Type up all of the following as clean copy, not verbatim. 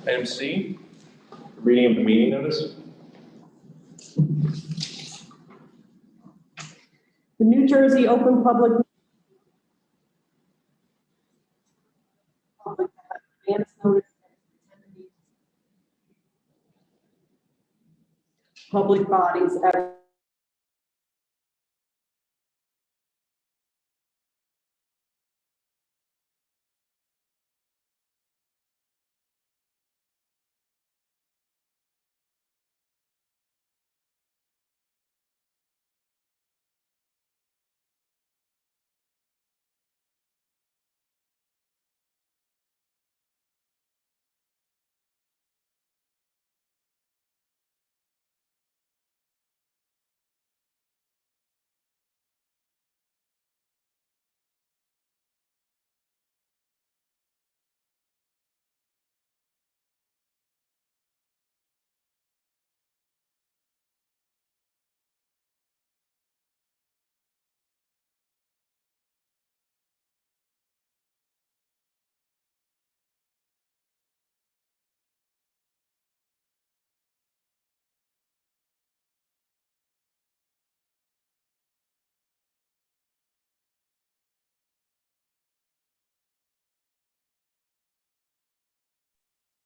Item C, reading of the meeting notice. The New Jersey Open Public advance notice public bodies at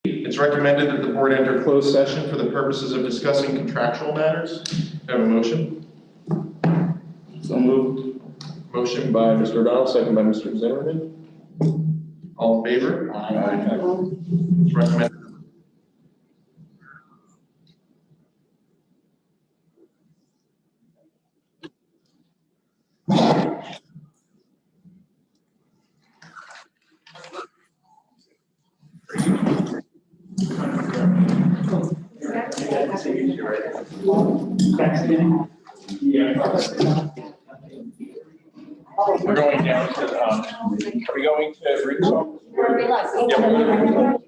It's recommended that the board enter closed session for the purposes of discussing contractual matters. Do I have a motion? So moved. Motion by Mr. O'Donnell, second by Mr. Zimmerman. All in favor? It's recommended. We're going down to, are we going to Ridgewell? Yeah, we're going to Ridgewell.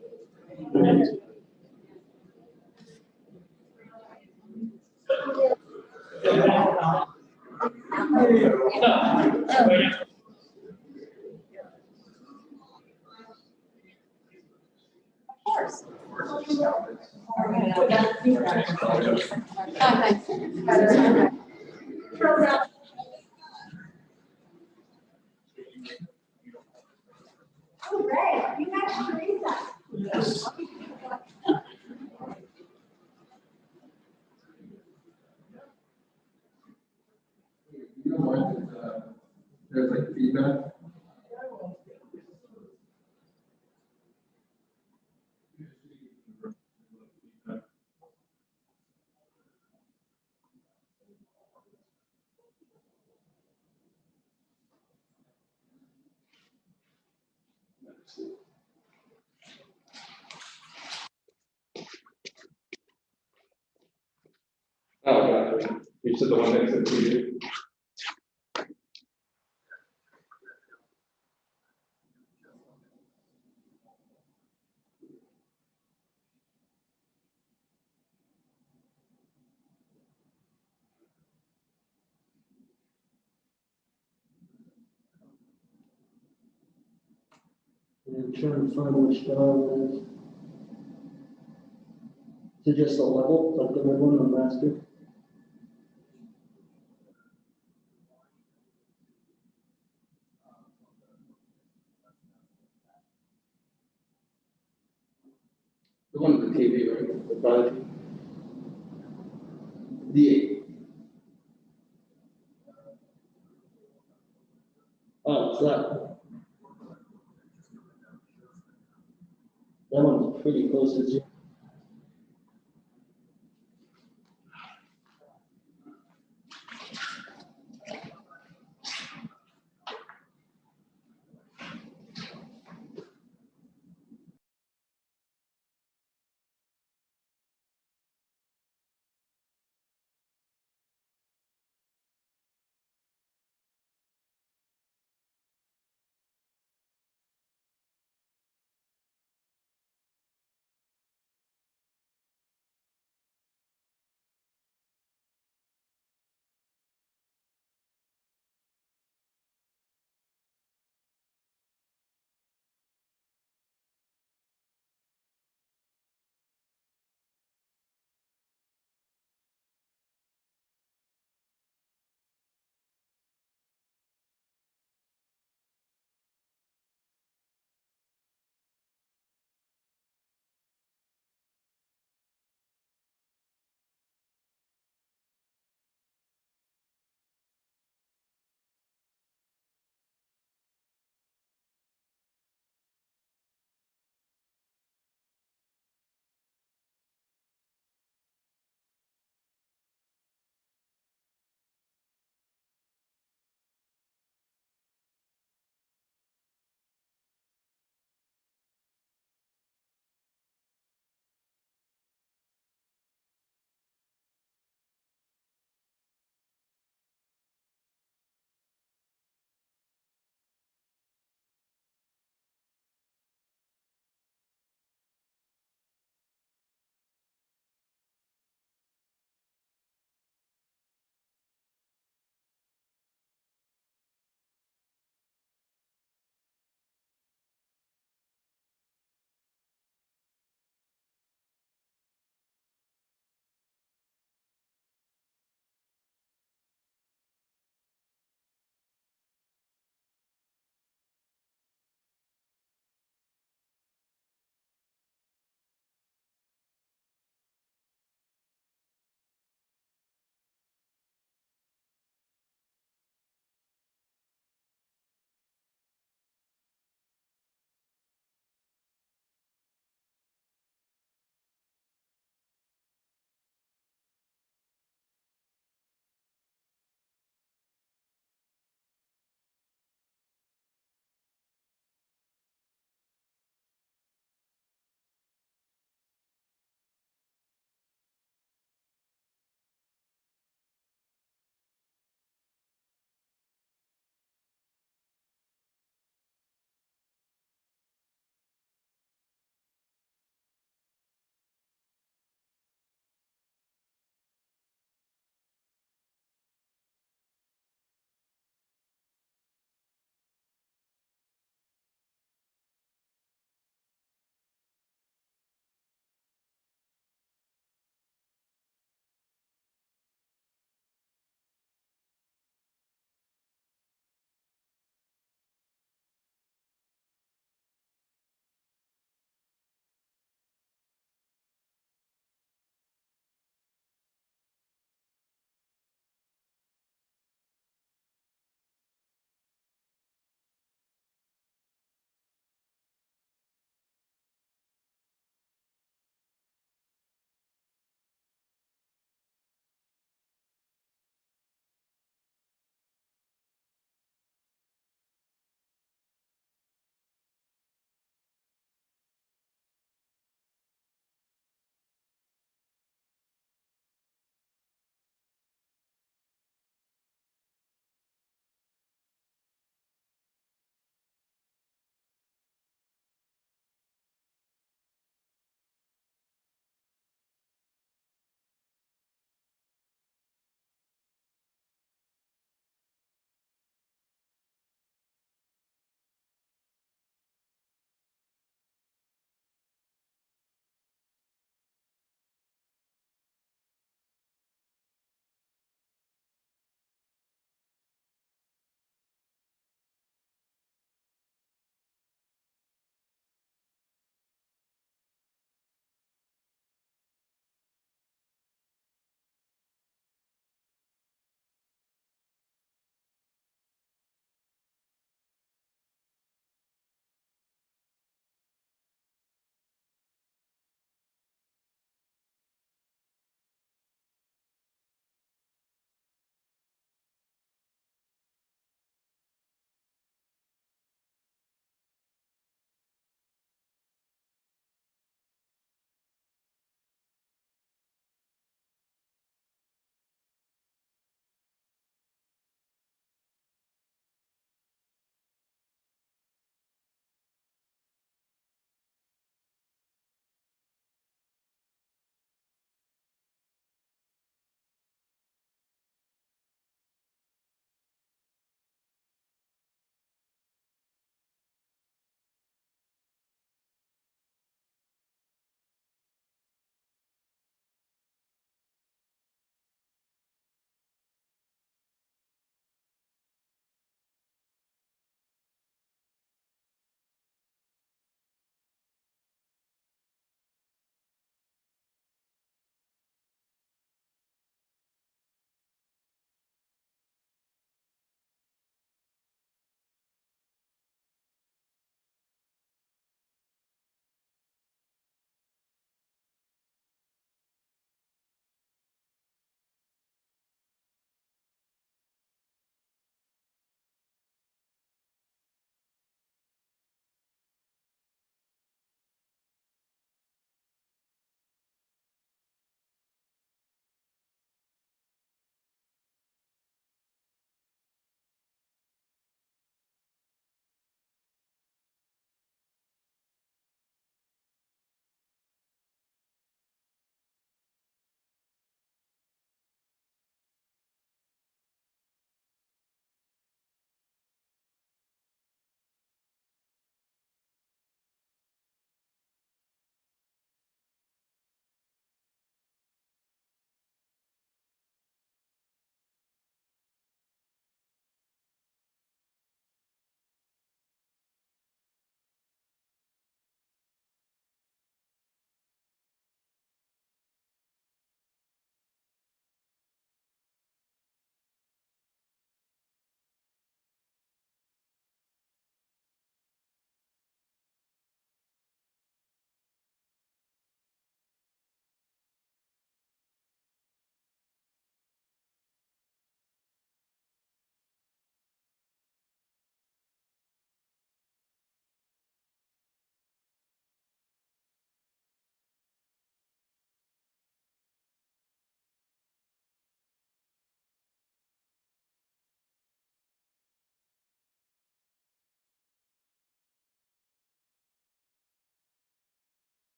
You don't mind if there's like feedback? Oh, gotcha. You said the one next to you. And trying to find which dog it is. Is it just a level, like the red one on the master? The one with the TV, right? The body. The. Oh, it's that. That one's pretty close to zero.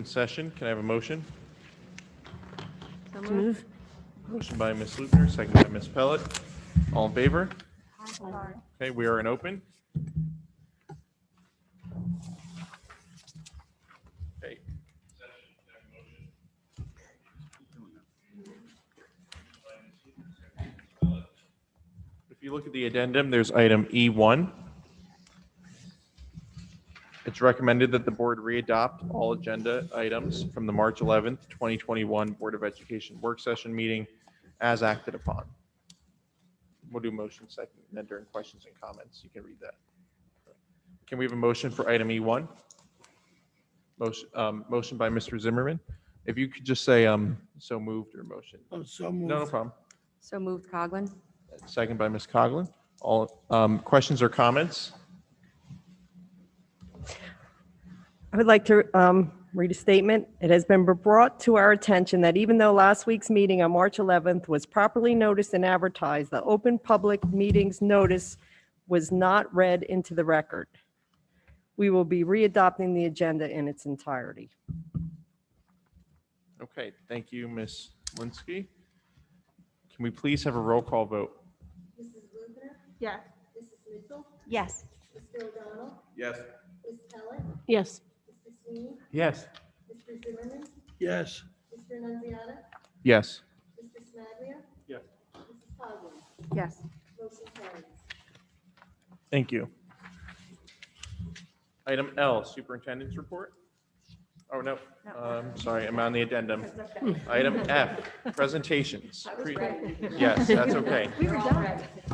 open session. Can I have a motion? So moved. Motion by Ms. Lutner, second by Ms. Pellet. All in favor? Okay, we are in open. Okay. If you look at the addendum, there's item E1. It's recommended that the board readopt all agenda items from the March 11th, 2021 Board of Education work session meeting as acted upon. We'll do motion second, and then during questions and comments, you can read that. Can we have a motion for item E1? Motion by Mr. Zimmerman. If you could just say so moved or motion. Oh, so moved. No problem. So moved, Coglin. Second by Ms. Coughlin. All questions or comments? I would like to read a statement. It has been brought to our attention that even though last week's meeting on March 11th was properly noticed and advertised, the open public meetings notice was not read into the record. We will be readopting the agenda in its entirety. Okay, thank you, Ms. Linsky. Can we please have a roll call vote? Mrs. Luther? Yes. Mrs. Mitchell? Yes. Mr. O'Donnell? Yes. Ms. Pellet? Yes. Mr. Sweeney? Yes. Mr. Zimmerman? Yes. Mr. Nunziata? Yes. Mr. Smaglia? Yes. Mrs. Coughlin? Yes. Motion carries. Thank you. Item L, Superintendent's Report. Oh, no, sorry, I'm on the addendum. Item F, presentations. Yes, that's okay.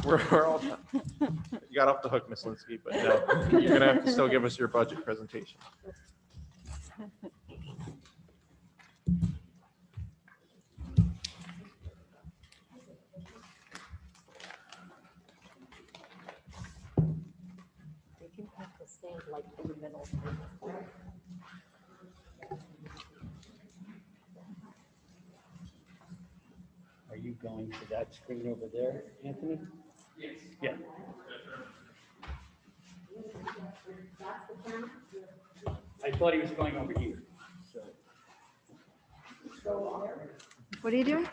We're all done. You got off the hook, Ms. Linsky, but no, you're gonna have to still give us your budget presentation. Are you going to that screen over there, Anthony? Yes. Yeah. I thought he was going over here, so. What are you doing?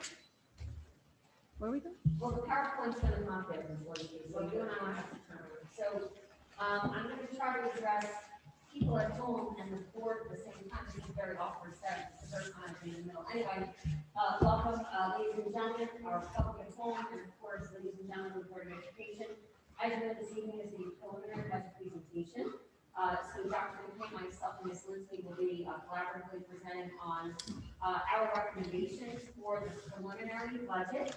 What are we doing? Well, the PowerPoint's gonna come up there before you, so you and I will have to turn around. So, I'm gonna try to address people at home and the board at the same time. This is very awkward setting. It's the first time I've been in the middle. Anyway, welcome, ladies and gentlemen, our public at home, and of course, ladies and gentlemen, of the Board of Education. As you know, this evening is the preliminary budget presentation. So Dr. McKay, myself, and Ms. Linsky will be collaboratively presenting on our recommendations for the preliminary budget.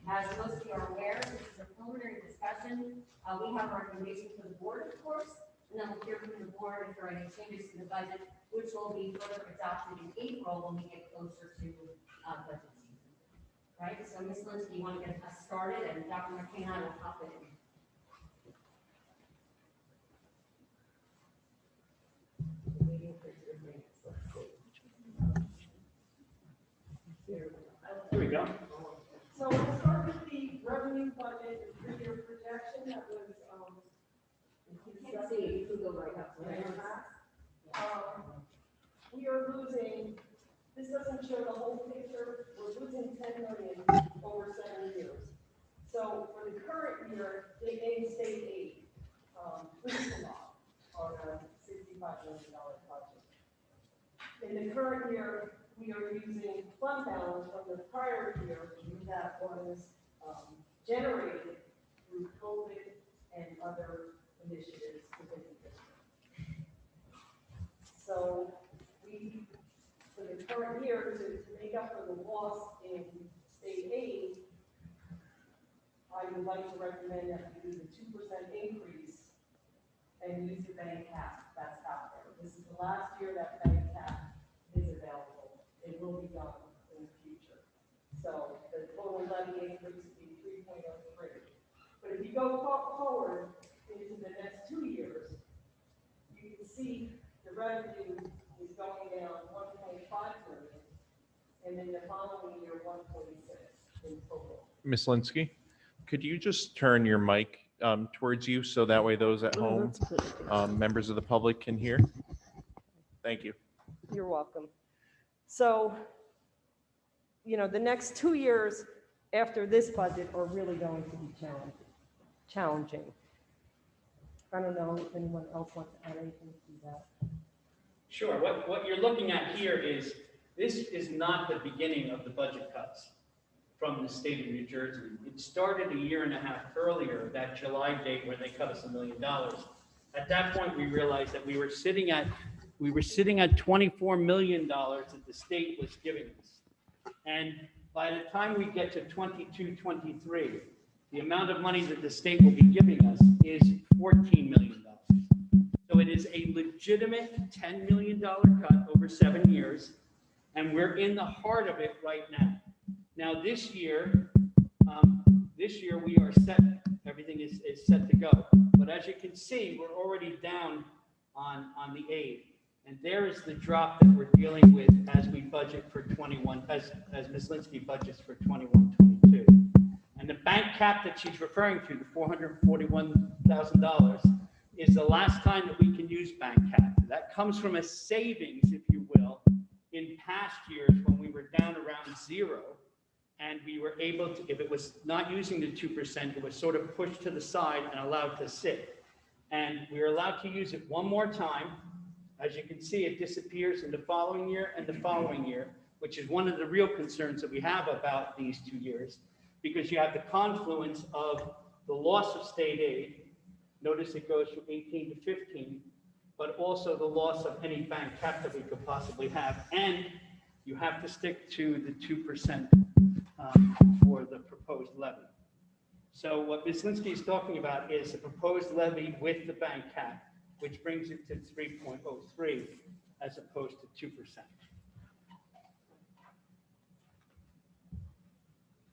As most of you are aware, this is a preliminary discussion. We have a recommendation for the board, of course, and then we'll hear from the board if there are any changes to the budget, which will be further adopted in April when we get closer to budget season. Right, so Ms. Linsky, you want to get us started, and Dr. McKay and I will hop in. Here we go. So we'll start with the revenue budget and three-year projection that was, You can see, you can go right up. we are losing, this doesn't show the whole picture, we're losing 10 million over 7 years. So for the current year, they aim state aid, which is a lot, on a $65 million budget. In the current year, we are using fund balance from the prior year that was generated through COVID and other initiatives within the district. So we, for the current year, to make up for the loss in state aid, I would like to recommend that we do the 2% increase and use the bank cap that's out there. This is the last year that bank cap is available. It will be done in the future. So the total levy increase would be 3.03. But if you go forward into the next 2 years, you can see the revenue is going down 1.5 million, and then the following year 1.6 in total. Ms. Linsky, could you just turn your mic towards you so that way those at home, members of the public can hear? Thank you. You're welcome. So, the next 2 years after this budget are really going to be challenging. I don't know if anyone else wants to add anything to that. Sure, what you're looking at here is, this is not the beginning of the budget cuts from the state of New Jersey. It started a year and a half earlier, that July date where they cut us $1 million. At that point, we realized that we were sitting at $24 million that the state was giving us. And by the time we get to 22, 23, the amount of money that the state will be giving us is $14 million. So it is a legitimate $10 million cut over 7 years, and we're in the heart of it right now. Now, this year we are set, everything is set to go. But as you can see, we're already down on the aid. And there is the drop that we're dealing with as we budget for 21, as Ms. Linsky budgets for 21, 22. And the bank cap that she's referring to, the $441,000, is the last time that we can use bank cap. That comes from a savings, if you will, in past years when we were down around zero. And we were able to, if it was not using the 2%, it was sort of pushed to the side and allowed to sit. And we were allowed to use it one more time. As you can see, it disappears in the following year and the following year, which is one of the real concerns that we have about these 2 years, because you have the confluence of the loss of state aid. Notice it goes from 18 to 15, but also the loss of any bank cap that we could possibly have. And you have to stick to the 2% for the proposed levy. So what Ms. Linsky is talking about is the proposed levy with the bank cap, which brings it to 3.03 as opposed to 2%.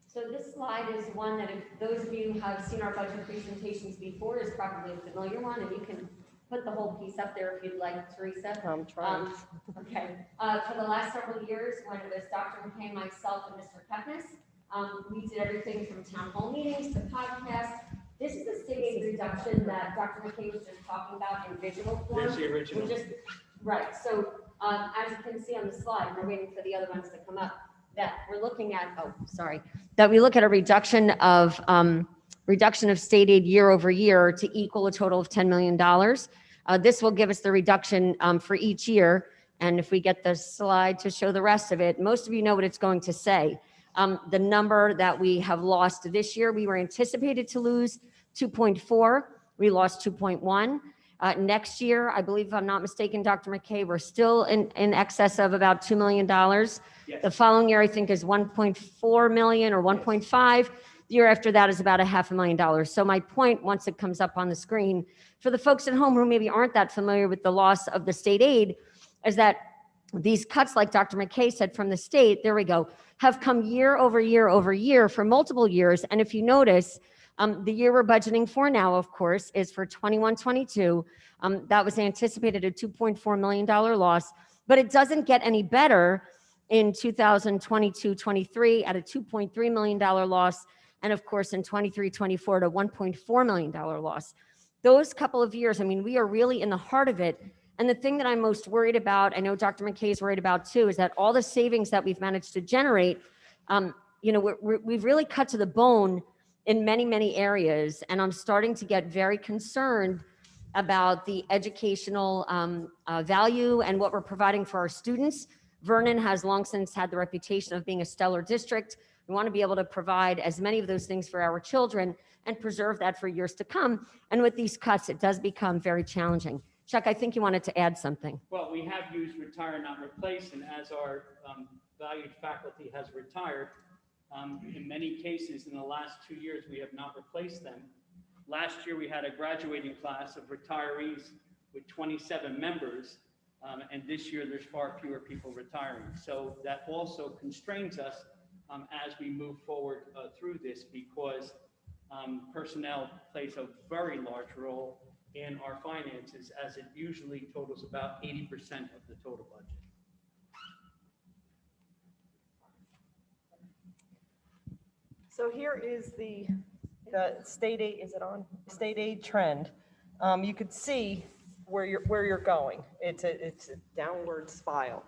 So this slide is one that if those of you who have seen our budget presentations before is probably a familiar one, and you can put the whole piece up there if you'd like, Teresa. I'm trying. Okay. For the last several years, when it was Dr. McKay, myself, and Mr. Kepnes, we did everything from town hall meetings to podcasts. This is the state aid reduction that Dr. McKay was just talking about in visual form. There's the original. Right. So as you can see on the slide, we're waiting for the other ones to come up, that we're looking at, that we look at a reduction of state aid year over year to equal a total of $10 million. This will give us the reduction for each year. And if we get the slide to show the rest of it, most of you know what it's going to say. The number that we have lost this year, we were anticipated to lose 2.4. We lost 2.1. Next year, I believe, if I'm not mistaken, Dr. McKay, we're still in excess of about $2 million. Yes. The following year, I think, is 1.4 million or 1.5. The year after that is about $500,000. So my point, once it comes up on the screen, for the folks at home who maybe aren't that familiar with the loss of the state aid, is that these cuts, like Dr. McKay said, from the state, there we go, have come year over year over year for multiple years. And if you notice, the year we're budgeting for now, of course, is for 21-22. That was anticipated a $2.4 million loss, but it doesn't get any better in 2022-23 at a $2.3 million loss. And of course, in 23-24 to $1.4 million loss. Those couple of years, I mean, we are really in the heart of it. And the thing that I'm most worried about, I know Dr. McKay is worried about too, is that all the savings that we've managed to generate, we've really cut to the bone in many, many areas. And I'm starting to get very concerned about the educational value and what we're providing for our students. Vernon has long since had the reputation of being a stellar district. We want to be able to provide as many of those things for our children and preserve that for years to come. And with these cuts, it does become very challenging. Chuck, I think you wanted to add something. Well, we have used retire, not replace, and as our valued faculty has retired, in many cases in the last 2 years, we have not replaced them. Last year, we had a graduating class of retirees with 27 members, and this year there's far fewer people retiring. So that also constrains us as we move forward through this, because personnel plays a very large role in our finances, as it usually totals about 80% of the total budget. So here is the state aid, is it on? State aid trend. You could see where you're going. It's a downward spiral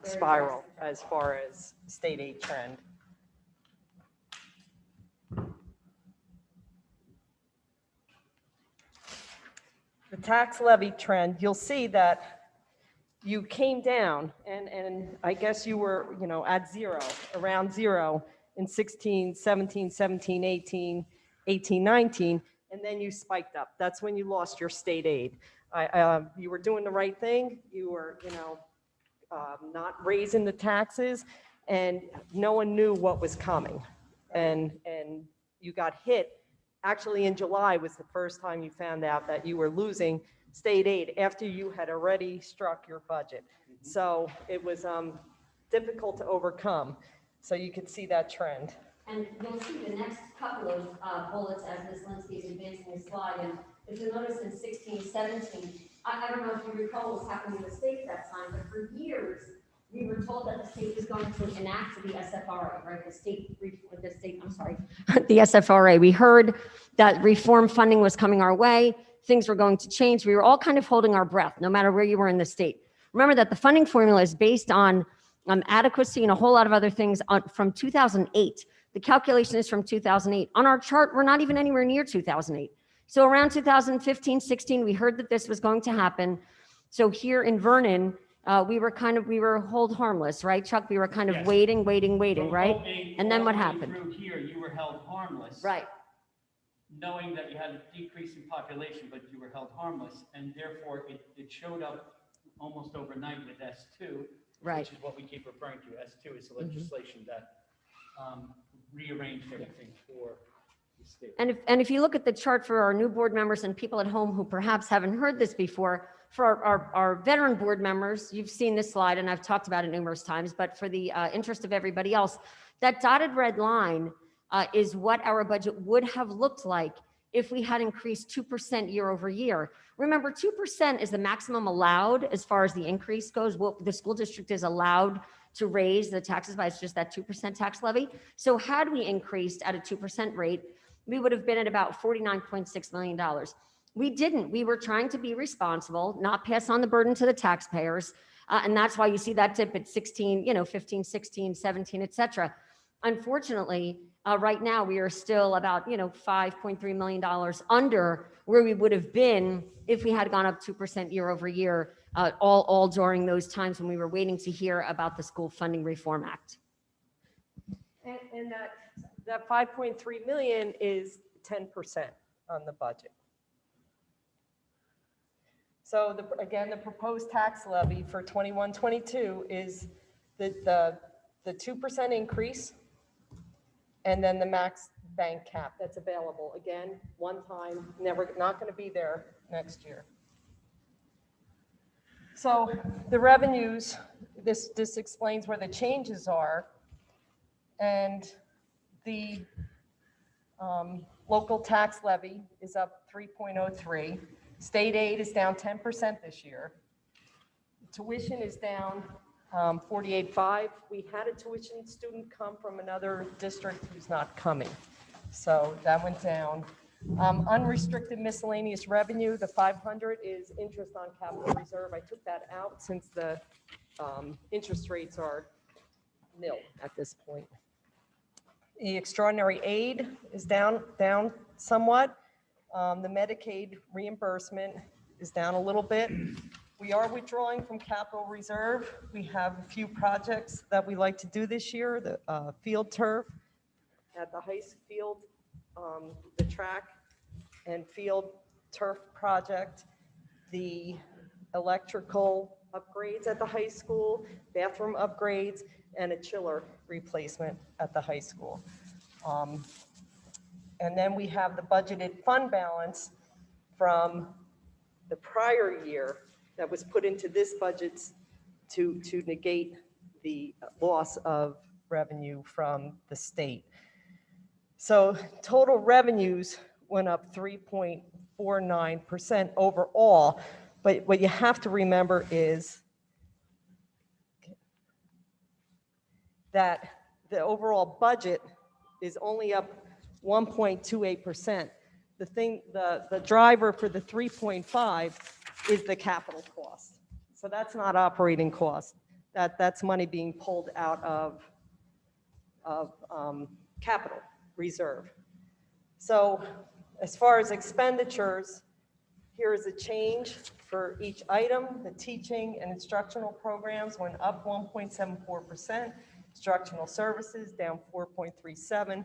as far as state aid trend. The tax levy trend, you'll see that you came down, and I guess you were, at zero, around zero in 16, 17, 17, 18, 18, 19, and then you spiked up. That's when you lost your state aid. You were doing the right thing. You were, not raising the taxes, and no one knew what was coming. And you got hit. Actually, in July was the first time you found out that you were losing state aid after you had already struck your budget. So it was difficult to overcome. So you could see that trend. And you'll see the next couple of bullets as Ms. Linsky is advancing the slide. And if you notice in 16, 17, I don't know if you recall what was happening in the state that time, but for years, we were told that the state was going to enact the SFRA, right? The SFRA. We heard that reform funding was coming our way. Things were going to change. We were all kind of holding our breath, no matter where you were in the state. Remember that the funding formula is based on adequacy and a whole lot of other things from 2008. The calculation is from 2008. On our chart, we're not even anywhere near 2008. So around 2015, 16, we heard that this was going to happen. So here in Vernon, we were hold harmless, right, Chuck? We were kind of Yes. waiting, From right? 08 And then all what the way happened? Through here, you were held harmless. Right. Knowing that you had a decrease in population, but you were held harmless, and therefore it showed up almost overnight with S2, Right. which is what we keep referring to. S2 is the legislation that rearranged everything for the state. And if you look at the chart for our new board members and people at home who perhaps haven't heard this before, for our veteran board members, you've seen this slide and I've talked about it numerous times, but for the interest of everybody else, that dotted red line is what our budget would have looked like if we had increased 2% year over year. Remember, 2% is the maximum allowed as far as the increase goes. What the school district is allowed to raise the taxes by, it's just that 2% tax levy. So had we increased at a 2% rate, we would have been at about $49.6 million. We didn't. We were trying to be responsible, not pass on the burden to the taxpayers. And that's why you see that dip at 16, 15, 16, 17, et cetera. Unfortunately, right now we are still about, $5.3 million under where we would have been if we had gone up 2% year over year, all during those times when we were waiting to hear about the School Funding Reform Act. And that 5.3 million is 10% on the budget. So again, the proposed tax levy for 21-22 is the 2% increase, and then the max bank cap that's available. Again, one time, not going to be there next year. So the revenues, this explains where the changes are, and the local tax levy is up 3.03. State aid is down 10% this year. Tuition is down 48.5. We had a tuition student come from another district who's not coming. So that went down. Unrestricted miscellaneous revenue, the 500 is interest on capital reserve. I took that out since the interest rates are nil at this point. The extraordinary aid is down somewhat. The Medicaid reimbursement is down a little bit. We are withdrawing from capital reserve. We have a few projects that we like to do this year, the field turf at the high field, the track and field turf project, the electrical upgrades at the high school, bathroom upgrades, and a chiller replacement at the high school. And then we have the budgeted fund balance from the prior year that was put into this budget to negate the loss of revenue from the state. So total revenues went up 3.49% overall, but what you have to remember is that the overall budget is only up 1.28%. The driver for the 3.5 is the capital cost. So that's not operating cost. That's money being pulled out of capital reserve. So as far as expenditures, here is a change for each item. The teaching and instructional programs went up 1.74%. Instructional services down 4.37%.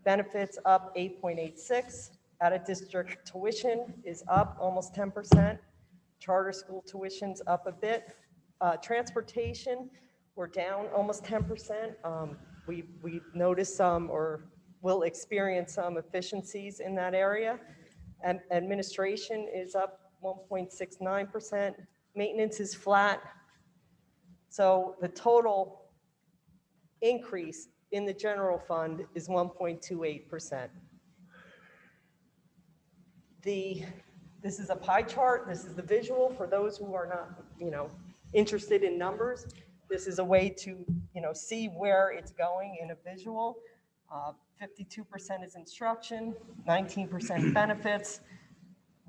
Benefits up 8.86%. Out-of-district tuition is up almost 10%. Charter school tuition's up a bit. Transportation, we're down almost 10%. We've noticed some, or will experience some efficiencies in that area. And administration is up 1.69%. Maintenance is flat. So the total increase in the general fund is 1.28%. This is a pie chart. This is the visual for those who are not, interested in numbers. This is a way to, see where it's going in a visual. 52% is instruction, 19% benefits,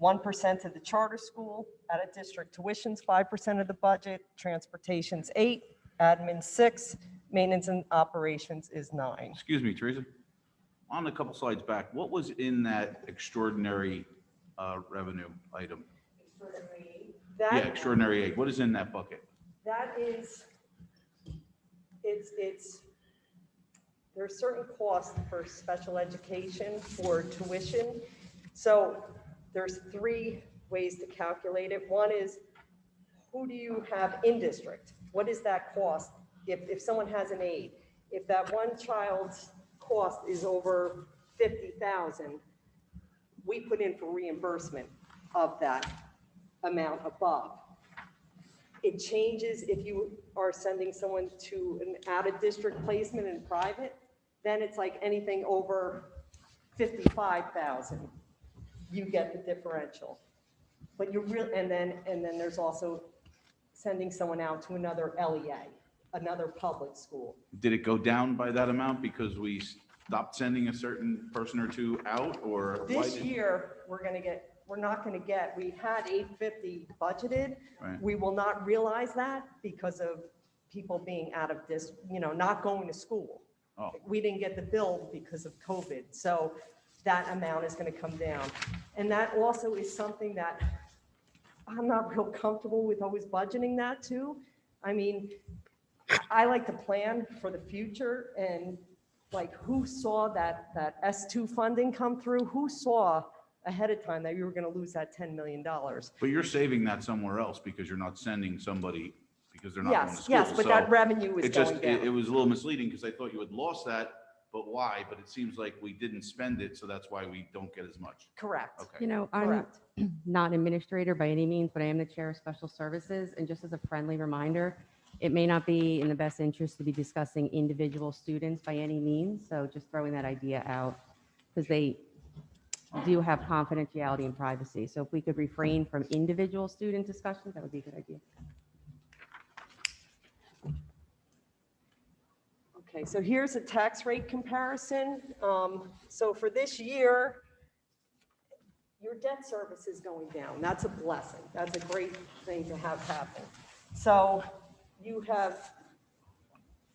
1% to the charter school, out-of-district tuition's 5% of the budget, transportation's 8%, admin 6%, maintenance and operations is 9%. Excuse me, Teresa. On a couple slides back, what was in that extraordinary revenue item? Yeah, extraordinary aid. What is in that bucket? That is, there's certain costs for special education, for tuition. So there's 3 ways to calculate it. One is, who do you have in district? What is that cost if someone has an aid? If that one child's cost is over $50,000, we put in for reimbursement of that amount above. It changes if you are sending someone to an out-of-district placement in private, then it's like anything over $55,000, you get the differential. But you really, and then there's also sending someone out to another LEA, another public school. Did it go down by that amount because we stopped sending a certain person or two out, or? This year, we're not gonna get, we had $850 budgeted. Right. We will not realize that because of people being out of this, not going to school. Oh. We didn't get the bill because of COVID, so that amount is gonna come down. And that also is something that I'm not real comfortable with always budgeting that too. I mean, I like to plan for the future, and like, who saw that S2 funding come through? Who saw ahead of time that you were going to lose that $10 million? But you're saving that somewhere else because you're not sending somebody because they're not going to school. Yes, but So that revenue is it just, going it down. was a little misleading because I thought you had lost that, but why? But it seems like we didn't spend it, so that's why we don't get as much. Correct. Okay. I'm Correct. not an administrator by any means, but I am the chair of special services. And just as a friendly reminder, it may not be in the best interest to be discussing individual students by any means. So just throwing that idea out, because they do have confidentiality and privacy. So if we could refrain from individual student discussions, that would be a good idea. Okay, so here's a tax rate comparison. So for this year, your debt service is going down. That's a blessing. That's a great thing to have happen. So you have,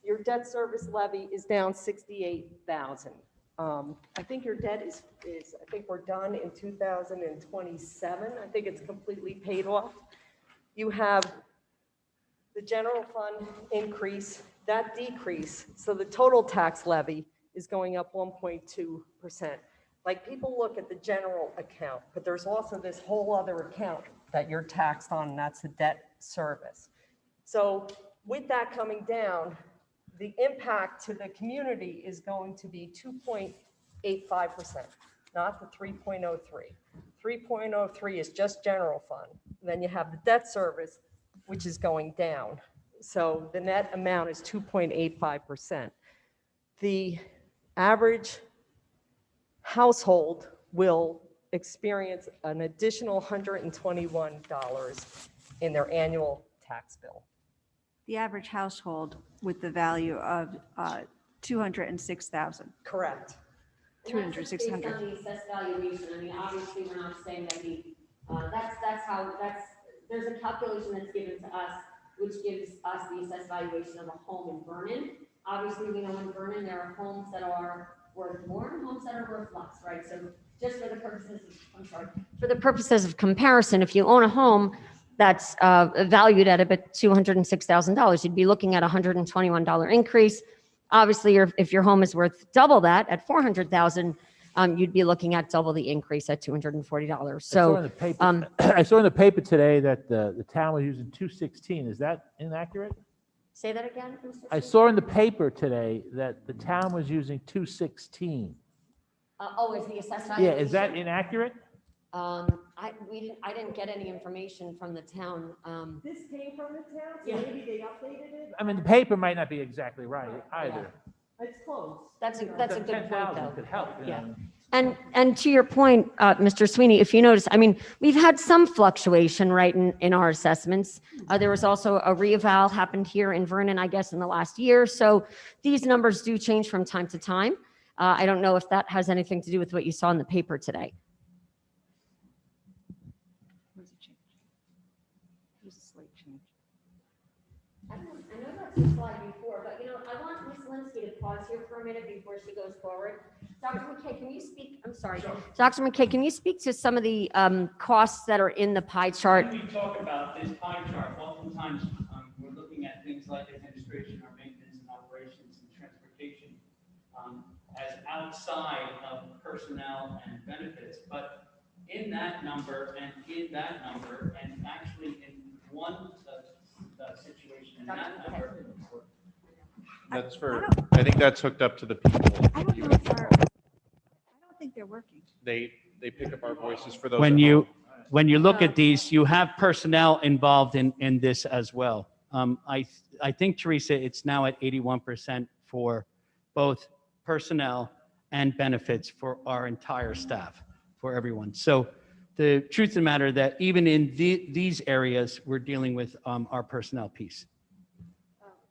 your debt service levy is down 68,000. I think your debt is, I think we're done in 2027. I think it's completely paid off. You have the general fund increase, that decrease. So the total tax levy is going up 1.2%. Like, people look at the general account, but there's also this whole other account that you're taxed on, and that's the debt service. So with that coming down, the impact to the community is going to be 2.85%, not the 3.03. 3.03 is just general fund. Then you have the debt service, which is going down. So the net amount is 2.85%. The average household will experience an additional $121 in their annual tax bill. The average household with the value of 206,000. Correct. And that's just based on the assessed valuation. I mean, obviously, we're not saying that that's there's a calculation that's given to us, which gives us the assessed valuation of a home in Vernon. Obviously, we know in Vernon, there are homes that are worth more and homes that are worth less, right? So just for the purposes of, for the purposes of comparison, if you own a home that's valued at about $206,000, you'd be looking at a $121 increase. Obviously, if your home is worth double that at $400,000, you'd be looking at double the increase at $240. So I saw in the paper today that the town was using 216. Is that inaccurate? say that again, Mr. I Sweet? saw in the paper today that the town was using 216. Is the assessed Yeah, valuation? is that inaccurate? I didn't get any information from the town. This came from the town, so Yeah. maybe they updated it. I mean, the paper might not be exactly right either. It's close. That's a good point, 10,000 though. could help. you Yeah. know. And to your point, Mr. Sweeney, if you notice, I mean, we've had some fluctuation, right, in our assessments. There was also a reeval happened here in Vernon, I guess, in the last year. So these numbers do change from time to time. I don't know if that has anything to do with what you saw in the paper today. I know that's the slide before, but I want Ms. Linsky to pause here for a minute before she goes forward. Dr. McKay, can you speak? I'm sorry. Sure. Dr. McKay, can you speak to some of the costs that are in the pie chart? When we talk about this pie chart, oftentimes we're looking at things like administration or maintenance and operations and transportation as outside of personnel and benefits. But in that number and in that number, and actually in one situation in that number, That's I think that's hooked up to the people. I don't know if I don't think they're working. They pick up our voices for those. when at you home. when you look at these, you have personnel involved in this as well. I think, Teresa, it's now at 81% for both personnel and benefits for our entire staff, for everyone. So the truth of the matter that even in these areas, we're dealing with our personnel piece.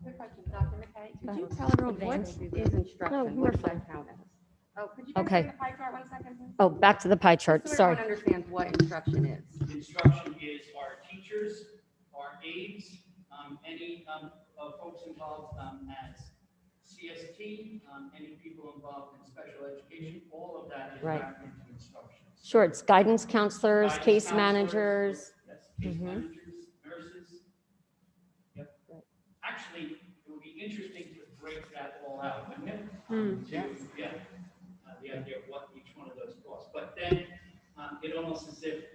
Quick question, Dr. McKay. Could you tell everyone what is instruction? No, What we're does fine. that count as? Oh, could you guys Okay. see the pie chart 1 second? please? Oh, back to the pie chart, Just so sorry. everyone understands what instruction is. Instruction is our teachers, our aides, any folks involved as CST, any people involved in special education, all of that is Right. wrapped into instructions. Sure, it's guidance counselors, Guidance case counselors, managers. Yes, case Mhm. managers, nurses. Yep. Actually, it would be interesting to break that all out, wouldn't it? The idea of what each one of those costs. But then it almost as if,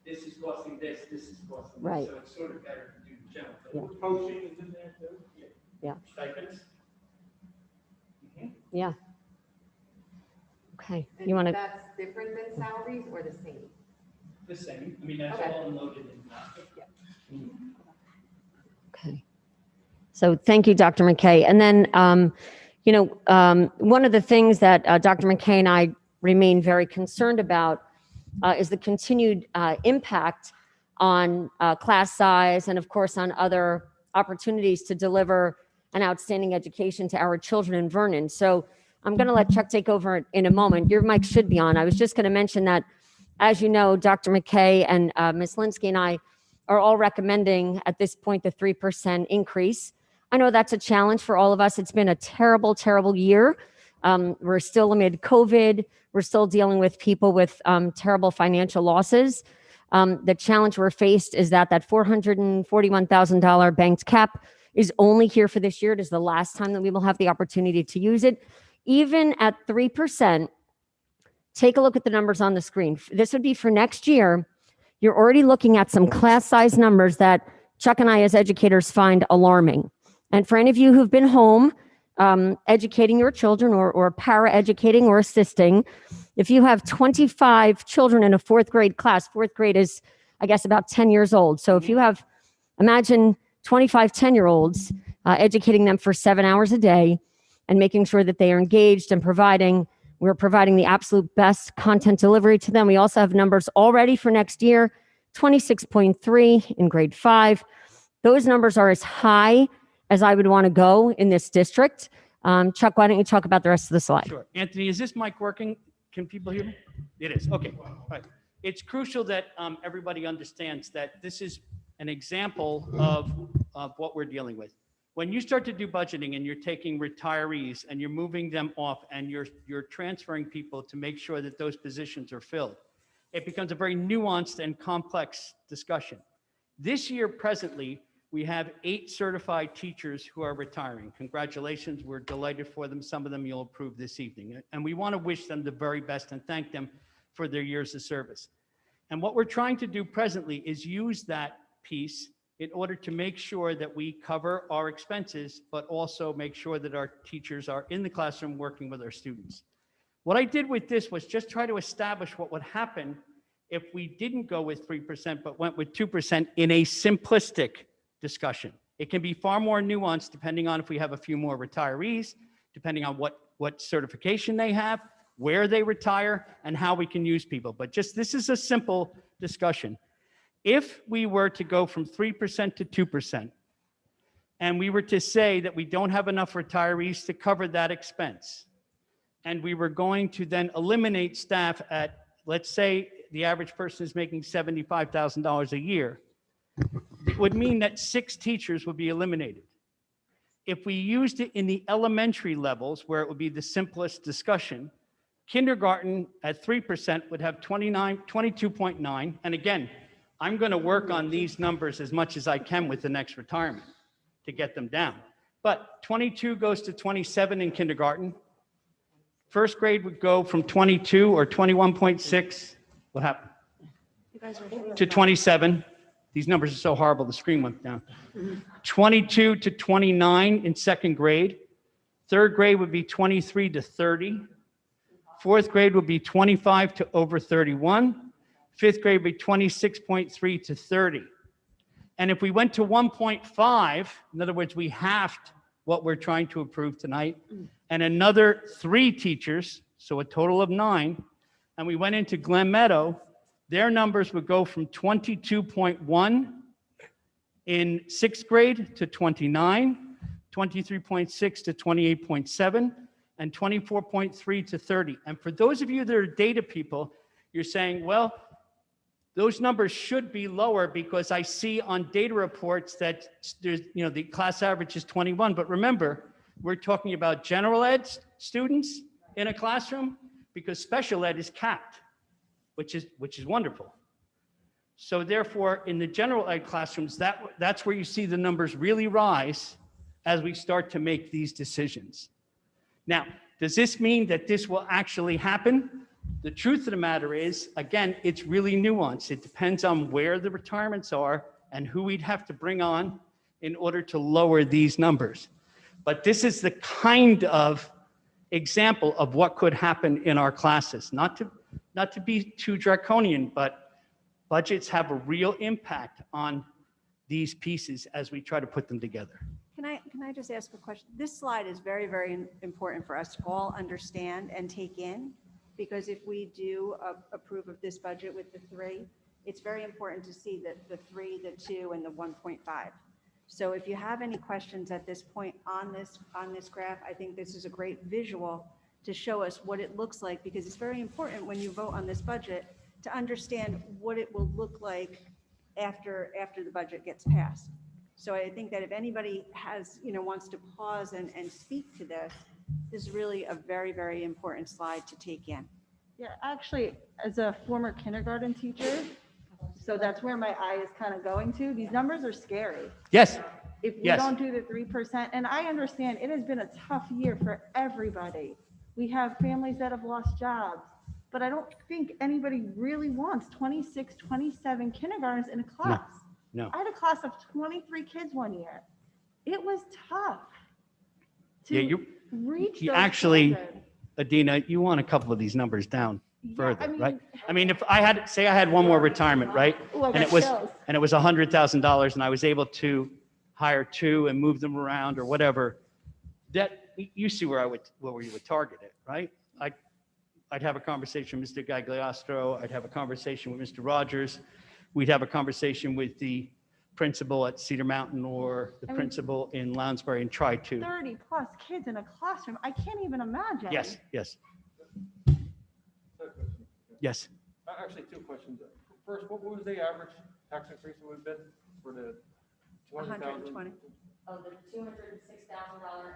this is costing this is costing Right. this. So it's sort of better to do general. Yeah. Coaching is in there too? Yeah. Stipends? Yeah. Okay, And you want to, That's different than salaries or the same? The same. I mean, that's Okay. all loaded in that. okay. So thank you, Dr. McKay. And then, one of the things that Dr. McKay and I remain very concerned about is the continued impact on class size and, of course, on other opportunities to deliver an outstanding education to our children in Vernon. So I'm going to let Chuck take over in a moment. Your mic should be on. I was just going to mention that, as you know, Dr. McKay and Ms. Linsky and I are all recommending at this point the 3% increase. I know that's a challenge for all of us. It's been a terrible, terrible year. We're still amid COVID. We're still dealing with people with terrible financial losses. The challenge we're faced is that $441,000 banked cap is only here for this year. It is the last time that we will have the opportunity to use it. Even at 3%, take a look at the numbers on the screen. This would be for next year. You're already looking at some class size numbers that Chuck and I as educators find alarming. And for any of you who've been home educating your children or para-educating or assisting, if you have 25 children in a fourth grade class, fourth grade is, I guess, about 10 years old. So if you have, imagine 25 10-year-olds educating them for 7 hours a day and making sure that they are engaged and we're providing the absolute best content delivery to them. We also have numbers already for next year, 26.3 in grade 5. Those numbers are as high as I would want to go in this district. Chuck, why don't you talk about the rest of the slide? Sure. Anthony, is this mic working? Can people hear me? It is. Okay. All right. it's crucial that everybody understands that this is an example of what we're dealing with. When you start to do budgeting and you're taking retirees and you're moving them off and you're transferring people to make sure that those positions are filled, it becomes a very nuanced and complex discussion. This year, presently, we have 8 certified teachers who are retiring. Congratulations, we're delighted for them. Some of them you'll approve this evening. And we want to wish them the very best and thank them for their years of service. And what we're trying to do presently is use that piece in order to make sure that we cover our expenses, but also make sure that our teachers are in the classroom working with our students. What I did with this was just try to establish what would happen if we didn't go with 3%, but went with 2% in a simplistic discussion. It can be far more nuanced depending on if we have a few more retirees, depending on what certification they have, where they retire, and how we can use people. But just this is a simple discussion. If we were to go from 3% to 2%, and we were to say that we don't have enough retirees to cover that expense, and we were going to then eliminate staff at, let's say, the average person is making $75,000 a year, it would mean that 6 teachers would be eliminated. If we used it in the elementary levels, where it would be the simplest discussion, kindergarten at 3% would have 22.9. And again, I'm going to work on these numbers as much as I can with the next retirement to get them down. But 22 goes to 27 in kindergarten. First grade would go from 22 or 21.6. What happened? To 27. These numbers are so horrible, the screen went down. 22 to 29 in second grade. Third grade would be 23 to 30. Fourth grade would be 25 to over 31. Fifth grade would be 26.3 to 30. And if we went to 1.5, in other words, we halved what we're trying to approve tonight, and another 3 teachers, so a total of 9, and we went into Glen Meadow, their numbers would go from 22.1 in 6th grade to 29, 23.6 to 28.7, and 24.3 to 30. And for those of you that are data people, you're saying, well, those numbers should be lower because I see on data reports that there's, the class average is 21. But remember, we're talking about general ed students in a classroom because special ed is capped, which is wonderful. So therefore, in the general ed classrooms, that's where you see the numbers really rise as we start to make these decisions. Now, does this mean that this will actually happen? The truth of the matter is, again, it's really nuanced. It depends on where the retirements are and who we'd have to bring on in order to lower these numbers. But this is the kind of example of what could happen in our classes. Not to be too draconian, but budgets have a real impact on these pieces as we try to put them together. Can I just ask a question? This slide is very, very important for us to all understand and take in, because if we do approve of this budget with the 3, it's very important to see that the 3, the 2, and the 1.5. So if you have any questions at this point on this graph, I think this is a great visual to show us what it looks like, because it's very important when you vote on this budget to understand what it will look like after the budget gets passed. So I think that if anybody has, wants to pause and speak to this, this is really a very, very important slide to take in. Yeah, actually, as a former kindergarten teacher, so that's where my eye is kind of going to. These numbers are scary. Yes. If we Yes. don't do the 3%, and I understand it has been a tough year for everybody. We have families that have lost jobs, but I don't think anybody really wants 26, 27 kindergartens in a class. No. I had a class of 23 kids one year. It was tough to Yeah, reach you those actually, children. Adina, you want a couple of these numbers down Yeah, further, right? I mean, if I had one more retirement, right? Ooh, I And got it was chills. $100,000 and I was able to hire 2 and move them around or whatever, that you see where we would target it, right? I'd have a conversation with Mr. Gagliostro. I'd have a conversation with Mr. Rogers. We'd have a conversation with the principal at Cedar Mountain or the principal in Lounsbury and try to. 30 plus kids in a classroom. I can't even imagine. Yes. I actually two questions. First, what was the average tax increase that would have been for the 200,000? 120. Of the $206,000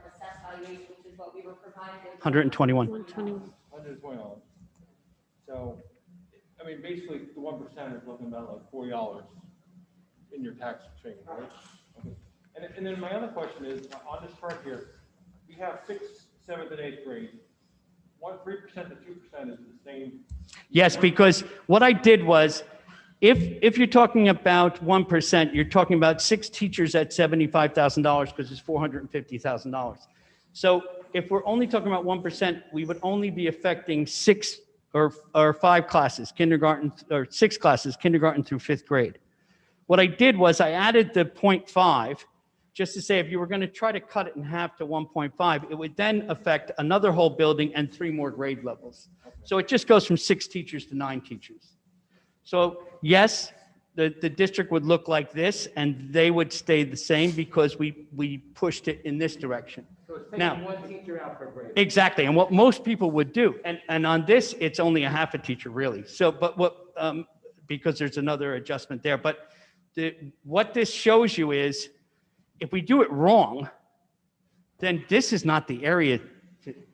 assessed valuation, which is what we were provided with. 121. 120. So, I mean, basically, the 1% is looking about like $40 in your tax change, right? Okay. And then my other question is, on this chart here, we have 6th, 7th, and 8th grade. 3% to 2% is the same. Yes, because what I did was, if you're talking about 1%, you're talking about 6 teachers at $75,000 because it's $450,000. So if we're only talking about 1%, we would only be affecting 6 or 5 classes, kindergarten, or 6 classes, kindergarten through 5th grade. What I did was I added the 0.5, just to say if you were going to try to cut it in half to 1.5, it would then affect another whole building and 3 more grade levels. So it just goes from 6 teachers to 9 teachers. So yes, the district would look like this, and they would stay the same because we pushed it in this direction. So it's Now- taking one teacher out per grade. Exactly, and what most people would do, and on this, it's only a half a teacher really. So, but because there's another adjustment there, but what this shows you is, if we do it wrong, then this is not the area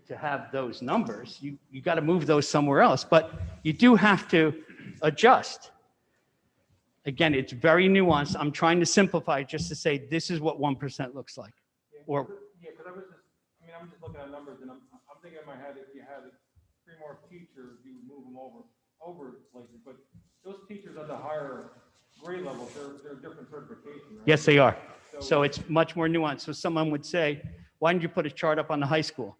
to have those numbers. You got to move those somewhere else, but you do have to adjust. Again, it's very nuanced. I'm trying to simplify it just to say this is what 1% looks like. Or Yeah, because I'm just looking at numbers, and I'm thinking in my head, if you had 3 more teachers, you would move them over places, but those teachers at the higher grade levels, they're different certification, right? yes, they are. So it's much more nuanced. So someone would say, why didn't you put a chart up on the high school?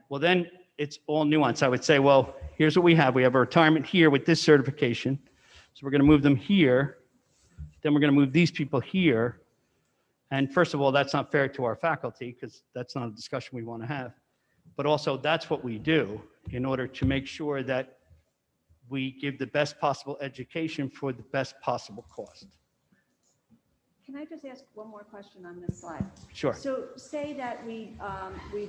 Well, then it's all nuanced. I would say, well, here's what we have. We have a retirement here with this certification. So we're going to move them here. Then we're going to move these people here. And first of all, that's not fair to our faculty because that's not a discussion we want to have. But also, that's what we do in order to make sure that we give the best possible education for the best possible cost. Can I just ask one more question on this slide? Sure. So say that we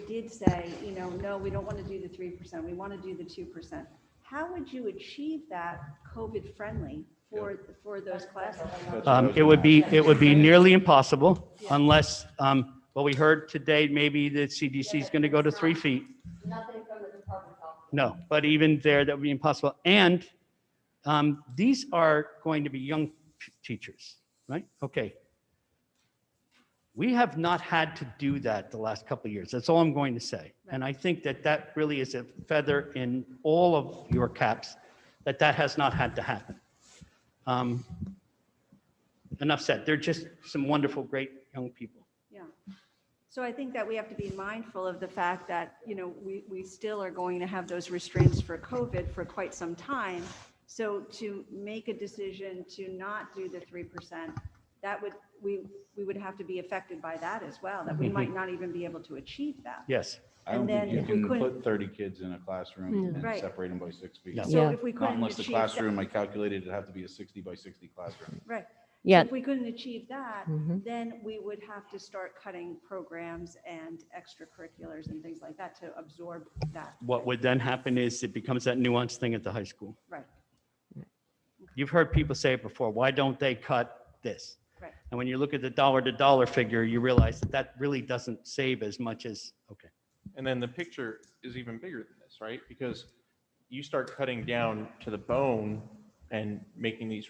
did say, no, we don't want to do the 3%, we want to do the 2%. How would you achieve that COVID friendly for those classes? It would be nearly impossible unless, well, we heard today, maybe the CDC is going to go to 3 feet. Nothing from the Department of Health. No, but even there, that would be impossible. And these are going to be young teachers, right? Okay. We have not had to do that the last couple of years. That's all I'm going to say. And I think that really is a feather in all of your caps, that has not had to happen. Enough said. They're just some wonderful, great young people. Yeah. So I think that we have to be mindful of the fact that, we still are going to have those restraints for COVID for quite some time. So to make a decision to not do the 3%, we would have to be affected by that as well, that we might not even be able to achieve that. Yes. I don't And think then you if we can couldn't- put 30 kids in a classroom and Right. separate them by 6 feet. No. So Yeah. if we Not couldn't unless the achieve that, classroom, I calculated it'd have to be a 60 by 60 classroom. right. Yeah. So if we couldn't achieve that, Mhm. then we would have to start cutting programs and extracurriculars and things like that to absorb that. What would then happen is it becomes that nuanced thing at the high school. Right. You've heard people say it before, why don't they cut this? Right. And when you look at the dollar-to-dollar figure, you realize that really doesn't save as much as, okay. And then the picture is even bigger than this, right? Because you start cutting down to the bone and making these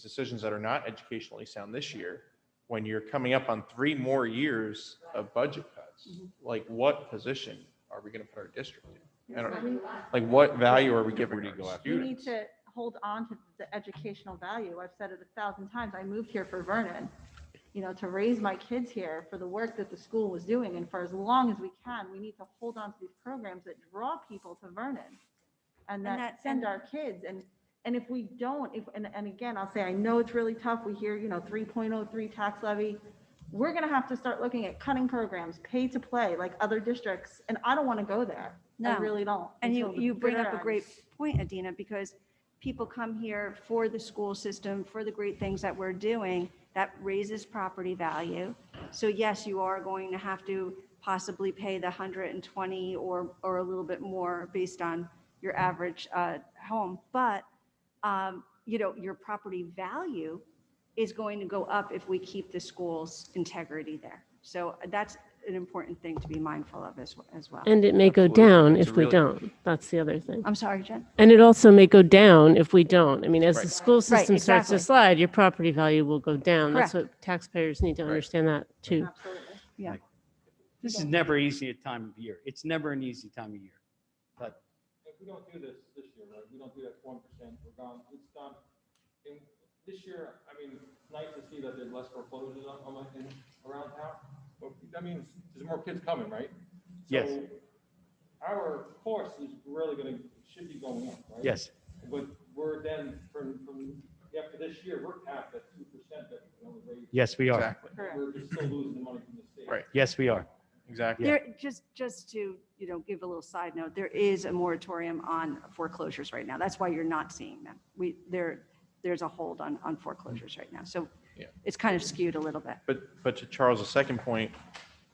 decisions that are not educationally sound this year, when you're coming up on 3 more years of budget cuts, like what position are we going to put our district in? I don't know. Like what value are we giving our We need students? to hold on to the educational value. I've said it 1,000 times. I moved here for Vernon, to raise my kids here for the work that the school was doing. And for as long as we can, we need to hold on to these programs that draw people to Vernon and that send our kids. And if we don't, and again, I'll say, I know it's really tough. We hear, 3.03 tax levy. We're going to have to start looking at cutting programs, pay to play like other districts. And I don't want to go there. I No. really don't. And until the you bring bitter up a end. great point, Adina, because people come here for the school system, for the great things that we're doing, that raises property value. So yes, you are going to have to possibly pay the 120 or a little bit more based on your average home. But your property value is going to go up if we keep the school's integrity there. So that's an important thing to be mindful of as well. And it may go Absolutely. down It's if a we really- don't. That's the other thing. I'm sorry, Jen? And it also may go down if we don't. I mean, as the Right. school system starts to exactly. slide, your property value will go down. That's Correct. what taxpayers need to understand that too. Absolutely. Yeah. This is never easy at time of year. It's never an easy time of year. But If we don't do this year, right, we don't do that 1%, we're gone, it's done. And this year, I mean, it's nice to see that there's less foreclosures around town. But that means there's more kids coming, right? Yes. So our course is really should be going up, right? yes, But we're then, from after this year, we're capped at 2% that we can only raise. yes, we are. Exactly. We're just still losing the money from the state. Right. Yes, we are. Exactly. There, just to, give a little side note, there is a moratorium on foreclosures right now. That's why you're not seeing them. There's a hold on foreclosures right now. So Yeah. it's kind of skewed a little bit. But to Charles' second point,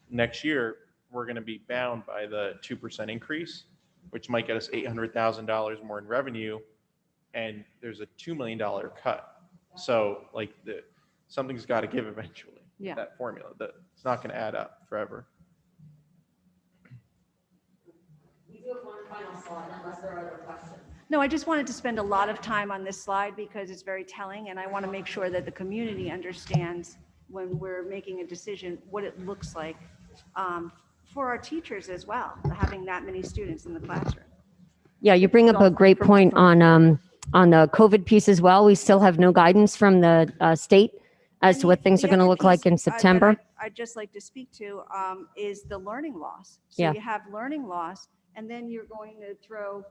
next year, we're going to be bound by the 2% increase, which might get us $800,000 more in revenue, and there's a $2 million cut. So like something's got to give eventually. Yeah. That formula, it's not going to add up forever. We do have one final slide unless there are other questions. No, I just wanted to spend a lot of time on this slide because it's very telling, and I want to make sure that the community understands when we're making a decision, what it looks like for our teachers as well, having that many students in the classroom. Yeah, you bring up a great point on the COVID piece as well. We still have no guidance from the state as to what things are going to look like in September. I'd just like to speak to is the learning loss. So Yeah. you have learning loss, and then you're going to throw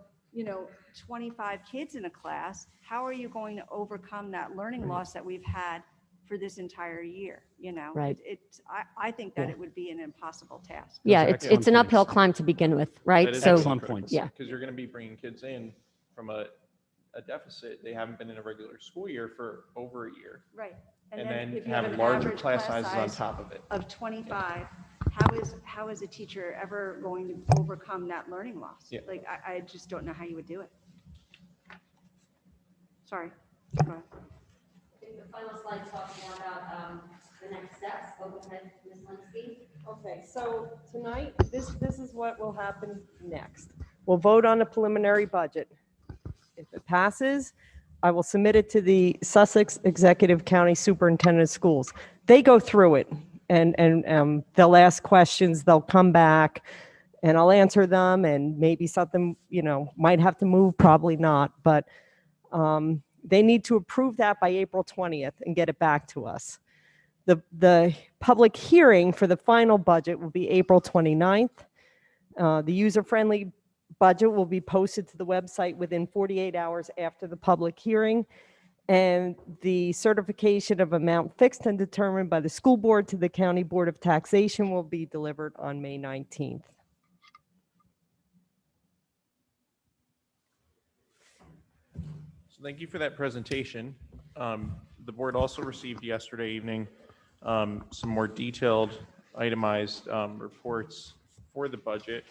25 kids in a class. How are you going to overcome that learning loss that we've had for this entire year? Right. I think that Yeah. it would be an impossible task. Yeah, Those are it's excellent an uphill points. climb to begin with, That right? is So, excellent points. yeah. Because you're going to be bringing kids in from a deficit. They haven't been in a regular school year for over a year. Right. And then if you have an larger average class sizes on size top of it. of 25, how is a teacher ever going to overcome that learning loss? Yeah. Like, I just don't know how you would do it. Sorry. Go ahead. I think the final slide talks more about the next steps. Go ahead, Ms. Linsky. Okay, so tonight, this is what will happen next. We'll vote on a preliminary budget. If it passes, I will submit it to the Sussex Executive County Superintendent of Schools. They go through it and they'll ask questions, they'll come back, and I'll answer them, and maybe something, might have to move, probably not, but they need to approve that by April 20th and get it back to us. The public hearing for the final budget will be April 29th. The user-friendly budget will be posted to the website within 48 hours after the public hearing. And the certification of amount fixed and determined by the school board to the County Board of Taxation will be delivered on May 19th. So thank you for that presentation. The board also received yesterday evening some more detailed itemized reports for the budget.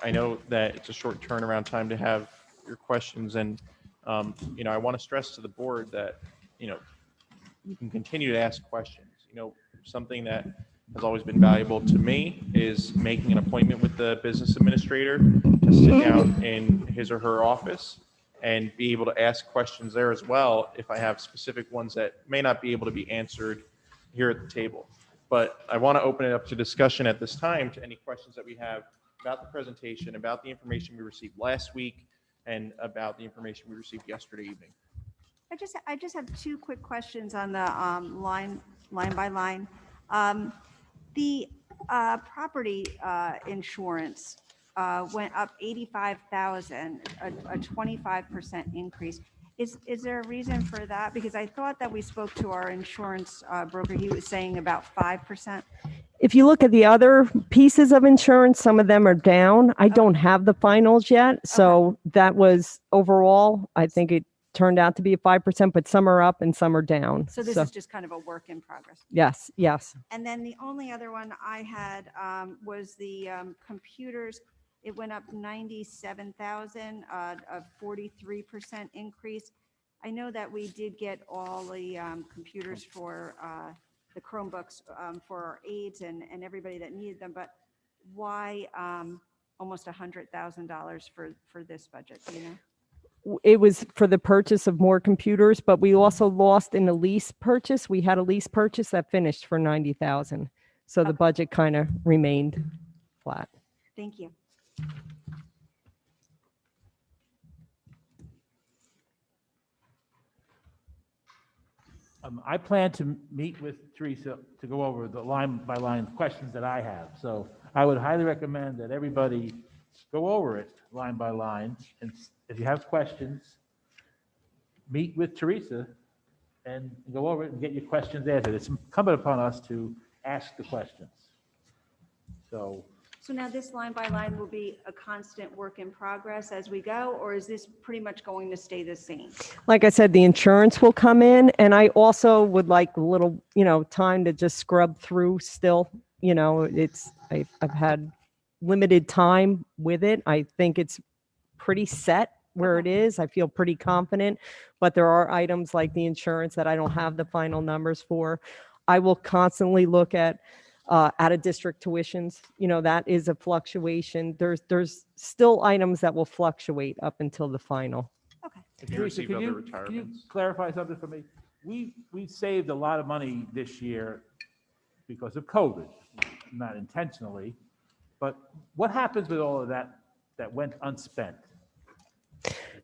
I know that it's a short turnaround time to have your questions, and I want to stress to the board that you can continue to ask questions. Something that has always been valuable to me is making an appointment with the business administrator to sit down in his or her office and be able to ask questions there as well if I have specific ones that may not be able to be answered here at the table. But I want to open it up to discussion at this time to any questions that we have about the presentation, about the information we received last week, and about the information we received yesterday evening. I just have two quick questions on the line by line. The property insurance went up 85,000, a 25% increase. Is there a reason for that? Because I thought that we spoke to our insurance broker. He was saying about 5%. If you look at the other pieces of insurance, some of them are down. I don't have the finals yet. So that was overall, I think it turned out to be a 5%, but some are up and some are down. So this is just kind of a work in progress. Yes, yes. And then the only other one I had was the computers. It went up 97,000, a 43% increase. I know that we did get all the computers for the Chromebooks for our aides and everybody that needed them, but why almost $100,000 for this budget, do you know? It was for the purchase of more computers, but we also lost in a lease purchase. We had a lease purchase that finished for 90,000. So the budget kind of remained flat. Thank you. I plan to meet with Teresa to go over the line by line questions that I have. So I would highly recommend that everybody go over it line by line. And if you have questions, meet with Teresa and go over it and get your questions answered. It's incumbent upon us to ask the questions. So So now this line by line will be a constant work in progress as we go, or is this pretty much going to stay the same? Like I said, the insurance will come in, and I also would like a little, time to just scrub through still. I've had limited time with it. I think it's pretty set where it is. I feel pretty confident, but there are items like the insurance that I don't have the final numbers for. I will constantly look at out-of-district tuitions. That is a fluctuation. There's still items that will fluctuate up until the final. Okay. If you Teresa, receive can other you retirements. clarify something for me? We saved a lot of money this year because of COVID, not intentionally. But what happens with all of that went unspent?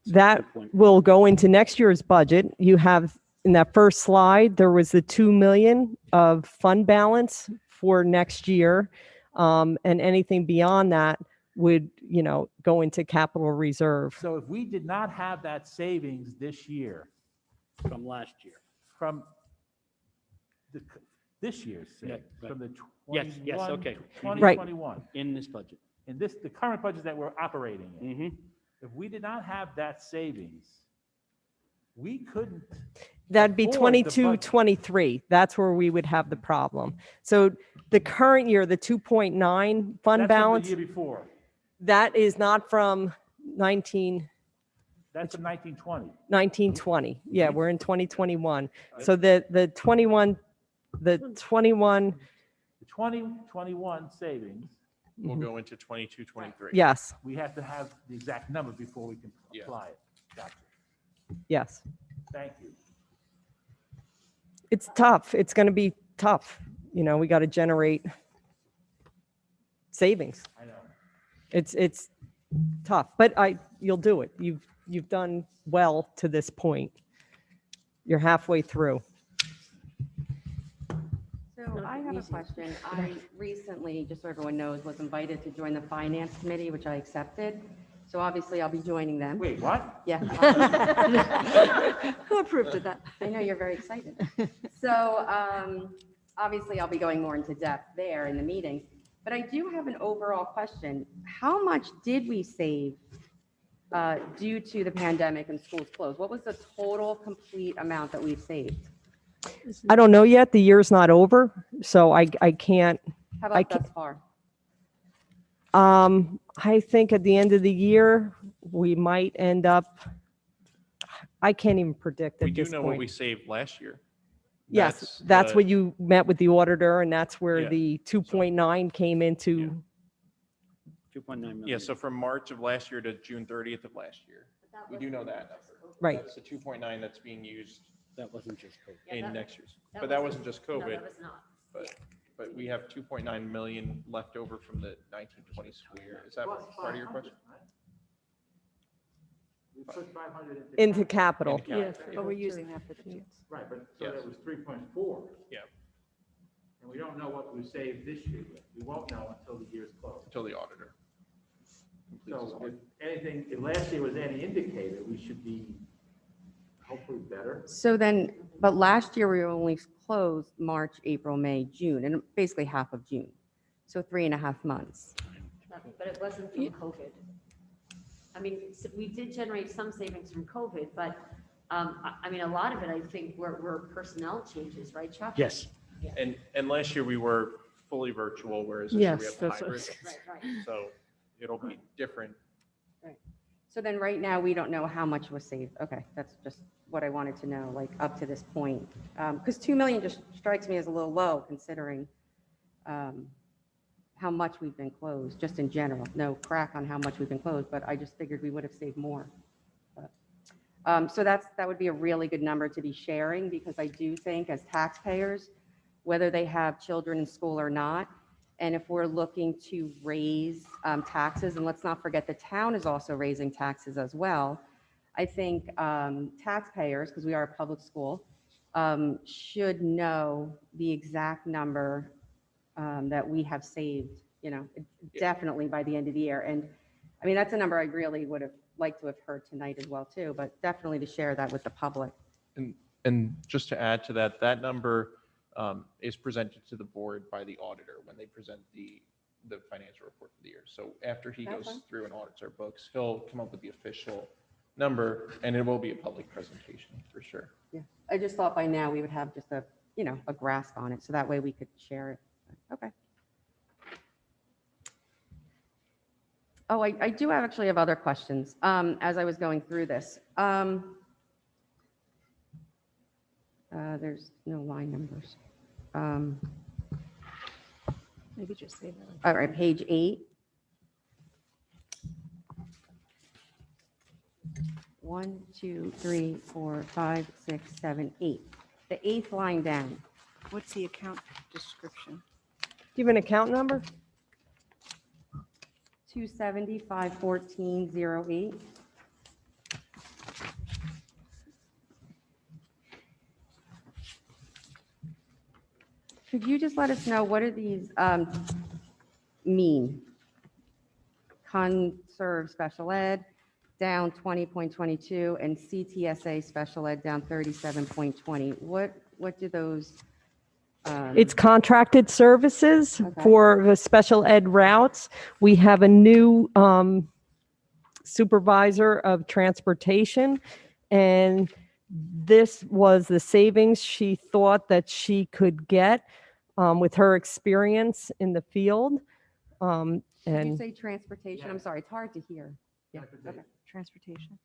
That will go into next year's budget. You have in that first slide, there was the 2 million of fund balance for next year. And anything beyond that would, go into capital reserve. So if we did not have that savings this year, From last year. from this year's Yeah, savings, right. from the Yes, okay. 2021, In this budget. in the current budget that we're operating in, Mm-hmm. if we did not have that savings, we couldn't. That'd be afford the 22, budget. 23. That's where we would have the problem. So the current year, the 2.9 fund That's from balance, the year before. that is not from 1920. That's from 1920. Yeah, we're in 2021. So the 21, The 2021 savings, We'll go into 22, 23. yes, we have to have the exact number before we can Yeah. apply it. Gotcha. yes. Thank you. It's tough. It's going to be tough. We got to generate savings. I know. It's tough, but you'll do it. You've done well to this point. You're halfway through. So I have a question. I recently, just so everyone knows, was invited to join the finance committee, which I accepted. So obviously I'll be joining them. Wait, what? Yeah. Who approved of that? I know you're very excited. So obviously I'll be going more into depth there in the meeting, but I do have an overall question. How much did we save due to the pandemic and schools closed? What was the total complete amount that we've saved? I don't know yet. The year's not over, so I can't. How I about can't- thus far? I think at the end of the year, we might end up, I can't even predict We at do this know what we point. saved last year. Yes, that's the- what you met with the auditor, and that's where Yeah. the 2.9 came into. 2.9 million. Yeah, so from March of last year to June 30th of last year. We do know that number. Right. That's the 2.9 that's being used That wasn't just COVID. Yeah, in that- next year's. that But that wasn't- wasn't just No, COVID, that was not. but we have 2.9 million left over from the 1920 school year. Is that part of your question? We put 500 Into capital. Into Yeah. But we're using that for the kids. Right, but so Yes. that was 3.4. Yeah. And we don't know what we saved this year yet. We won't know until the year's closed. Until the auditor completes his So audit. if anything, if last year was any indicator, we should be hopefully better. So then, but last year we were only closed March, April, May, June, and basically half of June. So 3.5 months. But it wasn't from COVID. I mean, we did generate some savings from COVID, but, I mean, a lot of it, I think, were personnel changes, right, Chuck? Yes. And last year we were fully virtual, whereas this year we Yes, have that's what I was hybrid. Right, right. So it'll be different. So then right now, we don't know how much was saved. Okay, that's just what I wanted to know, like up to this point. Because 2 million just strikes me as a little low considering how much we've been closed, just in general. No crack on how much we've been closed, but I just figured we would have saved more. So that would be a really good number to be sharing, because I do think as taxpayers, whether they have children in school or not, and if we're looking to raise taxes, and let's not forget the town is also raising taxes as well, I think taxpayers, because we are a public school, should know the exact number that we have saved, definitely by the end of the year. And I mean, that's a number I really would have liked to have heard tonight as well too, but definitely to share that with the public. And just to add to that, that number is presented to the board by the auditor when they present the financial report for the year. So after he That's goes fine. through and audits our books, he'll come up with the official number, and it will be a public presentation for sure. Yeah, I just thought by now we would have just a grasp on it, so that way we could share it. Okay. Oh, I do actually have other questions as I was going through this. There's no line numbers. Maybe just say that. All right, page 8. 1, 2, 3, 4, 5, 6, 7, 8. The 8th line down. What's the account description? Do you have an account number? 270-514-08. Could you just let us know, what do these mean? Conserve special ed down 20.22 and CTSA special ed down 37.20. What do those? It's contracted services Okay. for the special ed routes. We have a new supervisor of transportation, and this was the savings she thought that she could get with her experience in the field. Did you And say transportation? I'm sorry, it's hard to hear. Yeah, okay. Transportation.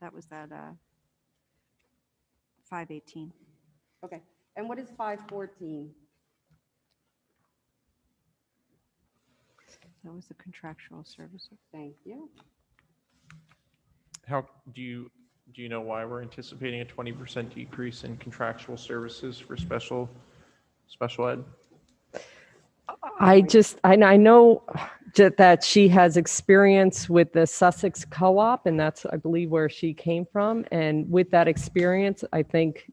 That was that 518. Okay, and what is 514? That was the contractual services. Thank you. How do you know why we're anticipating a 20% decrease in contractual services for special ed? I know that she has experience with the Sussex Co-op, and that's, I believe, where she came from. And with that experience, I think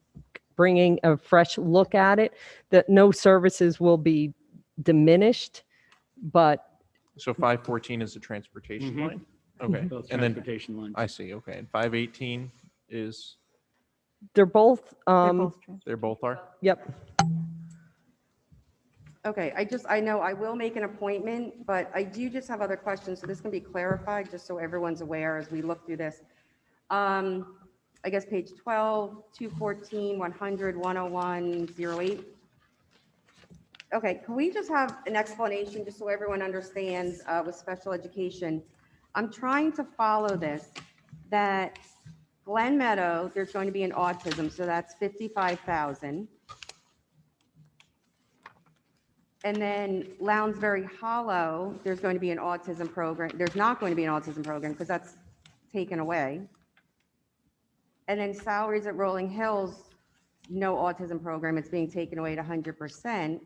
bringing a fresh look at it, that no services will be diminished, but So 514 is the transportation line? Okay. Both And then transportation lines. I see, okay. And 518 is, they're both, they both are? yep. Okay, I know I will make an appointment, but I do just have other questions, so this can be clarified, just so everyone's aware as we look through this. I guess page 12, 214, 100, 101, 08. Okay, can we just have an explanation, just so everyone understands with special education? I'm trying to follow this, that Glen Meadow, there's going to be an autism, so that's 55,000. And then Lounsbury Hollow, there's going to be an autism program. There's not going to be an autism program because that's taken away. And then salaries at Rolling Hills, no autism program. It's being taken away at 100%.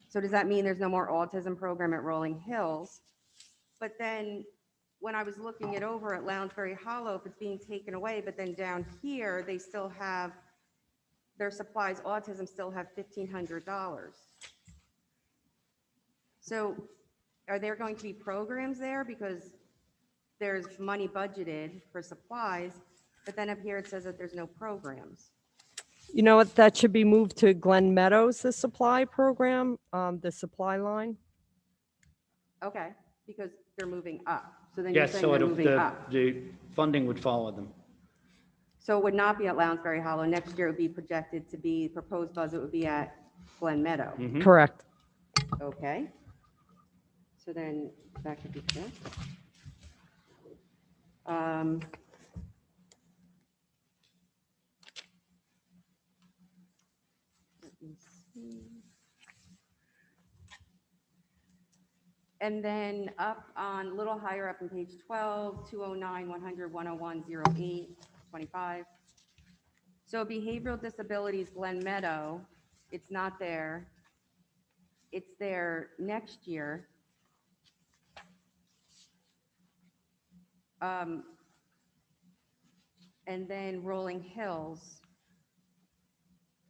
So does that mean there's no more autism program at Rolling Hills? But then when I was looking it over at Lounsbury Hollow, if it's being taken away, but then down here, they still have their supplies, autism still have $1,500. So are there going to be programs there? Because there's money budgeted for supplies, but then up here it says that there's no programs. You know what, that should be moved to Glen Meadows, the supply program, the supply line. Okay, because they're moving up. So then you're Yes, saying so they're moving up. the funding would follow them. So it would not be at Lounsbury Hollow. Next year it would be projected to be, proposed budget would be at Glen Meadow. Mhm. Correct. Okay. So then that could be good. me see. And then up on, a little higher up on page 12, 209, 100, 101, 08, 25. So behavioral disabilities, Glen Meadow, it's not there. It's there next year. And then Rolling Hills.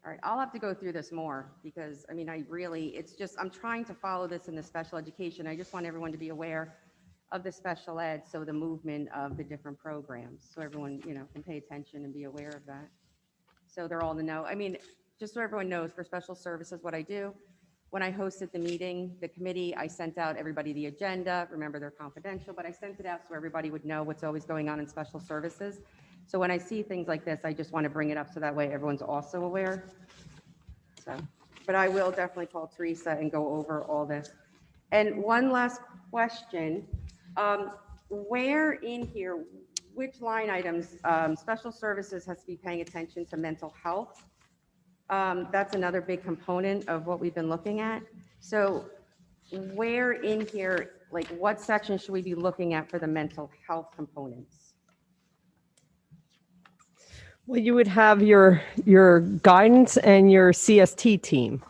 All right, I'll have to go through this more because, I mean, it's just, I'm trying to follow this in the special education. I just want everyone to be aware of the special ed, so the movement of the different programs, so everyone, can pay attention and be aware of that. So they're all in the know. I mean, just so everyone knows, for special services, what I do, when I hosted the meeting, the committee, I sent out everybody the agenda. Remember, they're confidential, but I sent it out so everybody would know what's always going on in special services. So when I see things like this, I just want to bring it up so that way everyone's also aware. So, but I will definitely call Teresa and go over all this. And one last question, where in here, which line items, special services has to be paying attention to mental health? That's another big component of what we've been looking at. So where in here, like what section should we be looking at for the mental health components? Well, you would have your guidance and your CST team.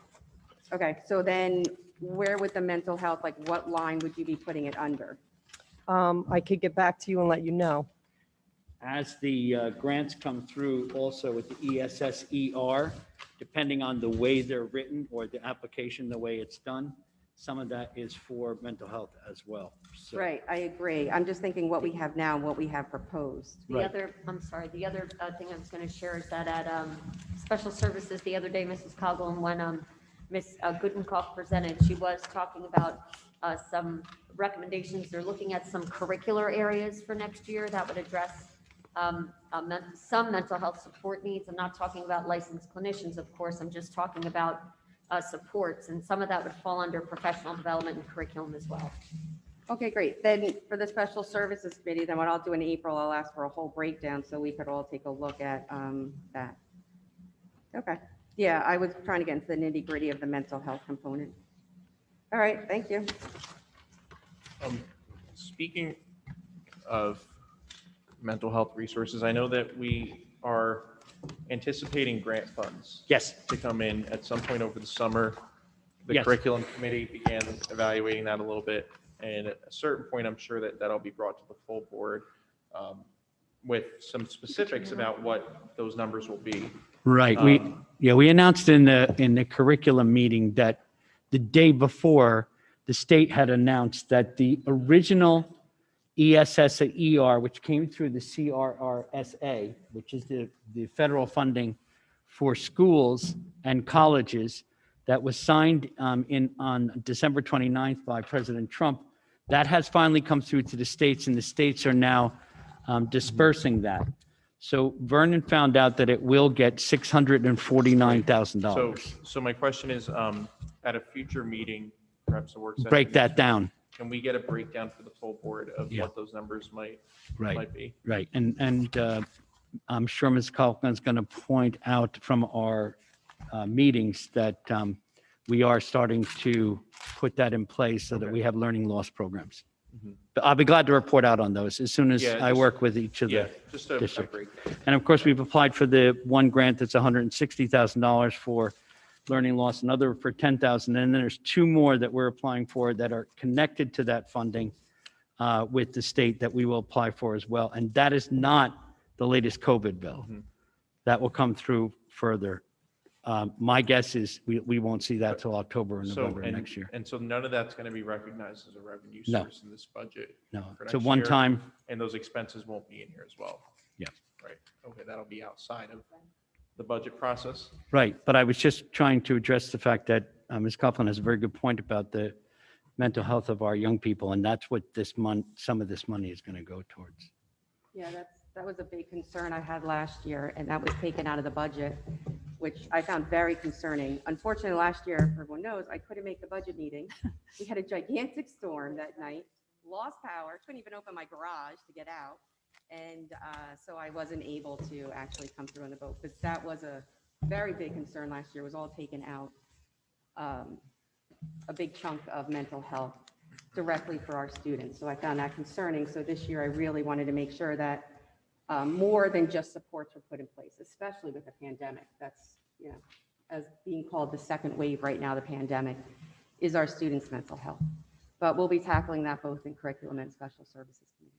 Okay, so then where would the mental health, like what line would you be putting it under? I could get back to you and let you know. As the grants come through also with the ESSER, depending on the way they're written or the application, the way it's done, some of that is for mental health as well. So- Right, I agree. I'm just thinking what we have now and what we have proposed. The other thing I was going to share is that at Special Services the other day, Mrs. Coughlin, when Ms. Gudenkauf presented, she was talking about some recommendations. They're looking at some curricular areas for next year that would address some mental health support needs. I'm not talking about licensed clinicians, of course. I'm just talking about supports, and some of that would fall under professional development and curriculum as well. Okay, great. Then for the special services committee, then what I'll do in April, I'll ask for a whole breakdown so we could all take a look at that. Okay. Yeah, I was trying to get into the nitty gritty of the mental health component. All right, thank you. Speaking of mental health resources, I know that we are anticipating grant funds. Yes. To come in at some point over the summer. The Yes. curriculum committee began evaluating that a little bit. And at a certain point, I'm sure that that'll be brought to the full board with some specifics about what those numbers will be. Right. We announced in the curriculum meeting that the day before, the state had announced that the original ESSER, which came through the CRRSA, which is the federal funding for schools and colleges that was signed on December 29th by President Trump, that has finally come through to the states, and the states are now dispersing that. So Vernon found out that it will get $649,000. So my question is, at a future meeting, perhaps a work session. Break that down. Can we get a breakdown for the full board of Yeah. what those numbers might be? Right. And I'm sure Ms. Kaufman's going to point out from our meetings that we are starting to put that in place so that we have learning loss programs. Mhm. But I'll be glad to report out on those as soon as Yeah, I just- work with each of Yeah, the just a districts. breakdown. And of course, we've applied for the one grant that's $160,000 for learning loss, another for $10,000. And then there's two more that we're applying for that are connected to that funding with the state that we will apply for as well. And that is not the latest COVID bill. Mhm. That will come through further. My guess is we won't see that till October or So, November next year. and so none of that's going to be recognized as a revenue No. source in this budget? No, for it's a next one year, time. And those expenses won't be in here as well? Yeah. Right, okay, that'll be outside of the budget process? Right, but I was just trying to address the fact that Ms. Coughlin has a very good point about the mental health of our young people, and that's what this month, some of this money is going to go towards. Yeah, that was a big concern I had last year, and that was taken out of the budget, which I found very concerning. Unfortunately, last year, everyone knows, I couldn't make the budget meeting. We had a gigantic storm that night, lost power, couldn't even open my garage to get out. And so I wasn't able to actually come through on the boat, because that was a very big concern last year was all taken out, a big chunk of mental health directly for our students. So I found that concerning. So this year, I really wanted to make sure that more than just supports were put in place, especially with the pandemic. That's, as being called the second wave right now, the pandemic, is our students' mental health. But we'll be tackling that both in curriculum and special services committees.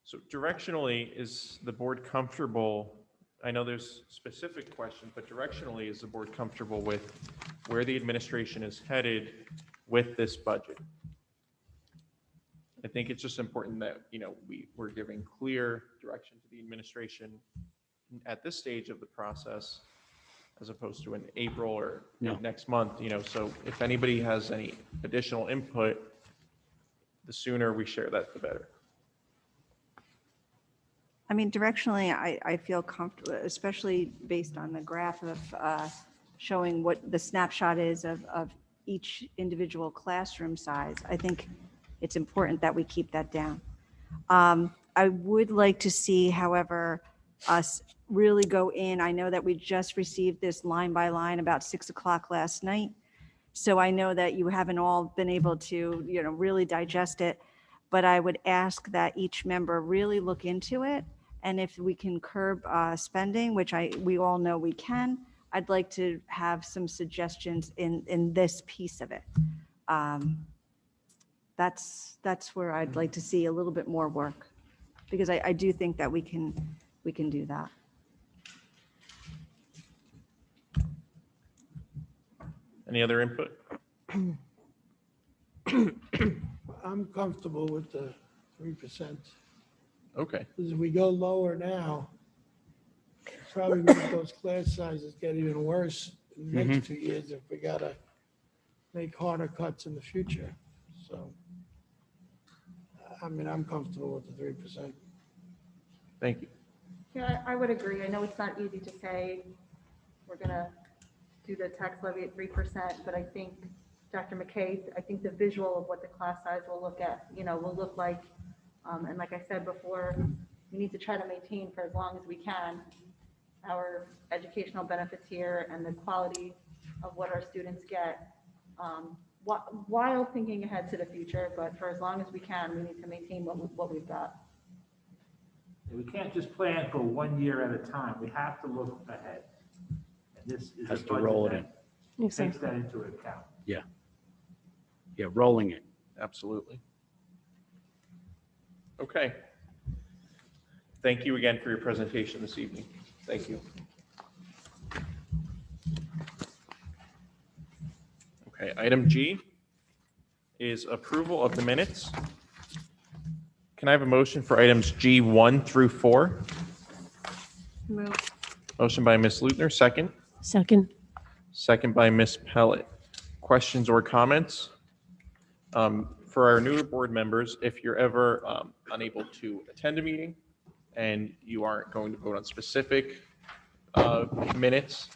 So directionally, is the board comfortable? I know there's specific questions, but directionally, is the board comfortable with where the administration is headed with this budget? I think it's just important that, we're giving clear direction to the administration at this stage of the process, as opposed to in April or No. next month, so if anybody has any additional input, the sooner we share that, the better. I mean, directionally, I feel comfortable, especially based on the graph of showing what the snapshot is of each individual classroom size. I think it's important that we keep that down. I would like to see, however, us really go in. I know that we just received this line by line about 6 o'clock last night. So I know that you haven't all been able to, really digest it. But I would ask that each member really look into it. And if we can curb spending, which we all know we can, I'd like to have some suggestions in this piece of it. That's where I'd like to see a little bit more work, because I do think that we can do that. Any other input? I'm comfortable with the 3%. Okay. Because if we go lower now, it's probably make those class sizes get even worse in the next 2 years if we gotta make harder cuts in the future. So, I mean, I'm comfortable with the 3%. Thank you. Yeah, I would agree. I know it's not easy to say we're gonna do the tax levy at 3%, but I think, Dr. McKay, I think the visual of what the class size will look like, and like I said before, we need to try to maintain for as long as we can our educational benefits here and the quality of what our students get, while thinking ahead to the future. But for as long as we can, we need to maintain what we've got. We can't just plan for 1 year at a time. We have to look ahead. And this is Has a to roll it budget in. that takes that into account. Yeah, rolling it. Absolutely. Okay. Thank you again for your presentation this evening. Thank you. Okay, item G is approval of the minutes. Can I have a motion for items G1 through 4? Move. Motion by Ms. Lutner, second. Second. Second by Ms. Pellet. Questions or comments? For our newer board members, if you're ever unable to attend a meeting and you aren't going to vote on specific minutes,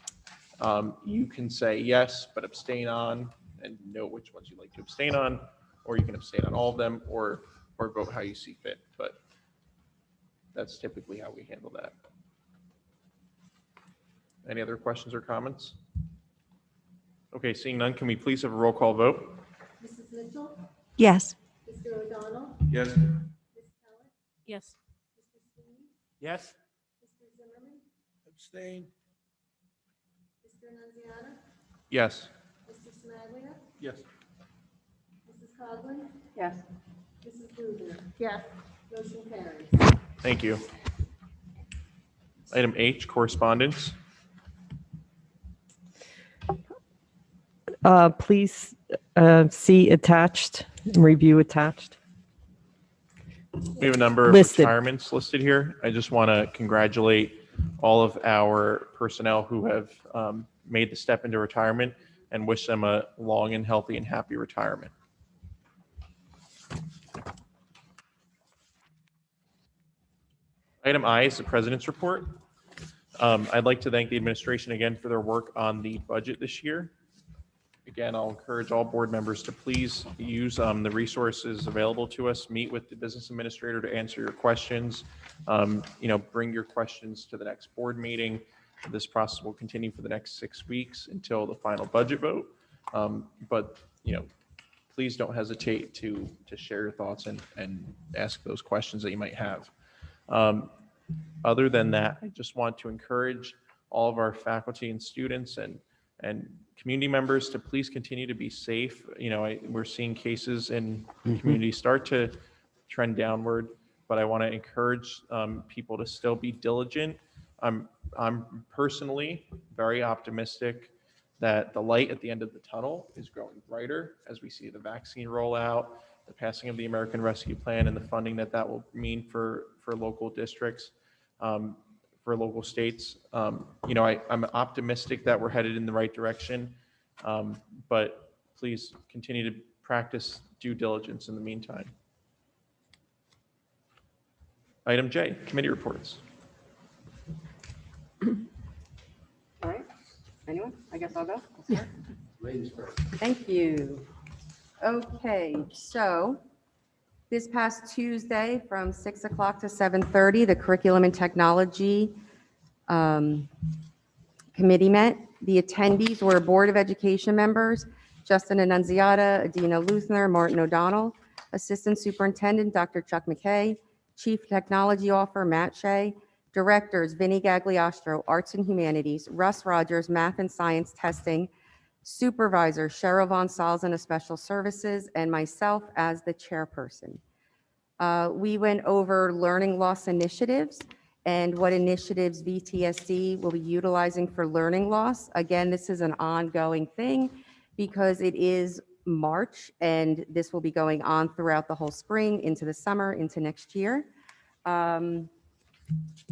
you can say yes, but abstain on, and know which ones you'd like to abstain on, or you can abstain on all of them, or vote how you see fit. But that's typically how we handle that. Any other questions or comments? Okay, seeing none, can we please have a roll call vote? Mrs. Mitchell? Yes. Mr. O'Donnell? Yes. Ms. Pellet? Yes. Mr. Sweeney? Yes? Mr. Zimmerman? Abstain. Mr. Nunziata? Yes. Mr. Smaglia? Yes. Mrs. Coughlin? Yes. Mrs. Blumer? Yes. Motion carries. Thank you. Item H, correspondence. Please see attached, review attached. We have a number of Listed. retirements listed here. I just want to congratulate all of our personnel who have made the step into retirement and wish them a long and healthy and happy retirement. Item I is the president's report. I'd like to thank the administration again for their work on the budget this year. again, I'll encourage all board members to please use the resources available to us, meet with the business administrator to answer your questions. Bring your questions to the next board meeting. This process will continue for the next 6 weeks until the final budget vote. But, please don't hesitate to share your thoughts and ask those questions that you might have. Other than that, I just want to encourage all of our faculty and students and community members to please continue to be safe. We're seeing cases in the community start to trend downward, but I want to encourage people to still be diligent. I'm personally very optimistic that the light at the end of the tunnel is growing brighter as we see the vaccine rollout, the passing of the American Rescue Plan, and the funding that will mean for local districts, for local states. I'm optimistic that we're headed in the right direction, but please continue to practice due diligence in the meantime. Item J, committee reports. All right. Anyone? I guess I'll go. I'll start. Ladies first. Thank you. Okay, so this past Tuesday from 6 o'clock to 7:30, the Curriculum and Technology Committee met. The attendees were Board of Education members, Justin Annunziata, Adina Luthner, Martin O'Donnell, Assistant Superintendent, Dr. Chuck McKay, Chief Technology Officer, Matt Shea, Directors, Vinny Gagliostro, Arts and Humanities, Russ Rogers, Math and Science Testing, Supervisor, Cheryl Von Salzen of Special Services, and myself as the chairperson. We went over learning loss initiatives and what initiatives VTSD will be utilizing for learning loss. Again, this is an ongoing thing because it is March, and this will be going on throughout the whole spring, into the summer, into next year.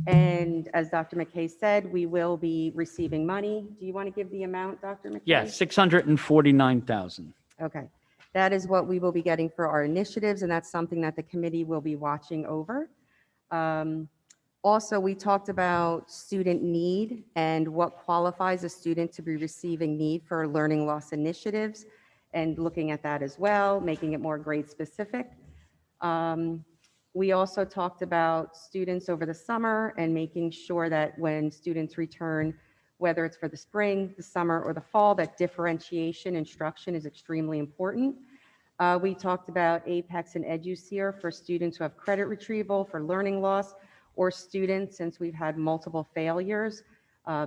And as Dr. McKay said, we will be receiving money. Do you want to give the amount, Dr. McKay? Yeah, 649,000. Okay. That is what we will be getting for our initiatives, and that's something that the committee will be watching over. Also, we talked about student need and what qualifies a student to be receiving need for learning loss initiatives, and looking at that as well, making it more grade specific. We also talked about students over the summer and making sure that when students return, whether it's for the spring, the summer, or the fall, that differentiation instruction is extremely important. We talked about Apex and EduSeer for students who have credit retrieval for learning loss, or students, since we've had multiple failures,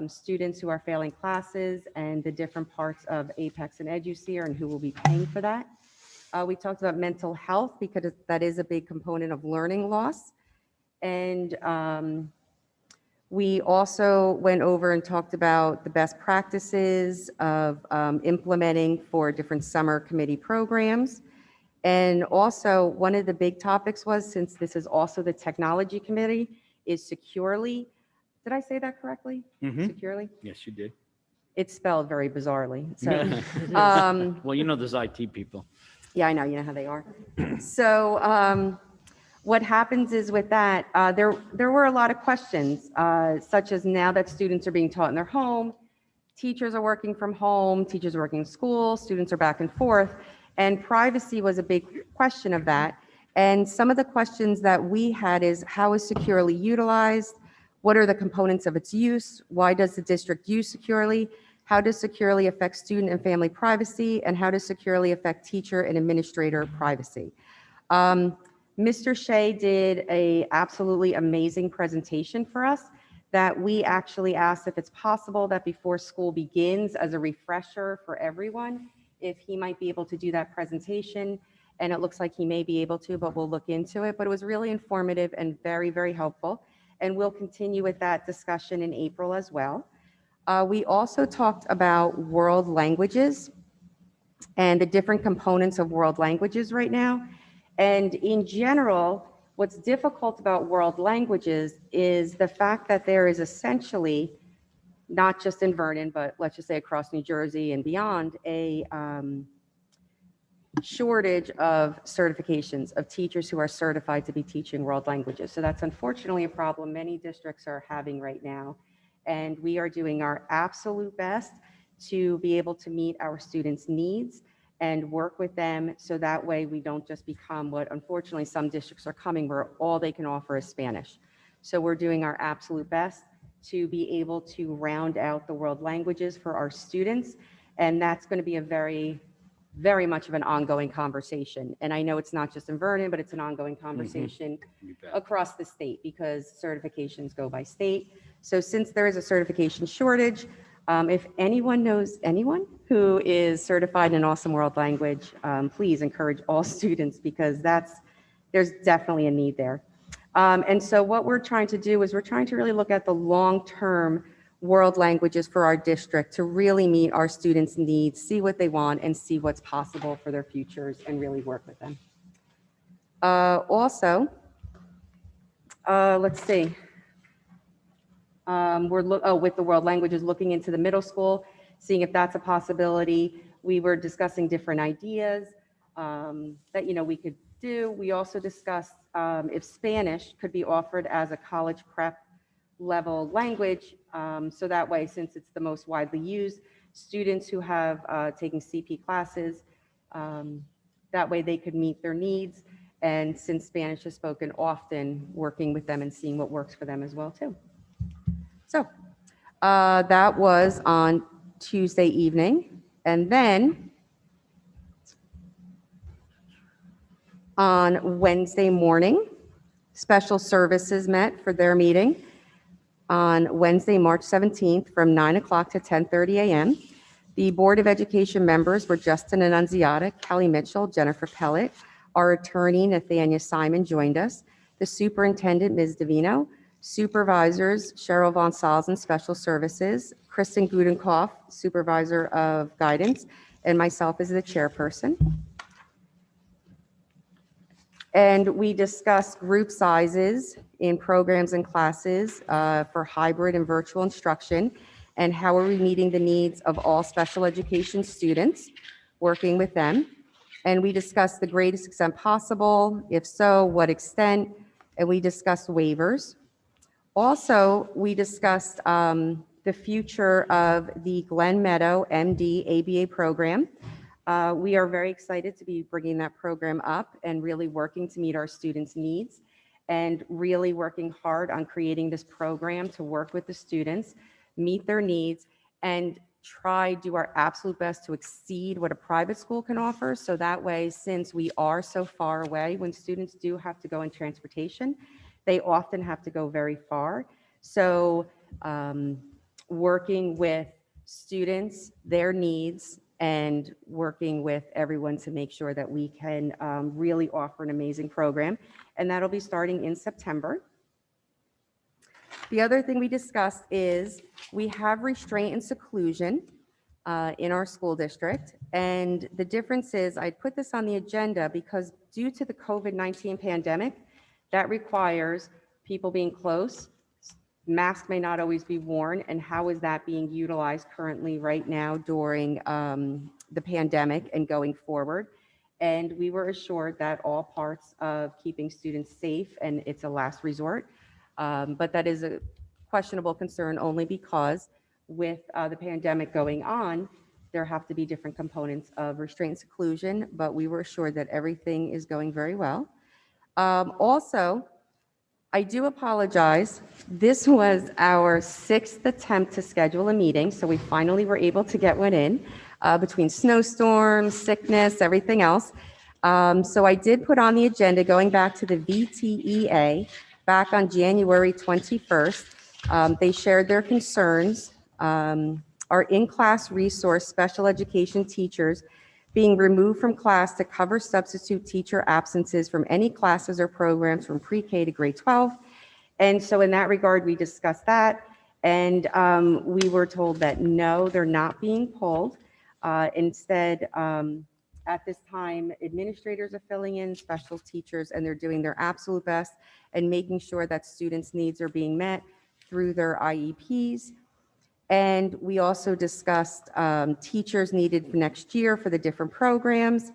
students who are failing classes, and the different parts of Apex and EduSeer and who will be paying for that. We talked about mental health because that is a big component of learning loss. And we also went over and talked about the best practices of implementing for different summer committee programs. And also, one of the big topics was, since this is also the technology committee, is securely. Did I say that correctly? Securely? Yes, you did. It's spelled very bizarrely. So, Well, there's IT people. yeah, I know. You know how they are. So what happens is with that, there were a lot of questions, such as now that students are being taught in their home, teachers are working from home, teachers are working in school, students are back and forth, and privacy was a big question of that. And some of the questions that we had is, how is securely utilized? What are the components of its use? Why does the district use securely? How does securely affect student and family privacy? And how does securely affect teacher and administrator privacy? Mr. Shea did a absolutely amazing presentation for us that we actually asked if it's possible that before school begins, as a refresher for everyone, if he might be able to do that presentation. And it looks like he may be able to, but we'll look into it. But it was really informative and very, very helpful. And we'll continue with that discussion in April as well. We also talked about world languages and the different components of world languages right now. And in general, what's difficult about world languages is the fact that there is essentially, not just in Vernon, but let's just say across New Jersey and beyond, a shortage of certifications of teachers who are certified to be teaching world languages. So that's unfortunately a problem many districts are having right now. And we are doing our absolute best to be able to meet our students' needs and work with them so that way we don't just become what unfortunately some districts are coming where all they can offer is Spanish. So we're doing our absolute best to be able to round out the world languages for our students. And that's going to be a very much of an ongoing conversation. And I know it's not just in Vernon, but it's an ongoing conversation across the state because certifications go by state. So since there is a certification shortage, if anyone knows anyone who is certified in an awesome world language, please encourage all students because there's definitely a need there. And so what we're trying to do is we're trying to really look at the long-term world languages for our district to really meet our students' needs, see what they want, and see what's possible for their futures and really work with them. Let's see. With the world languages, looking into the middle school, seeing if that's a possibility. We were discussing different ideas that, we could do. We also discussed if Spanish could be offered as a college prep level language. So that way, since it's the most widely used, students who have taken CP classes, that way they could meet their needs. And since Spanish is spoken often, working with them and seeing what works for them as well too. So that was on Tuesday evening. And then on Wednesday morning, special services met for their meeting on Wednesday, March 17th from 9 o'clock to 10:30 a.m. The Board of Education members were Justin Annunziata, Kelly Mitchell, Jennifer Pellet. Our attorney, Nathania Simon, joined us. The superintendent, Ms. Davino. Supervisors, Cheryl Von Salzen, Special Services, Kristen Gudenkoff, Supervisor of Guidance, and myself as the chairperson. And we discussed group sizes in programs and classes for hybrid and virtual instruction, and how are we meeting the needs of all special education students, working with them. And we discussed the greatest extent possible, if so, what extent, and we discussed waivers. Also, we discussed the future of the Glen Meadow MD ABA program. We are very excited to be bringing that program up and really working to meet our students' needs and really working hard on creating this program to work with the students, meet their needs, and do our absolute best to exceed what a private school can offer. So that way, since we are so far away, when students do have to go in transportation, they often have to go very far. So working with students, their needs, and working with everyone to make sure that we can really offer an amazing program. And that'll be starting in September. The other thing we discussed is we have restraint and seclusion in our school district. And the difference is, I put this on the agenda because due to the COVID-19 pandemic, that requires people being close. Masks may not always be worn. And how is that being utilized currently right now during the pandemic and going forward? And we were assured that all parts of keeping students safe, and it's a last resort, but that is a questionable concern only because with the pandemic going on, there have to be different components of restraint and seclusion, but we were assured that everything is going very well. Also, I do apologize. This was our 6th attempt to schedule a meeting, so we finally were able to get one in between snowstorms, sickness, everything else. So I did put on the agenda going back to the VTEA back on January 21st. They shared their concerns. Our in-class resource special education teachers being removed from class to cover substitute teacher absences from any classes or programs from pre-K to grade 12. And so in that regard, we discussed that. And we were told that no, they're not being pulled. Instead, at this time, administrators are filling in, special teachers, and they're doing their absolute best and making sure that students' needs are being met through their IEPs. And we also discussed teachers needed for next year for the different programs,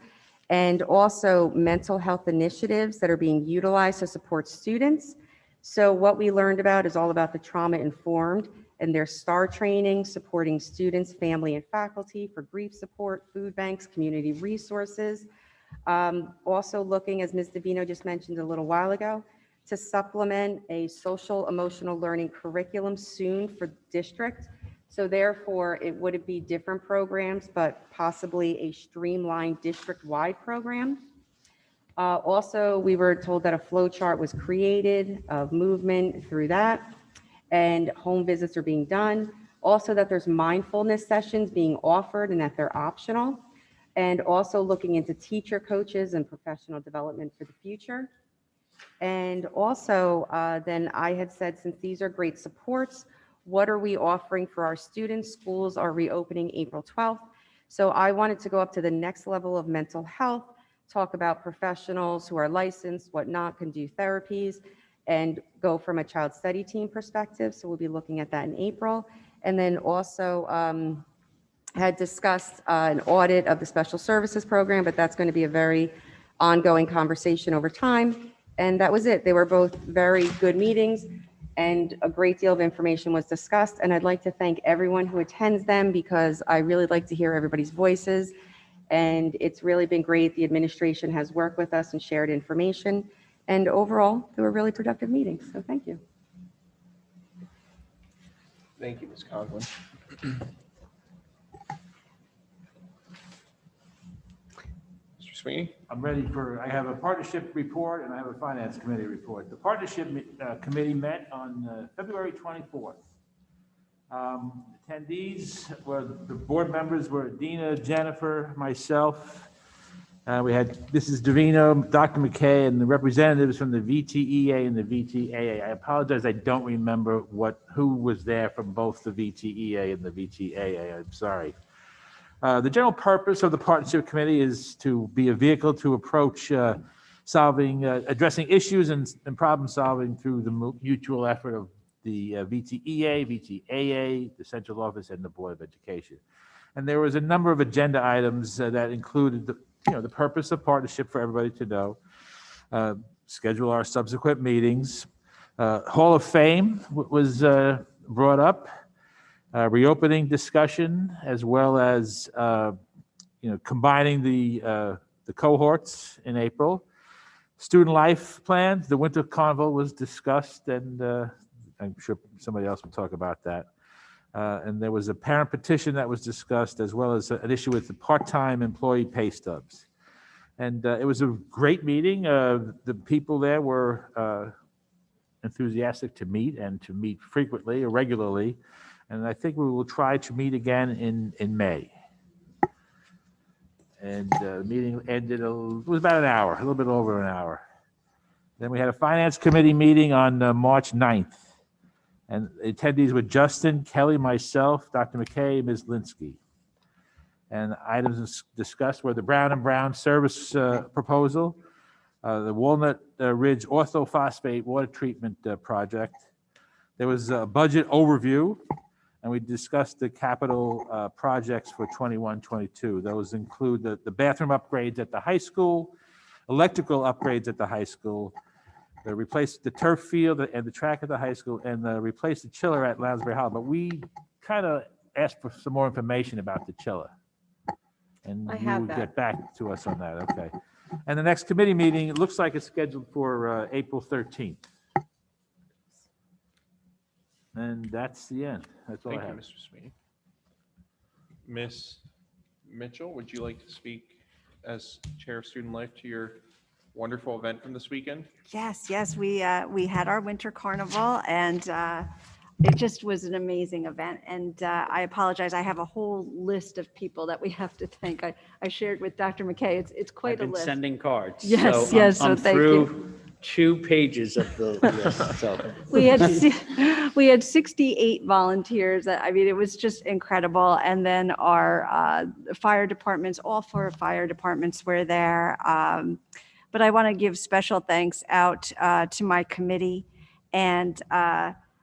and also mental health initiatives that are being utilized to support students. So what we learned about is all about the trauma-informed and their STAR training, supporting students, family, and faculty for grief support, food banks, community resources. Also looking, as Ms. Davino just mentioned a little while ago, to supplement a social emotional learning curriculum soon for district. So therefore, it wouldn't be different programs, but possibly a streamlined district-wide program. Also, we were told that a flow chart was created of movement through that, and home visits are being done. Also, that there's mindfulness sessions being offered and that they're optional. And also looking into teacher coaches and professional development for the future. And also, then I had said, since these are great supports, what are we offering for our students? Schools are reopening April 12th. So I wanted to go up to the next level of mental health, talk about professionals who are licensed, whatnot, can do therapies, and go from a child study team perspective. So we'll be looking at that in April. And then also had discussed an audit of the special services program, but that's going to be a very ongoing conversation over time. And that was it. They were both very good meetings, and a great deal of information was discussed. And I'd like to thank everyone who attends them, because I really like to hear everybody's voices. And it's really been great. The administration has worked with us and shared information. And overall, they were really productive meetings. So thank you. Thank you, Ms. Conklin. Mr. Sweeney? I'm ready I have a partnership report and I have a finance committee report. The partnership committee met on February 24th. Attendees the board members were Dina, Jennifer, myself. This is Davino, Dr. McKay, and the representatives from the VTEA and the VTAA. I apologize, I don't remember who was there from both the VTEA and the VTAA. I'm sorry. The general purpose of the partnership committee is to be a vehicle to approach addressing issues and problem solving through the mutual effort of the VTEA, VTAA, the central office, and the Board of Education. And there was a number of agenda items that included the purpose of partnership for everybody to know, schedule our subsequent meetings. Hall of Fame was brought up, reopening discussion, as well as combining the cohorts in April. Student life plans, the winter carnival was discussed, and I'm sure somebody else will talk about that. And there was a parent petition that was discussed, as well as an issue with the part-time employee pay stubs. And it was a great meeting. The people there were enthusiastic to meet and to meet frequently or regularly. And I think we will try to meet again in May. And the meeting ended, it was about an hour, a little bit over an hour. Then we had a finance committee meeting on March 9th. And attendees were Justin, Kelly, myself, Dr. McKay, Ms. Linsky. And items discussed were the Brown and Brown service proposal, the Walnut Ridge orthophosphate water treatment project. There was a budget overview, and we discussed the capital projects for 21-22. Those include the bathroom upgrades at the high school, electrical upgrades at the high school, replace the turf field and the track at the high school, and replace the chiller at Lounsbury Hall. But we kind of asked for some more information about the chiller. And I you have would that. get back to us on that, okay. And the next committee meeting, it looks like it's scheduled for April 13th. And that's the end. That's all I Thank you, have. Mr. Sweeney. Ms. Mitchell, would you like to speak as Chair of Student Life to your wonderful event from this weekend? Yes, we had our winter carnival, and it just was an amazing event. And I apologize, I have a whole list of people that we have to thank. I shared with Dr. McKay, it's quite a I've been list. sending cards. Yes, so yes, I'm so thank through you. 2 pages of the list. So We had 68 volunteers. I mean, it was just incredible. And then our fire departments, all 4 fire departments were there. But I want to give special thanks out to my committee, and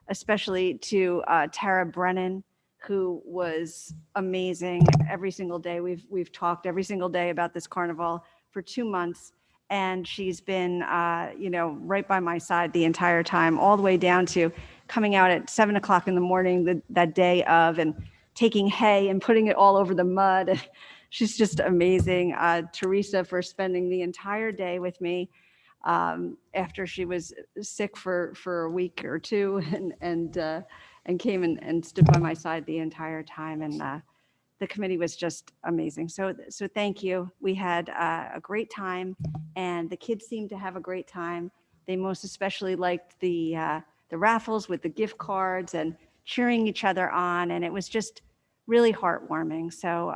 especially to Tara Brennan, who was amazing every single day. We've talked every single day about this carnival for 2 months, and she's been right by my side the entire time, all the way down to coming out at 7 o'clock in the morning that day of and taking hay and putting it all over the mud. She's just amazing. Teresa for spending the entire day with me after she was sick for a week or two and came and stood by my side the entire time. And the committee was just amazing. So thank you. We had a great time, and the kids seemed to have a great time. They most especially liked the raffles with the gift cards and cheering each other on, and it was just really heartwarming. So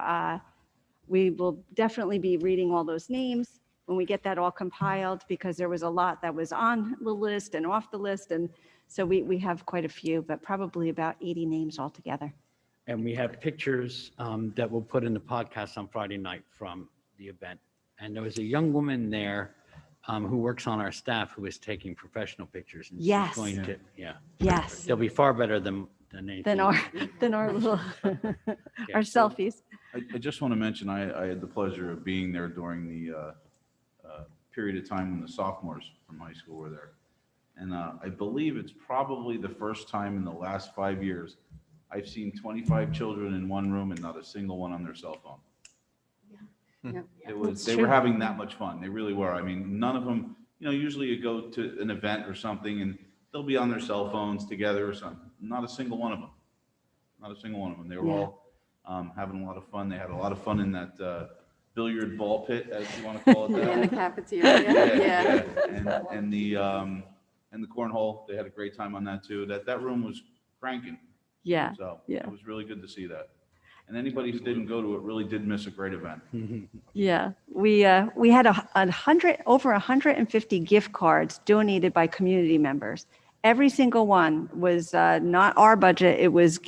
we will definitely be reading all those names when we get that all compiled, because there was a lot that was on the list and off the list, and so we have quite a few, but probably about 80 names altogether. And we have pictures that we'll put in the podcast on Friday night from the event. And there was a young woman there who works on our staff who is taking professional pictures. And Yes. She's going to, yeah. Yes. They'll be far better than anything. Than our little our selfies. I just want to mention, I had the pleasure of being there during the period of time when the sophomores from high school were there. And I believe it's probably the first time in the last 5 years I've seen 25 children in one room and not a single one on their cell phone. They were having that much fun. They really were. I mean, none of them, usually you go to an event or something and they'll be on their cell phones together or something. Not a single one of them. Not a single one of them. They were all having a lot of fun. They had a lot of fun in that billiard ball pit, as you want to call it. That. In the cafeteria. And the cornhole. They had a great time on that too. That room was cranking. Yeah. So it was really good to see that. And anybody who didn't go to it really did miss a great event. Yeah, we had over 150 gift cards donated by community members. Every single one was not our budget. It was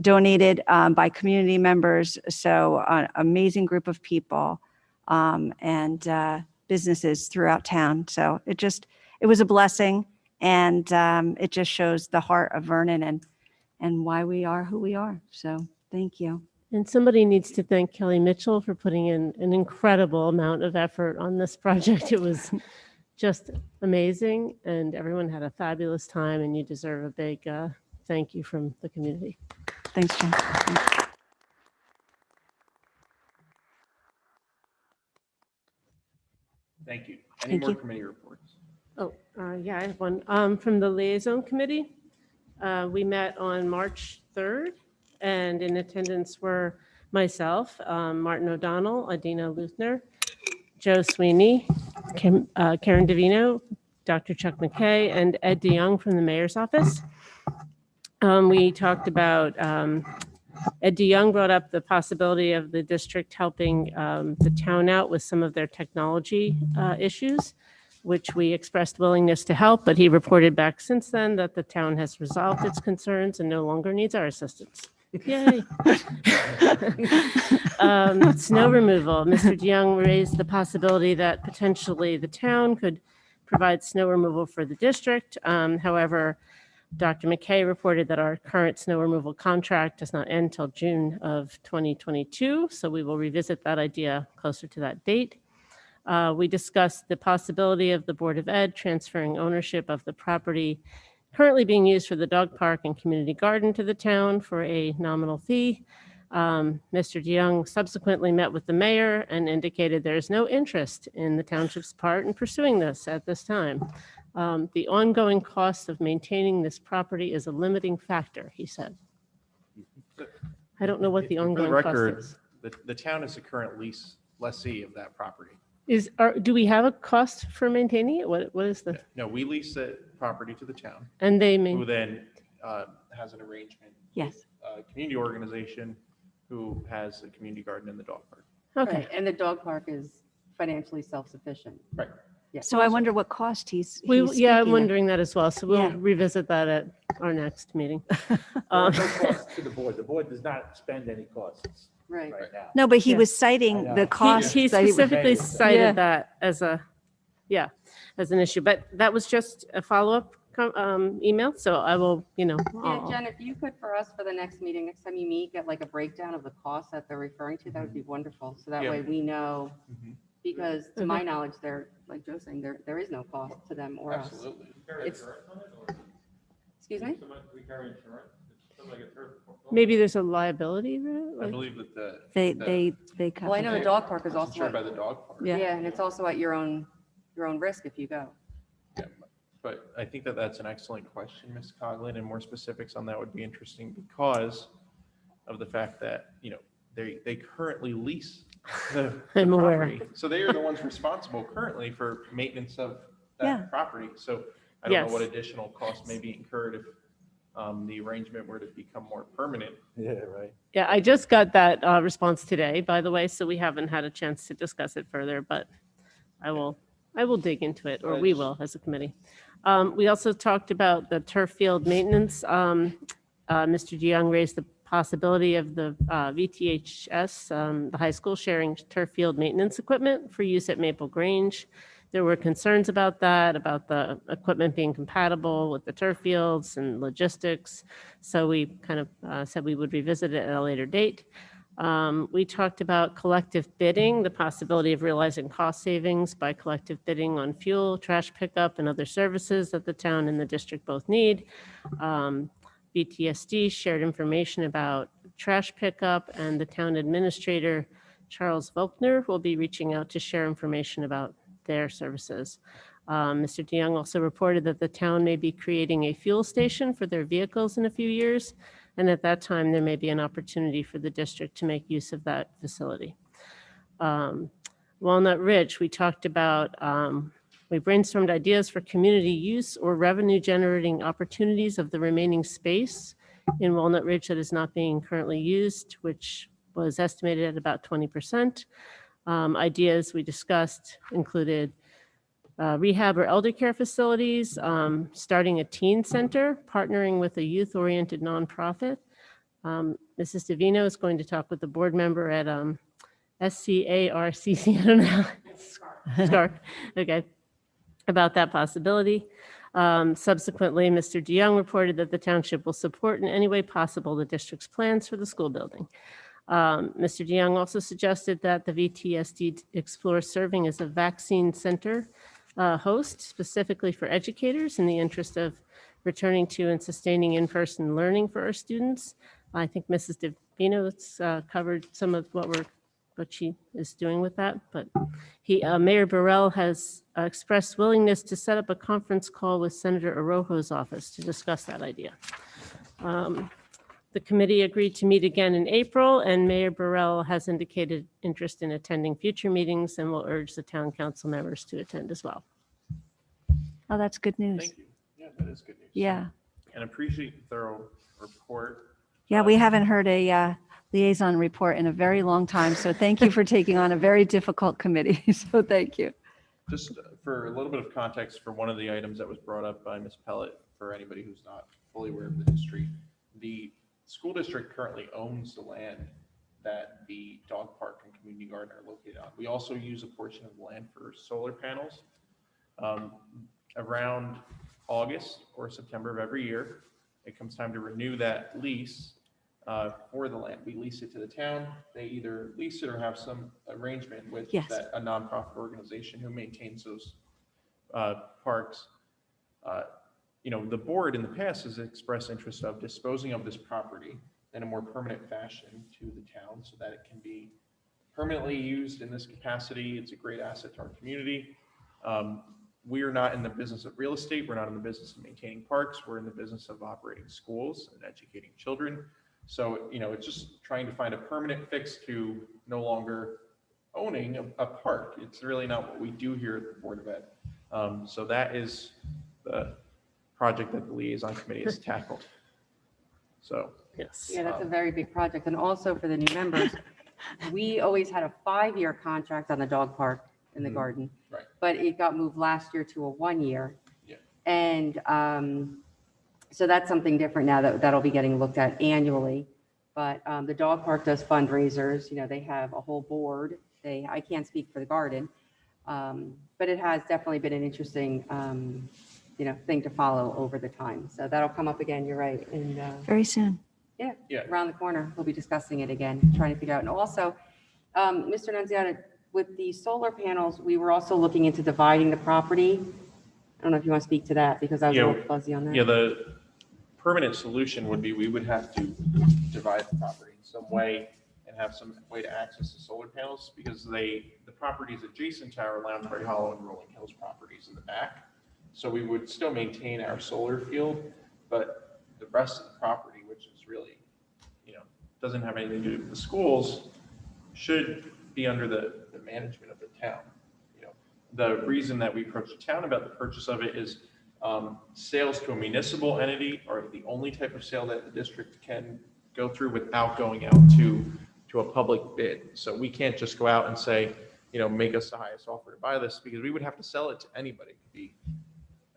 donated by community members. So an amazing group of people and businesses throughout town. So it was a blessing, and it just shows the heart of Vernon and why we are who we are. So thank you. And somebody needs to thank Kelly Mitchell for putting in an incredible amount of effort on this project. It was just amazing, and everyone had a fabulous time, and you deserve a big thank you from the community. Thanks, Jen. Thank you. Any Thank more you. committee reports? Oh, yeah, I have one. From the Liaison Committee, we met on March 3rd, and in attendance were myself, Martin O'Donnell, Adina Luthner, Joe Sweeney, Karen Davino, Dr. Chuck McKay, and Ed DeYoung from the mayor's office. We talked about, Ed DeYoung brought up the possibility of the district helping the town out with some of their technology issues, which we expressed willingness to help, but he reported back since then that the town has resolved its concerns and no longer needs our assistance. Yay. Snow removal. Mr. DeYoung raised the possibility that potentially the town could provide snow removal for the district. However, Dr. McKay reported that our current snow removal contract does not end till June of 2022, so we will revisit that idea closer to that date. We discussed the possibility of the Board of Ed transferring ownership of the property currently being used for the dog park and community garden to the town for a nominal fee. Mr. DeYoung subsequently met with the mayor and indicated there is no interest in the township's part in pursuing this at this time. The ongoing cost of maintaining this property is a limiting factor, he said. I don't know what the ongoing For the cost record, is. the town is the current lessee of that property. Do we have a cost for maintaining it? What is the? No, we lease the property to the town, And they who then has an arrangement. Yes. with a community organization who has a community garden in the dog park. Okay. Right, and the dog park is financially self-sufficient. Right. Yeah. So I wonder what cost he's Yeah, I'm speaking of. wondering that as well. So we'll Yeah. revisit that at our next meeting. No cost to the board. The board does not spend any costs Right. right now. No, but he Yeah. was citing I the know. cost. He that he was- specifically Yeah. cited that as as an issue, but that was just a follow-up email. So I will, Yeah, I'll- Jen, if you could for us for the next meeting, next time you meet, get like a breakdown of the costs that they're referring to, that would be wonderful. So that Yeah. way we know, Mhm. because to my knowledge, like Joe's saying, there is no cost to them or us. Absolutely. It's- Excuse me? We carry insurance. It's something like a turf. Maybe there's a liability, right? I Like- believe that They cover. Well, I know the dog park is it's also, insured by the dog park. Yeah. yeah, and it's also at your own risk if you go. Yeah, but I think that that's an excellent question, Ms. Coughlin, and more specifics on that would be interesting because of the fact that, they currently lease the I'm aware. property. So they are the ones responsible currently for maintenance of Yeah. that property. So I don't know what Yes. additional costs may be incurred if the arrangement were to become more permanent. Yeah, right. Yeah, I just got that response today, by the way, so we haven't had a chance to discuss it further, but I will dig into it, or we will as a committee. We also talked about the turf field maintenance. Mr. DeYoung raised the possibility of the VTHS, the high school sharing turf field maintenance equipment for use at Maple Grange. There were concerns about that, about the equipment being compatible with the turf fields and logistics. So we kind of said we would revisit it at a later date. We talked about collective bidding, the possibility of realizing cost savings by collective bidding on fuel, trash pickup, and other services that the town and the district both need. Vtsd shared information about trash pickup, and the town administrator, Charles Volkner, will be reaching out to share information about their services. Mr. DeYoung also reported that the town may be creating a fuel station for their vehicles in a few years, and at that time, there may be an opportunity for the district to make use of that facility. Walnut Ridge, we talked about, we brainstormed ideas for community use or revenue generating opportunities of the remaining space in Walnut Ridge that is not being currently used, which was estimated at about 20%. Ideas we discussed included rehab or elder care facilities, starting a teen center, partnering with a youth-oriented nonprofit. Mrs. Davino is going to talk with the board member at SCARCC, I don't know. SCARC, okay, about that possibility. Subsequently, Mr. DeYoung reported that the township will support in any way possible the district's plans for the school building. Mr. DeYoung also suggested that the VTSD explore serving as a vaccine center host specifically for educators in the interest of returning to and sustaining in-person learning for our students. I think Mrs. Davino covered some of what she is doing with that, but Mayor Burrell has expressed willingness to set up a conference call with Senator Arrojo's office to discuss that idea. The committee agreed to meet again in April, and Mayor Burrell has indicated interest in attending future meetings and will urge the town council members to attend as well. Oh, that's good news. Thank you. Yeah, that is good news. Yeah. And appreciate the thorough report. Yeah, we haven't heard a liaison report in a very long time, so thank you for taking on a very difficult committee. So thank you. Just for a little bit of context for one of the items that was brought up by Ms. Pellet, for anybody who's not fully aware of the history, the school district currently owns the land that the dog park and community garden are located on. We also use a portion of the land for solar panels. Around August or September of every year, it comes time to renew that lease for the land. We lease it to the town. They either lease it or have some arrangement with a nonprofit organization who maintains those parks. The board in the past has expressed interest of disposing of this property in a more permanent fashion to the town so that it can be permanently used in this capacity. It's a great asset to our community. We are not in the business of real estate. We're not in the business of maintaining parks. We're in the business of operating schools and educating children. So, it's just trying to find a permanent fix to no longer owning a park. It's really not what we do here at the Board of Ed. So that is the project that the liaison committee has tackled. So, yes. Yeah, that's a very big project. And also for the new members, we always had a 5-year contract on the dog park in the garden. Right. But it got moved last year to a 1-year. Yeah. And so that's something different now that'll be getting looked at annually. But the dog park does fundraisers. They have a whole board. I can't speak for the garden, but it has definitely been an interesting, thing to follow over the time. So that'll come up again. You're right. And Very soon. yeah, around the corner, we'll be discussing it again, trying to figure out. And also, Mr. Nunziata, with the solar panels, we were also looking into dividing the property. I don't know if you want to speak to that because I was a little fuzzy on that. Yeah, permanent solution would be we would have to divide the property in some way and have some way to access the solar panels because the properties adjacent to our Lounge Party Hollow and Rolling Hills properties in the back. So we would still maintain our solar field, but the rest of the property, which is really, doesn't have anything to do with the schools, should be under the management of the town. The reason that we approach the town about the purchase of it is sales to a municipal entity are the only type of sale that the district can go through without going out to a public bid. So we can't just go out and say, make us the highest offer to buy this, because we would have to sell it to anybody. It could be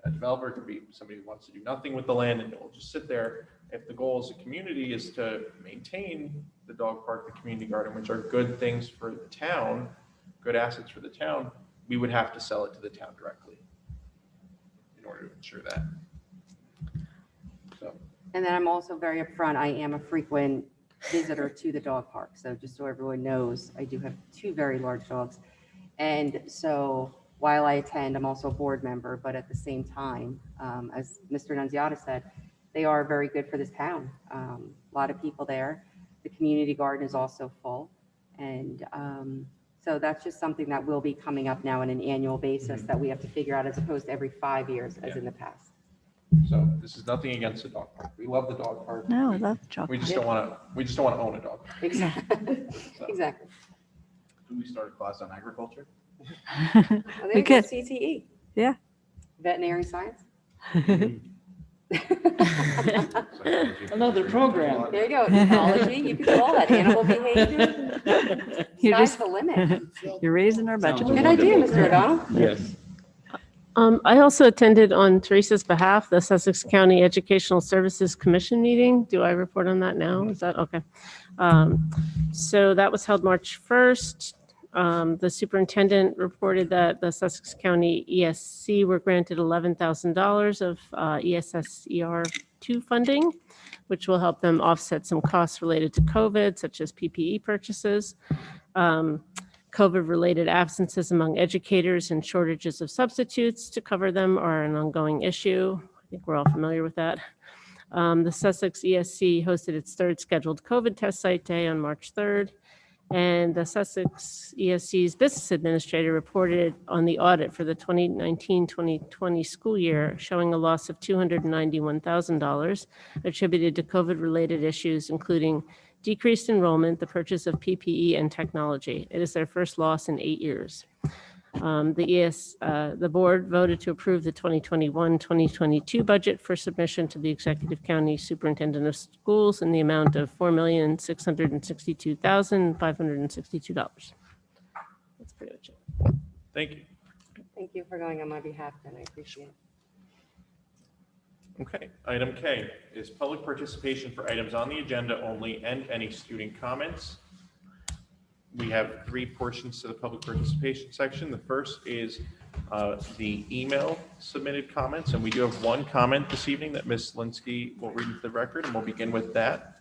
a developer, it could be somebody who wants to do nothing with the land and it will just sit there. If the goal as a community is to maintain the dog park, the community garden, which are good things for the town, good assets for the town, we would have to sell it to the town directly in order to ensure that. So. And then I'm also very upfront, I am a frequent visitor to the dog park. So just so everyone knows, I do have 2 very large dogs. And so while I attend, I'm also a board member, but at the same time, as Mr. Nunziata said, they are very good for this town. A lot of people there. The community garden is also full. And so that's just something that will be coming up now on an annual basis that we have to figure out as opposed to every 5 years as in the past. So this is nothing against the dog park. We love the dog park. No, I love the dog We just park. don't want to own a dog park. Exactly. So. Exactly. Do we start a class on agriculture? Well, there We you go, could. CTE. Yeah. Veterinary science. Another program. There you go, ecology, you could do all that, animal behavior. Sky's the limit. You're raising our budget. Good idea, Mr. O'Donnell. Yes. I also attended on Teresa's behalf, the Sussex County Educational Services Commission meeting. Do I report on that now? Is that okay? So that was held March 1st. The superintendent reported that the Sussex County ESC were granted $11,000 of ESSER2 funding, which will help them offset some costs related to COVID, such as PPE purchases. COVID-related absences among educators and shortages of substitutes to cover them are an ongoing issue. I think we're all familiar with that. The Sussex ESC hosted its 3rd scheduled COVID test site day on March 3rd. And the Sussex ESC's business administrator reported on the audit for the 2019-2020 school year, showing a loss of $291,000 attributed to COVID-related issues, including decreased enrollment, the purchase of PPE, and technology. It is their first loss in 8 years. The board voted to approve the 2021-2022 budget for submission to the Executive County Superintendent of Schools in the amount of $4,662,562. That's pretty much it. Thank you. Thank you for going on my behalf, then, I appreciate it. Okay, item K is public participation for items on the agenda only and any student comments. We have 3 portions to the public participation section. The first is the email submitted comments, and we do have 1 comment this evening that Ms. Linsky will read into the record, and we'll begin with that.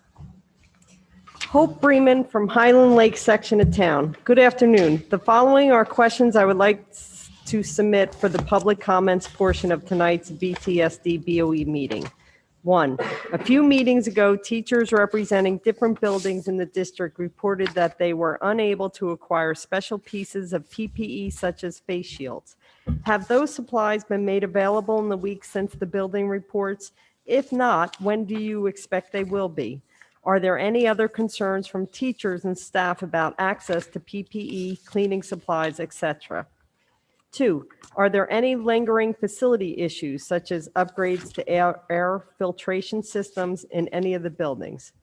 Hope Bremen from Highland Lake section of town. Good afternoon. The following are questions I would like to submit for the public comments portion of tonight's Vtsd BOE meeting. 1, a few meetings ago, teachers representing different buildings in the district reported that they were unable to acquire special pieces of PPE such as face shields. Have those supplies been made available in the weeks since the building reports? If not, when do you expect they will be? Are there any other concerns from teachers and staff about access to PPE, cleaning supplies, etc.? 2, are there any lingering facility issues such as upgrades to air filtration systems in any of the buildings?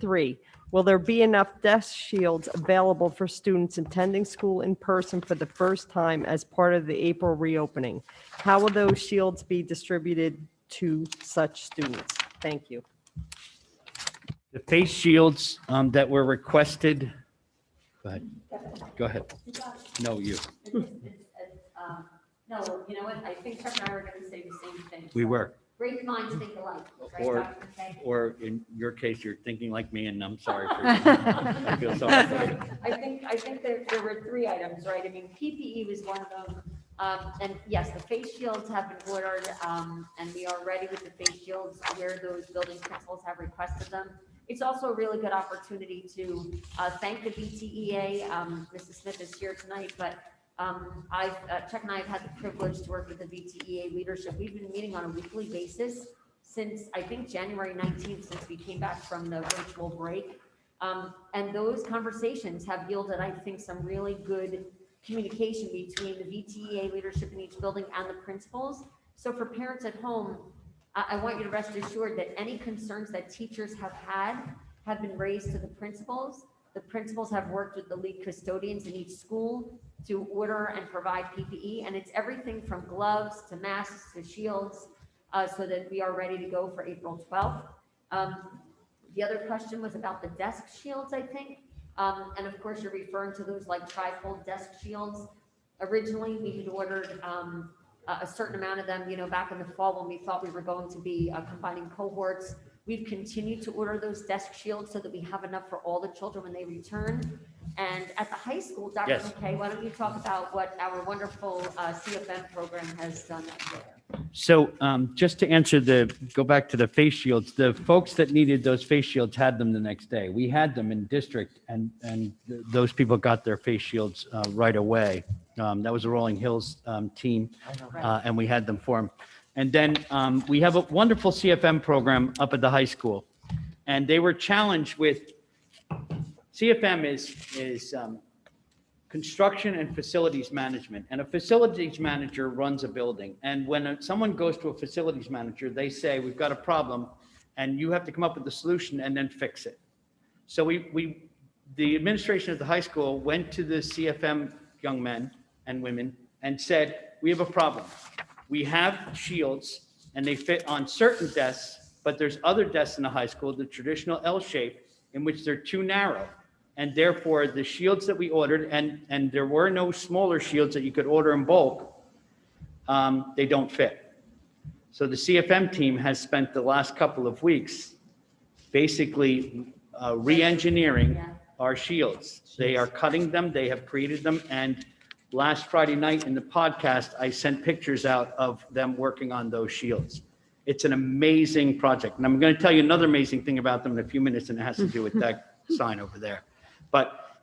3, will there be enough desk shields available for students attending school in person for the first time as part of the April reopening? How will those shields be distributed to such students? Thank you. The face shields that were requested, go ahead. Go ahead. No, you. No, you know what, I think Chuck and I were gonna say the same thing. We were. Great minds think alike, right, Or, Dr. McKay? or in your case, you're thinking like me, and I'm sorry for you. I feel sorry for you. I think there were 3 items, right? I mean, PPE was one of them. And yes, the face shields have been ordered, and we are ready with the face shields where those building principals have requested them. It's also a really good opportunity to thank the VTEA. Mrs. Smith is here tonight, but Chuck and I have had the privilege to work with the VTEA leadership. We've been meeting on a weekly basis since, I think, January 19th, since we came back from the virtual break. And those conversations have yielded, I think, some really good communication between the VTEA leadership in each building and the principals. So for parents at home, I want you to rest assured that any concerns that teachers have had have been raised to the principals. The principals have worked with the lead custodians in each school to order and provide PPE, and it's everything from gloves to masks to shields, so that we are ready to go for April 12th. The other question was about the desk shields, I think. And of course, you're referring to those like trifold desk shields. Originally, we had ordered a certain amount of them, back in the fall when we thought we were going to be combining cohorts. We've continued to order those desk shields so that we have enough for all the children when they return. And at the high school, Dr. Yes. McKay, why don't you talk about what our wonderful CFM program has done there? So just to answer go back to the face shields, the folks that needed those face shields had them the next day. We had them in district, and those people got their face shields right away. That was a Rolling Hills team, and we had them for them. And then we have a wonderful CFM program up at the high school, and they were challenged with, CFM is construction and facilities management. And a facilities manager runs a building. And when someone goes to a facilities manager, they say, we've got a problem, and you have to come up with a solution and then fix it. So the administration of the high school went to the CFM young men and women and said, we have a problem. We have shields, and they fit on certain desks, but there's other desks in the high school, the traditional L shape, in which they're too narrow. And therefore, the shields that we ordered, and there were no smaller shields that you could order in bulk, they don't fit. So the CFM team has spent the last couple of weeks basically re-engineering our shields. They are cutting them, they have created them, and last Friday night in the podcast, I sent pictures out of them working on those shields. It's an amazing project. And I'm going to tell you another amazing thing about them in a few minutes, and it has to do with that sign over there. But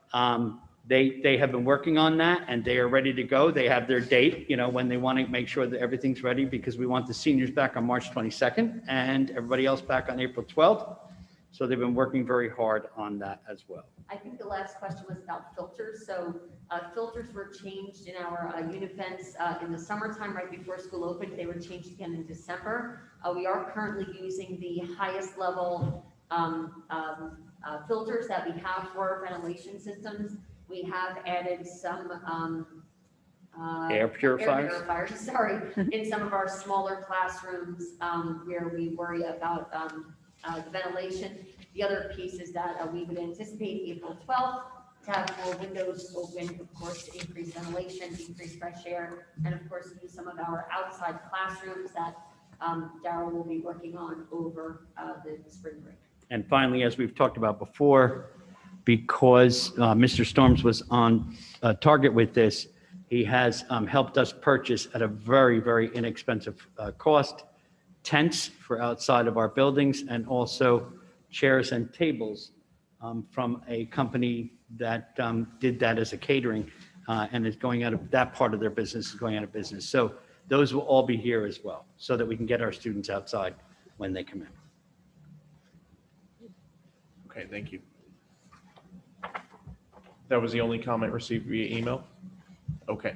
they have been working on that, and they are ready to go. They have their date, when they want to make sure that everything's ready, because we want the seniors back on March 22nd and everybody else back on April 12th. So they've been working very hard on that as well. I think the last question was about filters. So filters were changed in our unit vents in the summertime, right before school opened. They were changed again in December. We are currently using the highest level filters that we have for our ventilation systems. We have added some Air purifiers? In some of our smaller classrooms where we worry about the ventilation. The other piece is that we would anticipate April 12th to have more windows open, of course, to increase ventilation, increase fresh air, and of course, use some of our outside classrooms that Darryl will be working on over the spring break. And finally, as we've talked about before, because Mr. Storms was on target with this, he has helped us purchase at a very, very inexpensive cost, tents for outside of our buildings, and also chairs and tables from a company that did that as a catering and is going out of, that part of their business is going out of business. So those will all be here as well, so that we can get our students outside when they come in. Okay, thank you. That was the only comment received via email? Okay.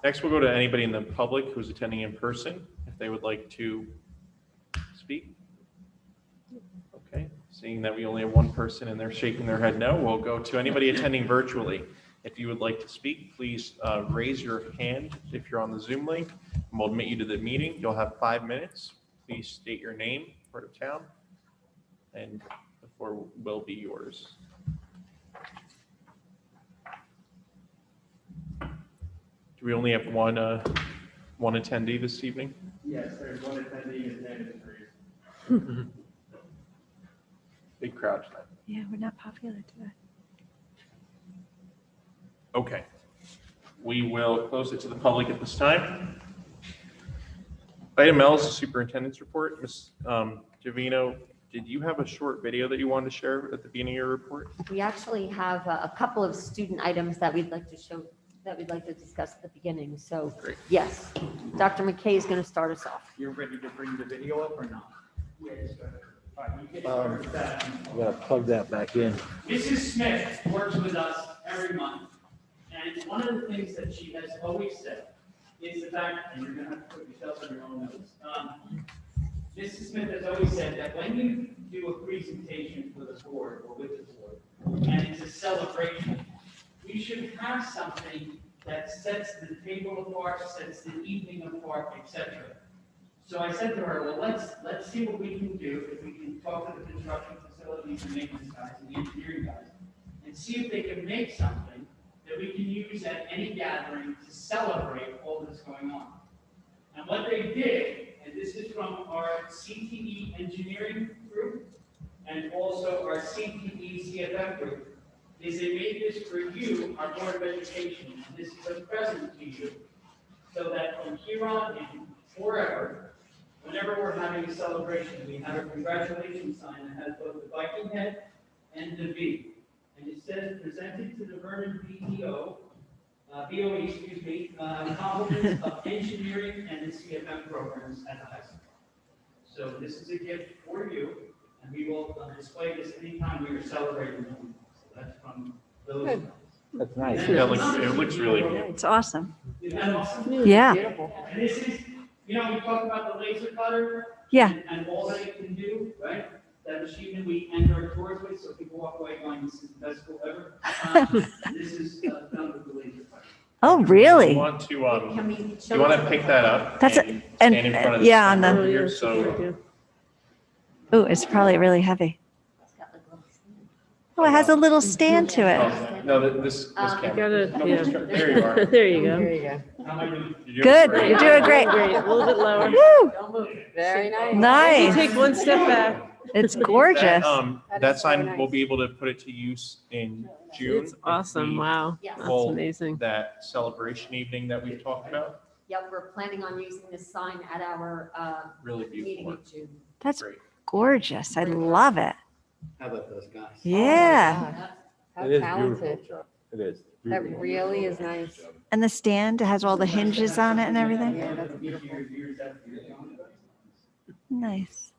Next, we'll go to anybody in the public who's attending in person, if they would like to speak. Okay, seeing that we only have one person and they're shaking their head no, we'll go to anybody attending virtually. If you would like to speak, please raise your hand if you're on the Zoom link, and we'll admit you to the meeting. You'll have 5 minutes. Please state your name, part of town, and the floor will be yours. Do we only have one attendee this evening? Yes, there's one attendee, his name is Bruce. Big crowd tonight. Yeah, we're not popular today. Okay. We will close it to the public at this time. Item L is the superintendent's report. Ms. Javino, did you have a short video that you wanted to share at the beginning of your report? We actually have a couple of student items that we'd like to show, that we'd like to discuss at the beginning. So, Great. yes, Dr. McKay is going to start us off. You're ready to bring the video up or not? All right, you get that. I'm gonna plug that back in. Mrs. Smith works with us every month, and one of the things that she has always said is the fact, and you're gonna have to put yourself in your own notes. Mrs. Smith has always said that when you do a presentation for the board or with the board, and it's a celebration, you should have something that sets the table apart, sets the evening apart, etc. So I said to her, well, let's see what we can do, if we can talk to the construction facilities and maintenance guys and the engineering guys, and see if they can make something that we can use at any gathering to celebrate all that's going on. And what they did, and this is from our CTE engineering group, and also our CTE CFF group, is they made this for you, our Board of Education, and this is a present to you, so that from here on in, forever, whenever we're having a celebration, we have a congratulations sign that has both the Viking head and the V. And it says, presented to the Vernon BOE, compliments of engineering and the CFM programs at the high school. So this is a gift for you, and we will display this anytime we are celebrating them. So that's from those. That's nice. Yeah, it looks really good. It's awesome. Isn't that awesome? Yeah. And this is, you know, we talked about the laser cutter. Yeah. And all that it can do, right? That machine that we end our tours with, so people walk away going, this is the best school ever. This is done with the laser cutter. Oh, You really? want to, Can we show you want to us- pick that up? That's a- and and- stand in front of the yeah, on camera the- over here, so. Oh, it's probably really heavy. Oh, it has a little stand to it. Oh, no, this camera. Gotta, No, yeah. There you are. There you go. How am I doing? You're doing Good, great. you're doing great. Great, a little bit lower. Woo, Very nice. nice. Take one step back. It's gorgeous. That sign, we'll be able to put it to use in June. It's awesome, if we wow. Yes. That's hold amazing. That celebration evening that we've talked about, Yep, we're planning on using this sign at our really meeting beautiful. in June. That's Great. gorgeous. I love it. How about those guys? Yeah. How It is talented. beautiful, Chuck. It is. That beautiful. really is nice. And the stand has all the hinges on it and everything. Yeah, that's beautiful. Nice.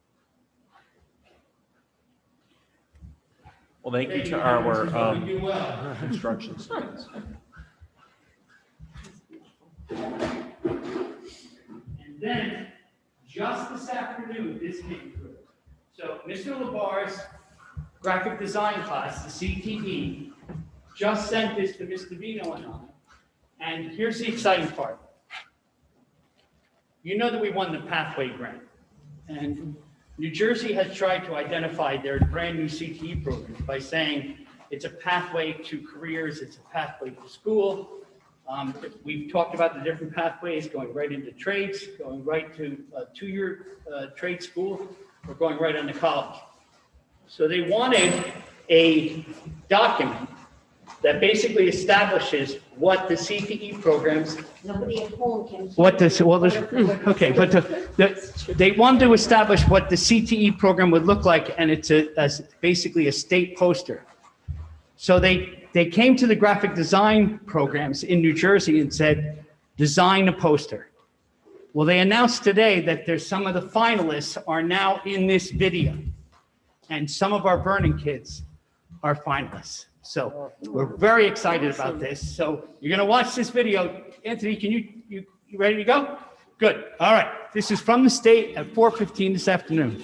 Well, thank you to our construction students. And then, just this afternoon, this came through. So Mr. Labar's graphic design class, the CTE, just sent this to Mr. Vino and I. And here's the exciting part. You know that we won the Pathway Grant. And New Jersey has tried to identify their brand new CTE program by saying it's a pathway to careers, it's a pathway to school. We've talked about the different pathways, going right into trades, going right to a two-year trade school, or going right into college. So they wanted a document that basically establishes what the CTE programs. Nobody at home can. What this, well, there's, okay, but they wanted to establish what the CTE program would look like, and it's basically a state poster. So they came to the graphic design programs in New Jersey and said, design a poster. Well, they announced today that there's some of the finalists are now in this video. And some of our Vernon kids are finalists. So we're very excited about this. So you're going to watch this video. Anthony, can you ready to go? Good. All right. This is from the state at 4:15 this afternoon.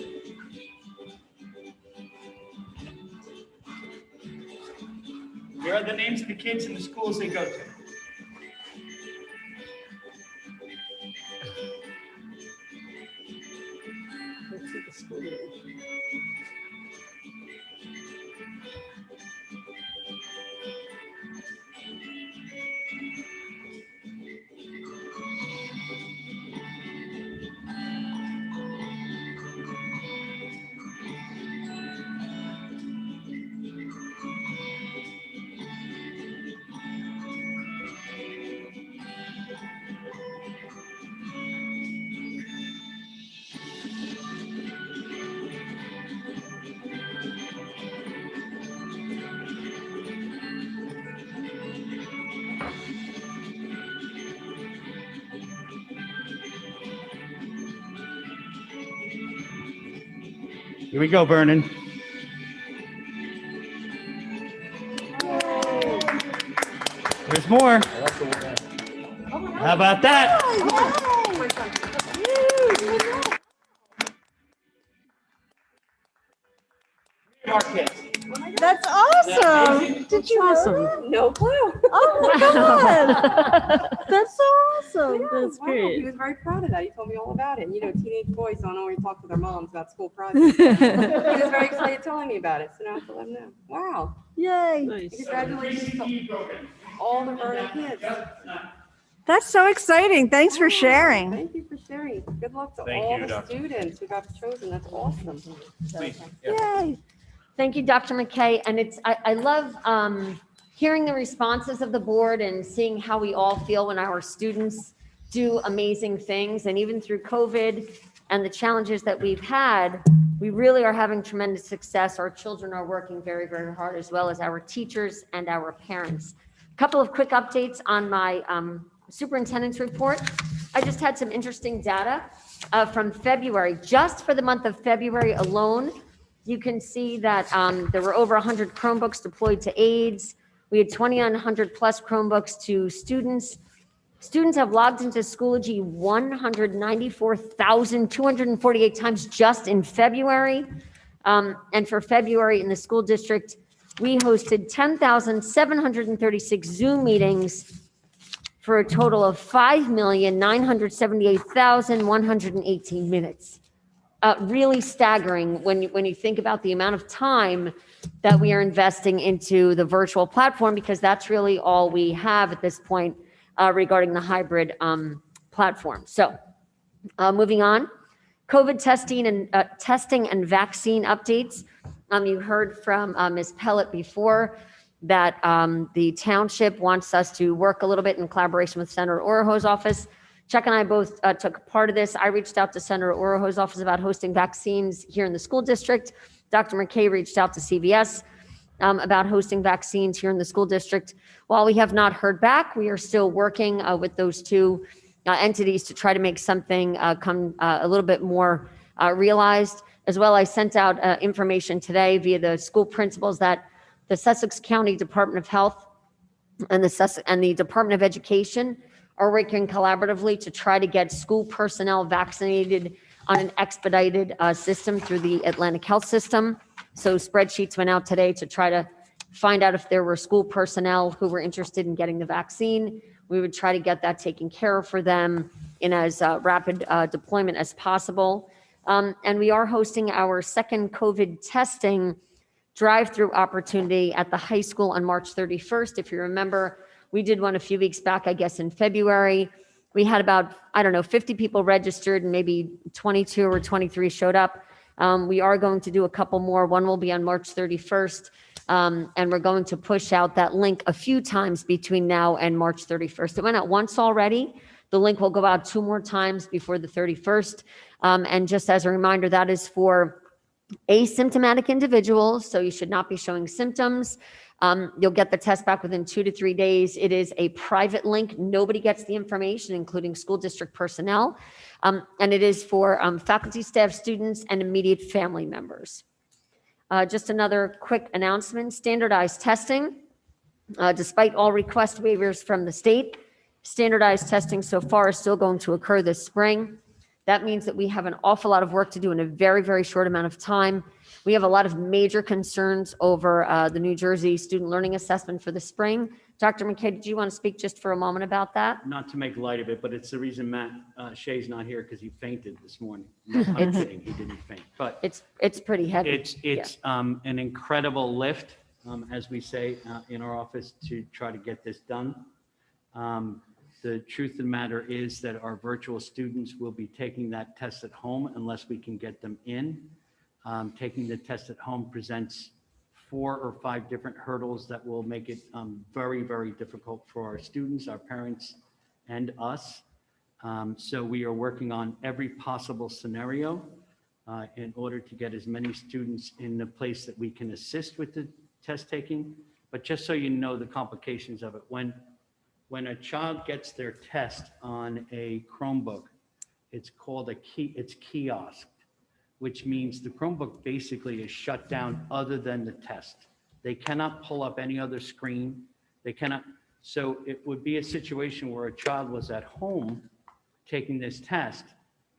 Here are the names of the kids and the schools they go to. Let's see the school name. Here we go, Vernon. There's more. How about that? That's awesome. Did you know that? No clue. Oh my God. That's so awesome. That's He great. was very proud of that. He told me all about it. And, you know, teenage boys don't always talk to their moms about school projects. He was very excited telling me about it, so now I have to let him know. Wow. Yay. Nice. Congratulations to all the Vernon kids. That's so exciting. Thanks for sharing. Thank you for sharing. Good luck to Thank all you, the Dr. students who got chosen. That's awesome. Please. Yeah. Yay. Thank you, Dr. McKay. And I love hearing the responses of the board and seeing how we all feel when our students do amazing things. And even through COVID and the challenges that we've had, we really are having tremendous success. Our children are working very, very hard, as well as our teachers and our parents. A couple of quick updates on my superintendent's report. I just had some interesting data from February. Just for the month of February alone, you can see that there were over 100 Chromebooks deployed to aides. We had 2,900 plus Chromebooks to students. Students have logged into Schoology 194,248 times just in February. And for February in the school district, we hosted 10,736 Zoom meetings for a total of 5,978,118 minutes. Really staggering when you think about the amount of time that we are investing into the virtual platform, because that's really all we have at this point regarding the hybrid platform. So moving on, COVID testing and vaccine updates. You heard from Ms. Pellet before that the township wants us to work a little bit in collaboration with Senator Oroho's office. Chuck and I both took part of this. I reached out to Senator Oroho's office about hosting vaccines here in the school district. Dr. McKay reached out to CVS about hosting vaccines here in the school district. While we have not heard back, we are still working with those two entities to try to make something come a little bit more realized. As well, I sent out information today via the school principals that the Sussex County Department of Health and the Department of Education are working collaboratively to try to get school personnel vaccinated on an expedited system through the Atlantic Health System. So spreadsheets went out today to try to find out if there were school personnel who were interested in getting the vaccine. We would try to get that taken care of for them in as rapid deployment as possible. And we are hosting our second COVID testing drive-through opportunity at the high school on March 31st. If you remember, we did one a few weeks back, I guess in February. We had about, 50 people registered and maybe 22 or 23 showed up. We are going to do a couple more. One will be on March 31st. And we're going to push out that link a few times between now and March 31st. It went out once already. The link will go out 2 more times before the 31st. And just as a reminder, that is for asymptomatic individuals, so you should not be showing symptoms. You'll get the test back within 2 to 3 days. It is a private link. Nobody gets the information, including school district personnel. And it is for faculty, staff, students, and immediate family members. Just another quick announcement, standardized testing. Despite all request waivers from the state, standardized testing so far is still going to occur this spring. That means that we have an awful lot of work to do in a very, very short amount of time. We have a lot of major concerns over the New Jersey student learning assessment for the spring. Dr. McKay, did you want to speak just for a moment about that? Not to make light of it, but it's the reason Matt Shea's not here, because he fainted this morning. No, I'm kidding, he didn't faint, but It's pretty heavy. it's an incredible lift, as we say in our office, to try to get this done. The truth of the matter is that our virtual students will be taking that test at home unless we can get them in. Taking the test at home presents 4 or 5 different hurdles that will make it very, very difficult for our students, our parents, and us. So we are working on every possible scenario in order to get as many students in the place that we can assist with the test taking. But just so you know the complications of it, when a child gets their test on a Chromebook, it's called it's kiosk. which means the Chromebook basically is shut down other than the test. They cannot pull up any other screen. They cannot, so it would be a situation where a child was at home taking this test.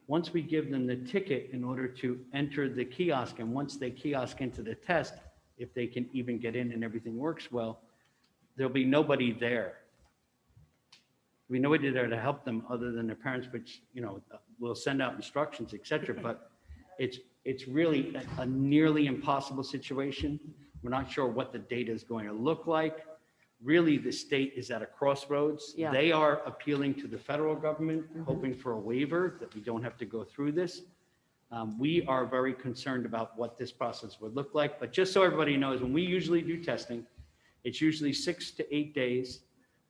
Once we give them the ticket in order to enter the kiosk, and once they kiosk into the test, if they can even get in and everything works well, there'll be nobody there. There'll be nobody there to help them other than their parents, which, you know, will send out instructions, et cetera. But it's really a nearly impossible situation. We're not sure what the data is going to look like. Really, the state is at a crossroads. Yeah. They are appealing to the federal government, hoping for a waiver that we don't have to go through this. We are very concerned about what this process would look like. But just so everybody knows, when we usually do testing, it's usually 6 to 8 days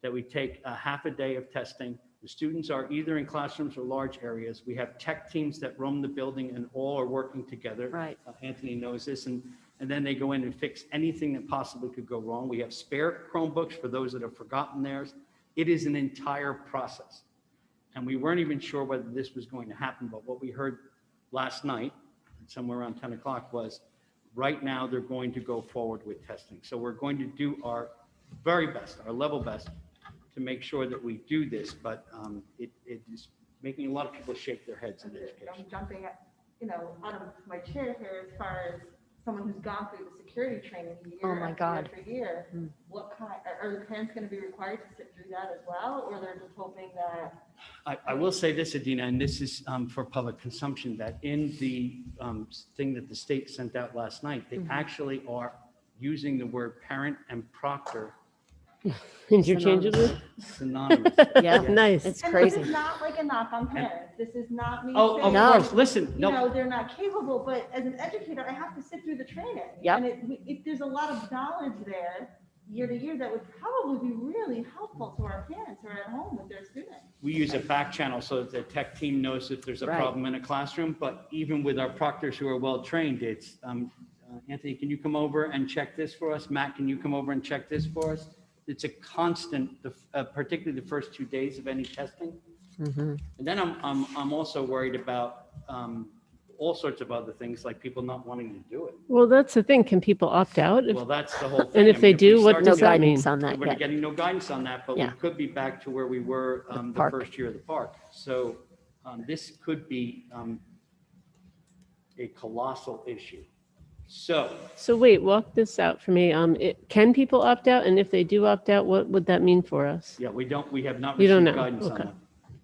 that we take a half a day of testing. The students are either in classrooms or large areas. We have tech teams that roam the building and all are working together. Right. Anthony knows this. And then they go in and fix anything that possibly could go wrong. We have spare Chromebooks for those that have forgotten theirs. It is an entire process. And we weren't even sure whether this was going to happen, but what we heard last night, somewhere around 10 o'clock, was right now they're going to go forward with testing. So we're going to do our very best, our level best, to make sure that we do this, but it is making a lot of people shake their heads in education. I'm jumping, out of my chair here as far as someone who's gone through the security training Oh year my after God. year after year. What kind, are the parents going to be required to sit through that as well, or they're just hoping that? I will say this, Adina, and this is for public consumption, that in the thing that the state sent out last night, they actually are using the word parent and proctor Interchangeably? synonymous. Yeah. Nice. It's And crazy. this is not like a knock on parents. This is not me Oh, of saying, course, listen, no, they're not capable, but as an educator, I have to sit through the training. Yep. And there's a lot of knowledge there year to year that would probably be really helpful to our parents who are at home with their students. we use a back channel so that the tech team knows if there's a Right. problem in a classroom, but even with our proctors who are well-trained, it's, Anthony, can you come over and check this for us? Matt, can you come over and check this for us? It's a constant, particularly the first 2 days of any testing. And then I'm also worried about all sorts of other things, like people not wanting to do it. Well, that's the thing. Can people opt out? Well, that's the whole thing. And I if mean, they we do, what start No does that mean? guidance on that We're yet. getting no guidance on that, but we Yeah. could be back to where we were the park. first year of the park. So this could be a colossal issue. So So wait, walk this out for me. Can people opt out? And if they do opt out, what would that mean for us? yeah, we have not You don't received know. guidance on Okay. that.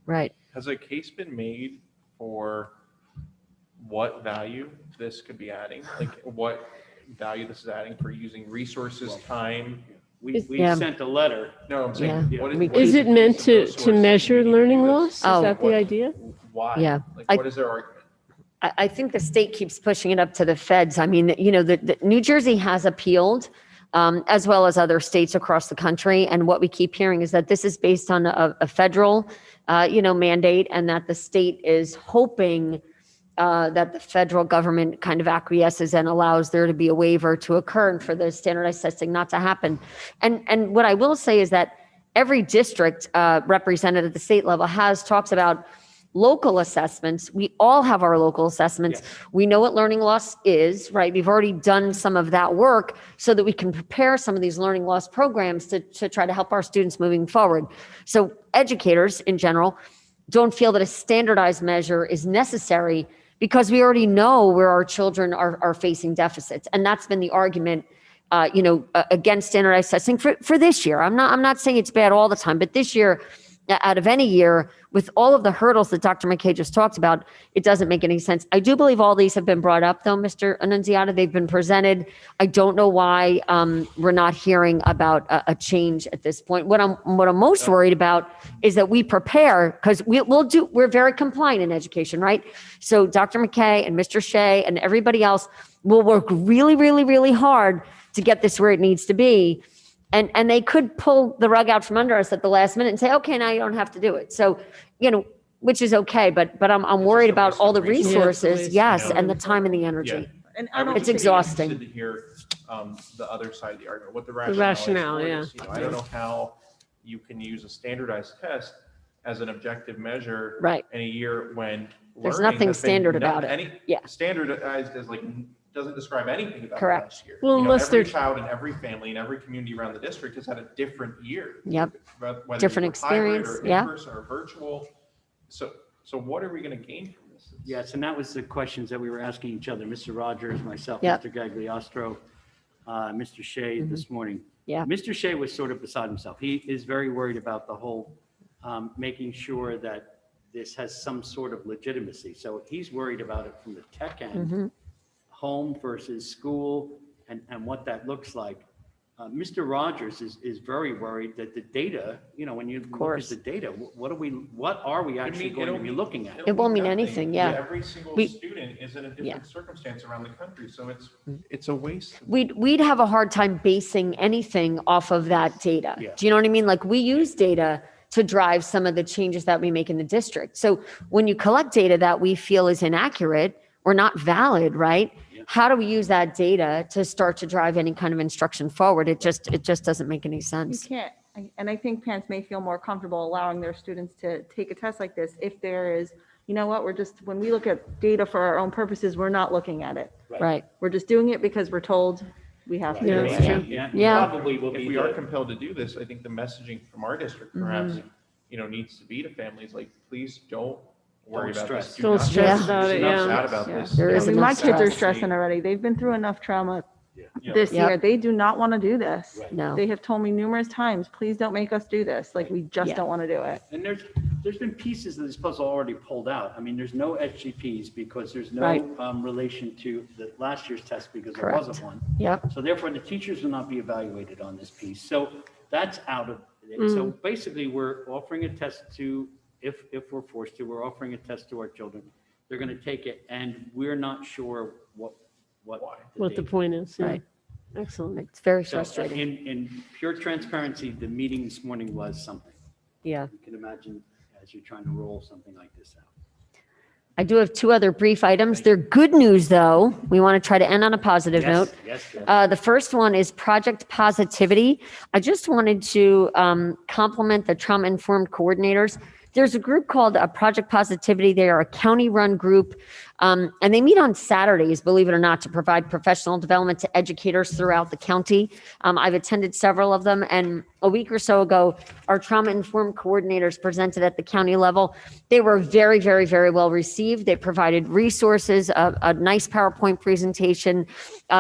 Right. Has a case been made for what value this could be adding? Like what value this is adding for using resources, time? We Yeah. sent a letter. No, I'm saying. Yeah. what We what Is it meant the use of to those sources measure we need to learning do this? loss? Is Oh. that the What- idea? Why? Yeah. Like, I- what is their argument? I think the state keeps pushing it up to the feds. I mean, the New Jersey has appealed, as well as other states across the country. And what we keep hearing is that this is based on a federal, mandate, and that the state is hoping that the federal government kind of acquiesces and allows there to be a waiver to occur and for the standardized testing not to happen. And what I will say is that every district represented at the state level talks about local assessments. We all have our local assessments. Yes. We know what learning loss is, right? We've already done some of that work so that we can prepare some of these learning loss programs to try to help our students moving forward. So educators in general don't feel that a standardized measure is necessary because we already know where our children are facing deficits. And that's been the argument against standardized testing for this year. I'm not saying it's bad all the time, but this year, out of any year, with all of the hurdles that Dr. McKay just talked about, it doesn't make any sense. I do believe all these have been brought up, though, Mr. Annunziata. They've been presented. I don't know why we're not hearing about a change at this point. What I'm most worried about is that we prepare, because we're very compliant in education, right? So Dr. McKay and Mr. Shea and everybody else will work really, really, really hard to get this where it needs to be. And they could pull the rug out from under us at the last minute and say, okay, now you don't have to do it. So, which is okay, but I'm worried about all the resources, yes, and the time and the energy. And I would It's just be exhausting. interested to hear the other side of the argument, what the rationale, rationale yeah. is for this. I don't know how you can use a standardized test as an objective measure Right. in a year when There's learning nothing has been standard none- about it. any- Yeah. Standardized as like, doesn't describe anything about the Correct. last year. Well, You know, unless every they're- child in every family and every community around the district has had a different year. Yep. Whether Different it's hybrid experience, or yeah. in-person or virtual. So what are we going to gain from this? Yes, and that was the questions that we were asking each other, Mr. Rogers, myself, Yep. Mr. Gagliostro, Mr. Shea this morning. Yeah. Mr. Shea was sort of beside himself. He is very worried about the whole, making sure that this has some sort of legitimacy. So he's worried about it from the tech end, home versus school, and what that looks like. Mr. Rogers is very worried that the data, when you look at course. the data, what are we actually going to be looking at? It won't mean nothing. anything, yeah. Every single We- student is in a different Yeah. circumstance around the country, so it's a waste. We'd have a hard time basing anything off of that data. Yeah. Do you know what I mean? Like, we use data to drive some of the changes that we make in the district. So when you collect data that we feel is inaccurate or not valid, right? Yeah. How do we use that data to start to drive any kind of instruction forward? It just doesn't make any You sense. can't, and I think parents may feel more comfortable allowing their students to take a test like this if there is, you know what, when we look at data for our own purposes, we're not looking at it. Right. We're just doing it because we're told we have to Yeah, do that's it. true. Yeah. Probably will If be we are the- compelled to do this, I think the messaging from our district perhaps, needs to be to families, like, please don't worry Don't about this. stress. Do Don't not stress stress. about There's it, enough yeah. sad about Yeah. this. There I is mean, enough my kids are stress. stressing already. They've been through enough trauma Yeah. this Yep. year. They do not want to do this. No. They have told me numerous times, please don't make us do this. Like, we just Yeah. don't want to do it. And there's been pieces of this puzzle already pulled out. I mean, there's no SGPs because there's no Right. relation to the last year's test because there Correct. wasn't one. Yep. So therefore, the teachers will not be evaluated on this piece. So that's out of it. So basically, we're offering a test to, if we're forced to, we're offering a test to our children. They're going to take it, and we're not sure what What the date. point is. Yeah. Right. Excellent. It's very So frustrating. in pure transparency, the meeting this morning was something. Yeah. You can imagine as you're trying to roll something like this out. I do have two other brief items. They're good news, though. We want to try to end on a positive note. Yes. The first one is Project Positivity. I just wanted to compliment the trauma-informed coordinators. There's a group called Project Positivity. They are a county-run group, and they meet on Saturdays, believe it or not, to provide professional development to educators throughout the county. I've attended several of them, and a week or so ago, our trauma-informed coordinators presented at the county level. They were very, very, very well received. They provided resources, a nice PowerPoint presentation,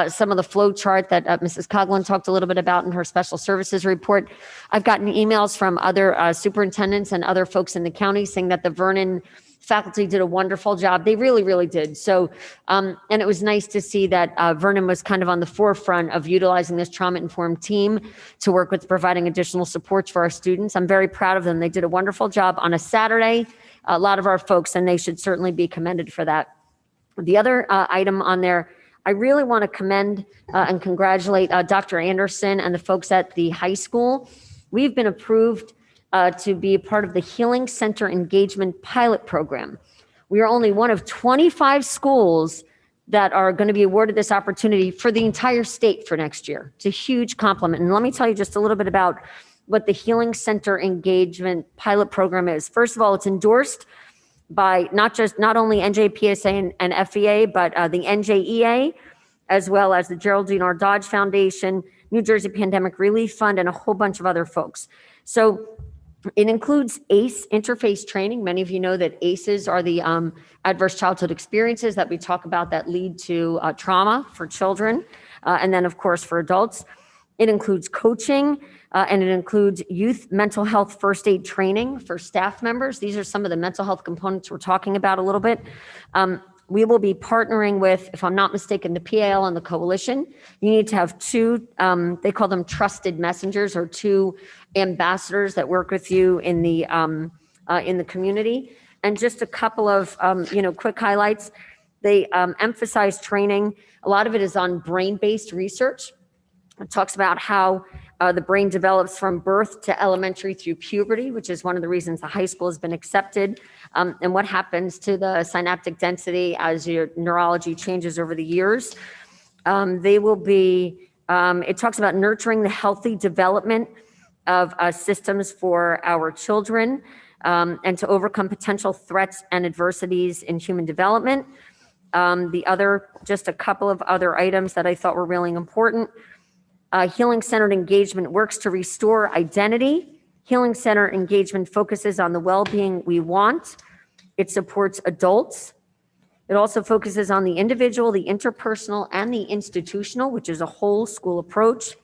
some of the flow chart that Mrs. Coughlin talked a little bit about in her special services report. I've gotten emails from other superintendents and other folks in the county saying that the Vernon faculty did a wonderful job. They really, really did. So, and it was nice to see that Vernon was kind of on the forefront of utilizing this trauma-informed team to work with providing additional supports for our students. I'm very proud of them. They did a wonderful job on a Saturday, a lot of our folks, and they should certainly be commended for that. The other item on there, I really want to commend and congratulate Dr. Anderson and the folks at the high school. We've been approved to be a part of the Healing Center Engagement Pilot Program. We are only one of 25 schools that are going to be awarded this opportunity for the entire state for next year. It's a huge compliment. And let me tell you just a little bit about what the Healing Center Engagement Pilot Program is. First of all, it's endorsed by not only NJPSA and FEA, but the NJEA, as well as the Geraldine R. Dodge Foundation, New Jersey Pandemic Relief Fund, and a whole bunch of other folks. So it includes ACE interface training. Many of you know that ACEs are the adverse childhood experiences that we talk about that lead to trauma for children, and then, of course, for adults. It includes coaching, and it includes youth mental health first aid training for staff members. These are some of the mental health components we're talking about a little bit. We will be partnering with, if I'm not mistaken, the PAL and the coalition. You need to have two, they call them trusted messengers, or two ambassadors that work with you in the community. And just a couple of, quick highlights. They emphasize training. A lot of it is on brain-based research. It talks about how the brain develops from birth to elementary through puberty, which is one of the reasons the high school has been accepted, and what happens to the synaptic density as your neurology changes over the years. It talks about nurturing the healthy development of systems for our children. and to overcome potential threats and adversities in human development. Just a couple of other items that I thought were really important. Healing-centered engagement works to restore identity. Healing-centered engagement focuses on the well-being we want. It supports adults. It also focuses on the individual, the interpersonal, and the institutional, which is a whole school approach.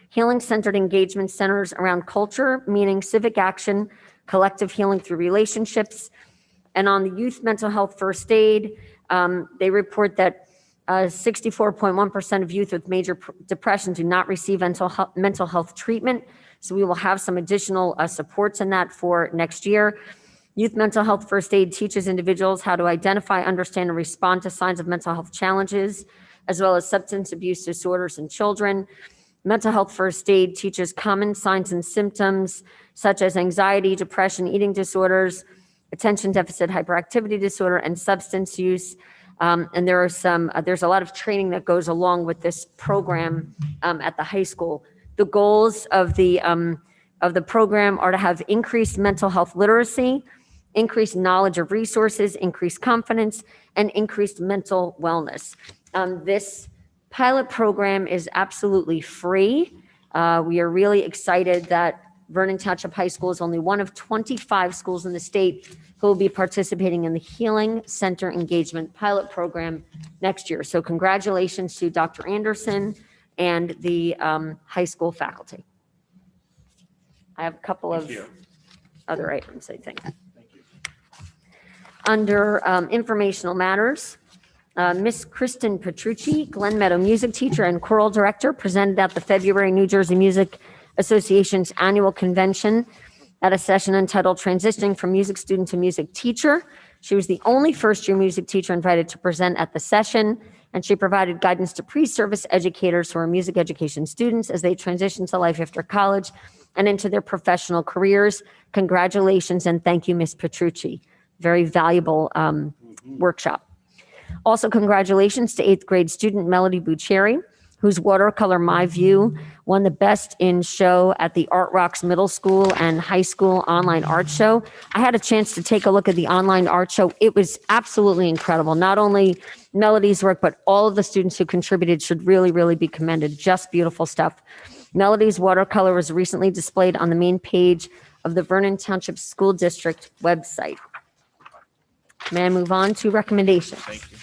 Healing-centered engagement centers around culture, meaning civic action, collective healing through relationships. And on the youth mental health first aid, they report that 64.1% of youth with major depression do not receive mental health treatment. So we will have some additional supports in that for next year. Youth mental health first aid teaches individuals how to identify, understand, and respond to signs of mental health challenges, as well as substance abuse disorders in children. Mental health first aid teaches common signs and symptoms such as anxiety, depression, eating disorders, attention deficit hyperactivity disorder, and substance use. And there's a lot of training that goes along with this program at the high school. The goals of the program are to have increased mental health literacy, increased knowledge of resources, increased confidence, and increased mental wellness. This pilot program is absolutely free. We are really excited that Vernon Township High School is only one of 25 schools in the state who will be participating in the Healing Center Engagement Pilot Program next year. So congratulations to Dr. Anderson and the high school faculty. I have a couple of other items, I think. Under informational matters, Miss Kristen Petrucci, Glen Meadow music teacher and choral director, presented at the February New Jersey Music Association's annual convention at a session entitled Transitioning from Music Student to Music Teacher. She was the only first-year music teacher invited to present at the session, and she provided guidance to pre-service educators who are music education students as they transition to life after college and into their professional careers. Congratulations and thank you, Ms. Petrucci. Very valuable workshop. Also, congratulations to 8th grade student Melody Bucheri, whose watercolor My View won the Best in Show at the Art Rocks Middle School and High School Online Art Show. I had a chance to take a look at the online art show. It was absolutely incredible. Not only Melody's work, but all of the students who contributed should really, really be commended. Just beautiful stuff. Melody's watercolor was recently displayed on the main page of the Vernon Township School District website. May I move on to recommendations? Thank you.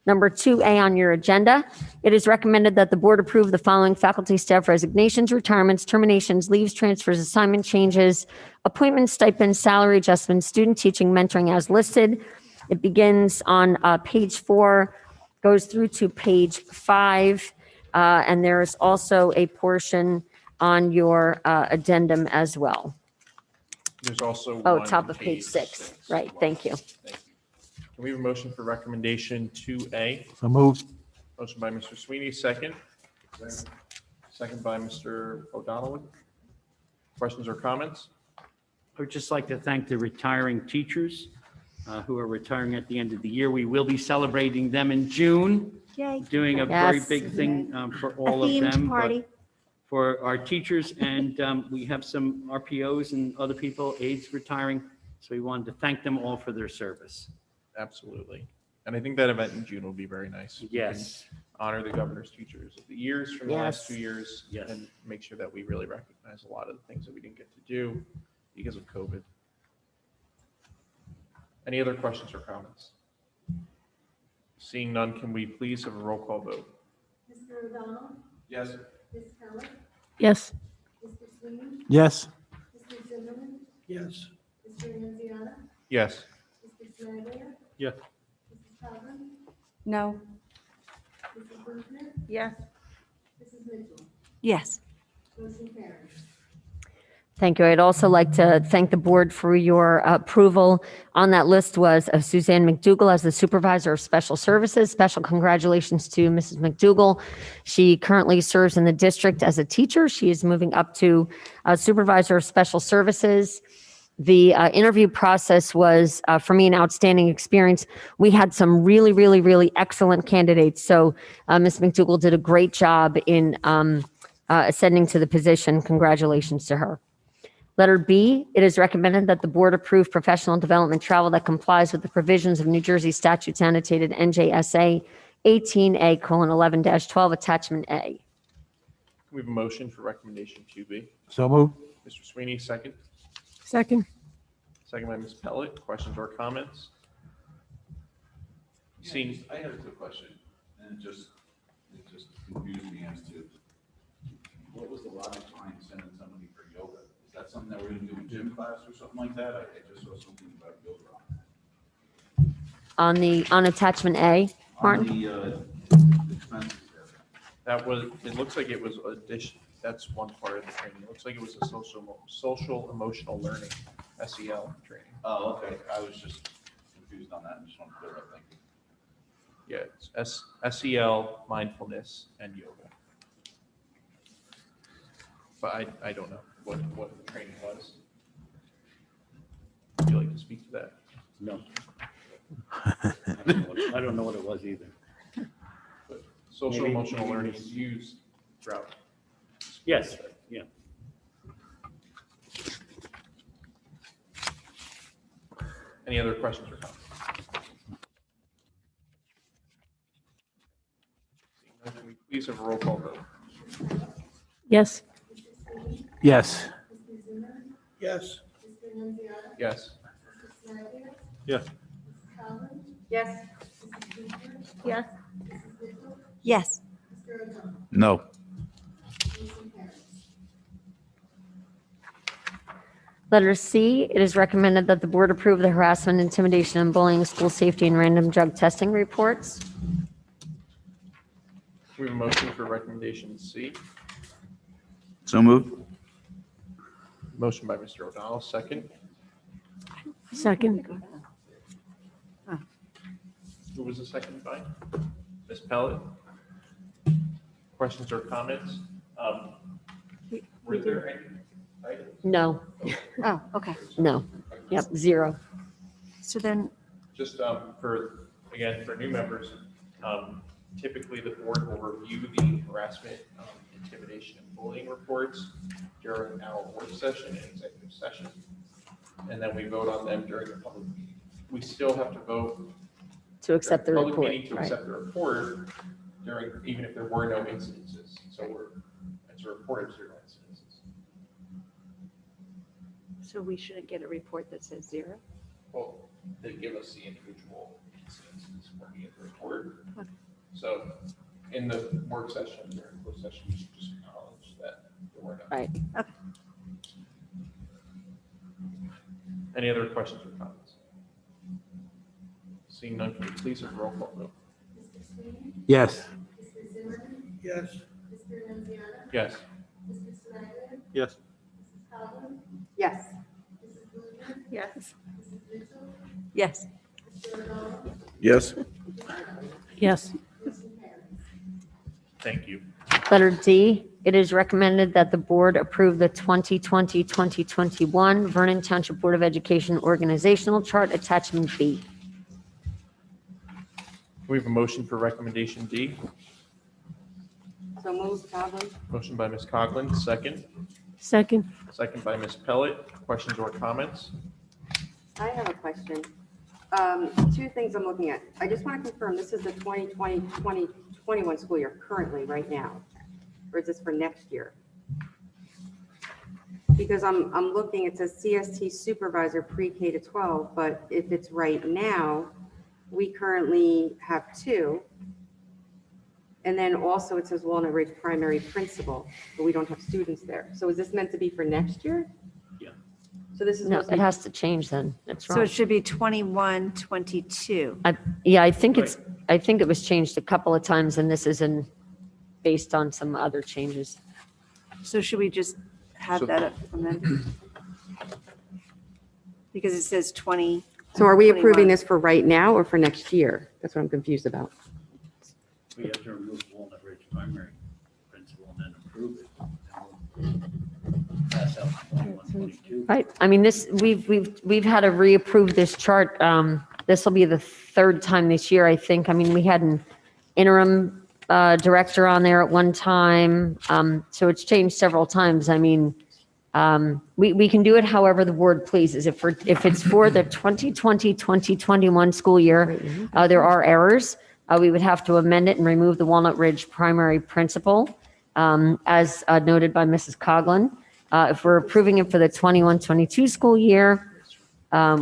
Number 2A on your agenda, it is recommended that the board approve the following faculty staff resignations, retirements, terminations, leaves, transfers, assignment changes, appointments, stipends, salary adjustments, student teaching, mentoring as listed. It begins on page 4, goes through to page 5, and there's also a portion on your addendum as well. There's also Oh, one top on of page 6. Right, thank you. Thank you. Can we have a motion for recommendation 2A? So moved. Motion by Mr. Sweeney, second. Second by Mr. O'Donnell. Questions or comments? I would just like to thank the retiring teachers who are retiring at the end of the year. We will be celebrating them in June, Yay. doing a very Yes. big thing for A all of themed them. but party. For our teachers, and we have some RPOs and other people, aides retiring. So we wanted to thank them all for their service. Absolutely. And I think that event in June will be very nice. We Yes. can honor the governor's teachers of the years from the last Yes. 2 years. Yes. And make sure that we really recognize a lot of the things that we didn't get to do because of COVID. Any other questions or comments? Seeing none, can we please have a roll call vote? Mr. O'Donnell? Yes. Ms. Keller? Yes. Mr. Sweeney? Yes. Mr. Zimmerman? Yes. Mr. Anziano? Yes. Mr. Smaglia? Yes. Mrs. Coughlin? No. Mrs. Boothner? Yes. Mrs. Mitchell? Yes. Motion carries. Thank you. I'd also like to thank the board for your approval. On that list was of Suzanne McDougall as the Supervisor of Special Services. Special congratulations to Mrs. McDougall. She currently serves in the district as a teacher. She is moving up to Supervisor of Special Services. The interview process was, for me, an outstanding experience. We had some really, really, really excellent candidates. So Ms. McDougall did a great job in ascending to the position. Congratulations to her. Letter B, it is recommended that the board approve professional development travel that complies with the provisions of New Jersey statutes annotated NJSA 18A:11-12, attachment A. Can we have a motion for recommendation 2B? So moved. Mr. Sweeney, second. Second. Second by Ms. Pellet. Questions or comments? Seeing, I have a quick question, and it just confused me as to what was the logic behind sending somebody for yoga? Is that something that we're gonna do in gym class or something like that? I just saw something about yoga On attachment A, on Martin? the expenses there. that was, it looks like it was addition, that's one part of the training. It looks like it was a social emotional learning, SEL training. Oh, okay, I was just confused on that, and just want to clear up, thank you. Yeah, it's SEL, mindfulness, and yoga. But I don't know what the training was. Would you like to speak to that? No. I don't know what it was either. But social Maybe- emotional learning is used throughout. Yes, yeah. Any other questions or comments? Can we please have a roll call vote? Yes. Yes. Yes. Yes. Yes. Yes. Yes. Yes. No. Letter C, it is recommended that the board approve the harassment, intimidation, and bullying, school safety, and random drug testing reports. We have a motion for recommendation C. So moved. Motion by Mr. O'Donnell, second. Second. Who was the second by? Ms. Pellet? Questions or comments? Were there any items? No, Oh, okay. no. Yep, 0. So then, Just for, again, for new members, typically the board will review the harassment, intimidation, and bullying reports during our work session and executive session. And then we vote on them during the public meeting. We still have to vote. To accept the during report, Public meeting to right. accept the report during, even if there were no incidences. So it's a report of 0 incidences. so we shouldn't get a report that says 0? Well, they give us the individual incidences when we get the report. So in the work session, during the closed session, we should just acknowledge that there were no. Right. Any other questions or comments? Seeing none, can we please have a roll call vote? Yes. Yes. Yes. Yes. Yes. Yes. Yes. Yes. Yes. Thank you. Letter D, it is recommended that the board approve the 2020-2021 Vernon Township Board of Education organizational chart, attachment B. We have a motion for recommendation D. So moved, Calvin? Motion by Ms. Coughlin, second. Second. Second by Ms. Pellet. Questions or comments? I have a question. 2 things I'm looking at. I just want to confirm, this is the 2020-2021 school year currently, right now? Or is this for next year? Because I'm looking, it says CST supervisor pre-K to 12, but if it's right now, we currently have 2. And then also it says Walnut Ridge primary principal, but we don't have students there. So is this meant to be for next year? Yeah. So this is No, supposed to it be has to change then. That's So wrong. it should be 21, 22. Yeah, I think it was changed a couple of times and this is based on some other changes. So should we just have So- that amended? Because it says 20. So are we 21. approving this for right now or for next year? That's what I'm confused about. We have to remove Walnut Ridge primary principal and then approve it. And we'll pass out 21, 22. Right, I mean, we've had to reapprove this chart. This will be the 3rd time this year, I think. I mean, we had an interim director on there at one time. So it's changed several times. I mean, We can do it however the board pleases. If it's for the 2020, 2021 school year, there are errors. We would have to amend it and remove the Walnut Ridge primary principal, as noted by Mrs. Coughlin. If we're approving it for the 21, 22 school year,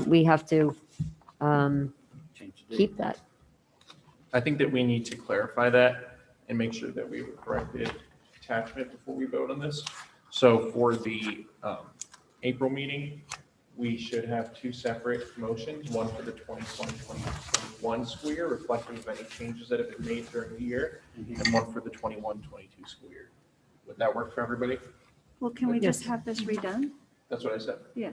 we have to keep that. I think that we need to clarify that and make sure that we have a corrected attachment before we vote on this. So for the April meeting, we should have two separate motions, one for the 2020-21 school year, reflecting of any changes that have been made during the year, and one for the 21-22 school year. Would that work for everybody? Well, can we just have this redone? That's what I said. Yeah.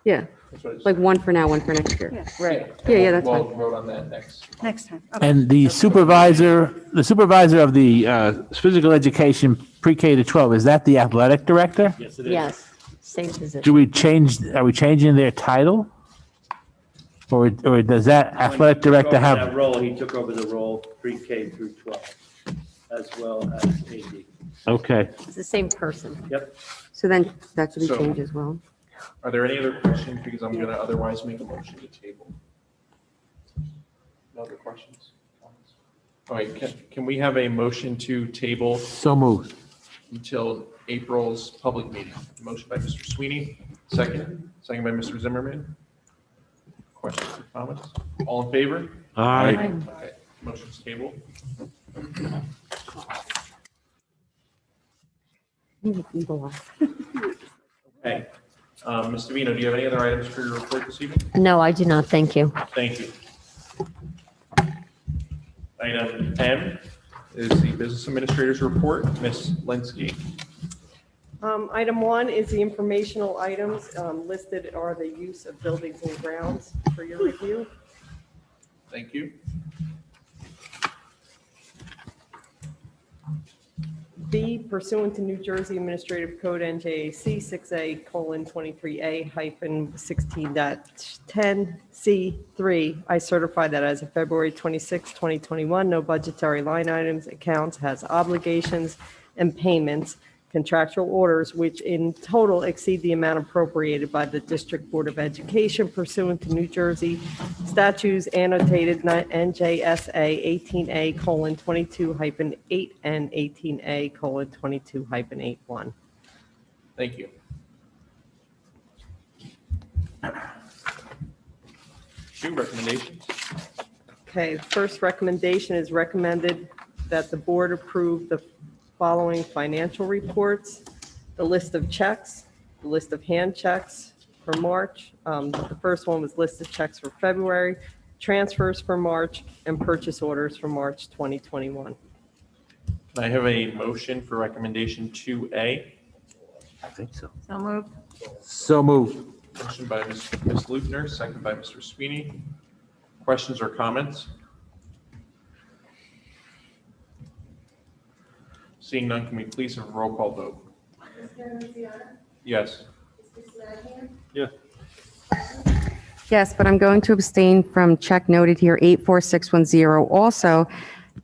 Yeah, That's what I said. like one for now, one for next year. Yeah. Right. Yeah, that's We'll fine. vote on that next. Next time. Okay. And the supervisor of the physical education pre-K to 12, is that the athletic director? Yes, Yes, same position. Are we changing their title? Or does that athletic director That have, role, he took over the role pre-K through 12, as well as AD. okay. It's the same person. Yep. So then that should be So- changed as well. Are there any other questions? Because I'm going to otherwise make a motion to table. No other questions? All right, can we have a motion to table So moved. until April's public meeting? Motion by Mr. Sweeney, second by Mr. Zimmerman. Questions or comments? All in favor? Aye. Okay, motion's tabled. Okay. Mr. Vino, do you have any other items for your report this evening? No, I do not. Thank you. Thank you. Item M is the Business Administrator's Report. Ms. Linsky. Item 1 is the informational items. Listed are the use of buildings and grounds for your review. Thank you. B, pursuant to New Jersey Administrative Code NJAC 6A:23A-16.10C3, I certify that as of February 26, 2021, no budgetary line items, accounts, has obligations and payments, contractual orders, which in total exceed the amount appropriated by the District Board of Education pursuant to New Jersey statutes annotated NJSA 18A:22-8 and 18A:22-81. Thank you. Two recommendations. Okay, first recommendation is recommended that the board approve the following financial reports: the list of checks, the list of hand checks for March. The first one was list of checks for February, transfers for March, and purchase orders for March 2021. Can I have a motion for recommendation 2A? I think so. So moved. So moved. Motion by Ms. Lutner, second by Mr. Sweeney. Questions or comments? Seeing none, can we please have a roll call vote? Mr. Luciano? Yes. Mr. Sledge? Yeah. Yes, but I'm going to abstain from check noted here 84610. Also,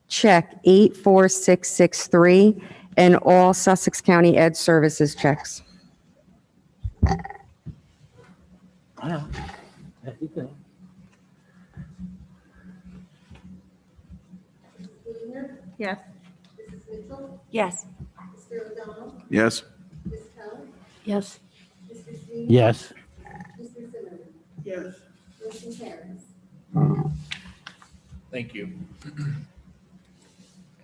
check 84663 and all Sussex County Ed Services checks. I know. Yeah, you can. Mrs. Lutner? Yes. Mrs. Mitchell? Yes. Mr. O'Donnell? Yes. Ms. Keller? Yes. Mr. Sweeney? Yes. Mr. Zimmerman? Yes. Motion carries. Thank you.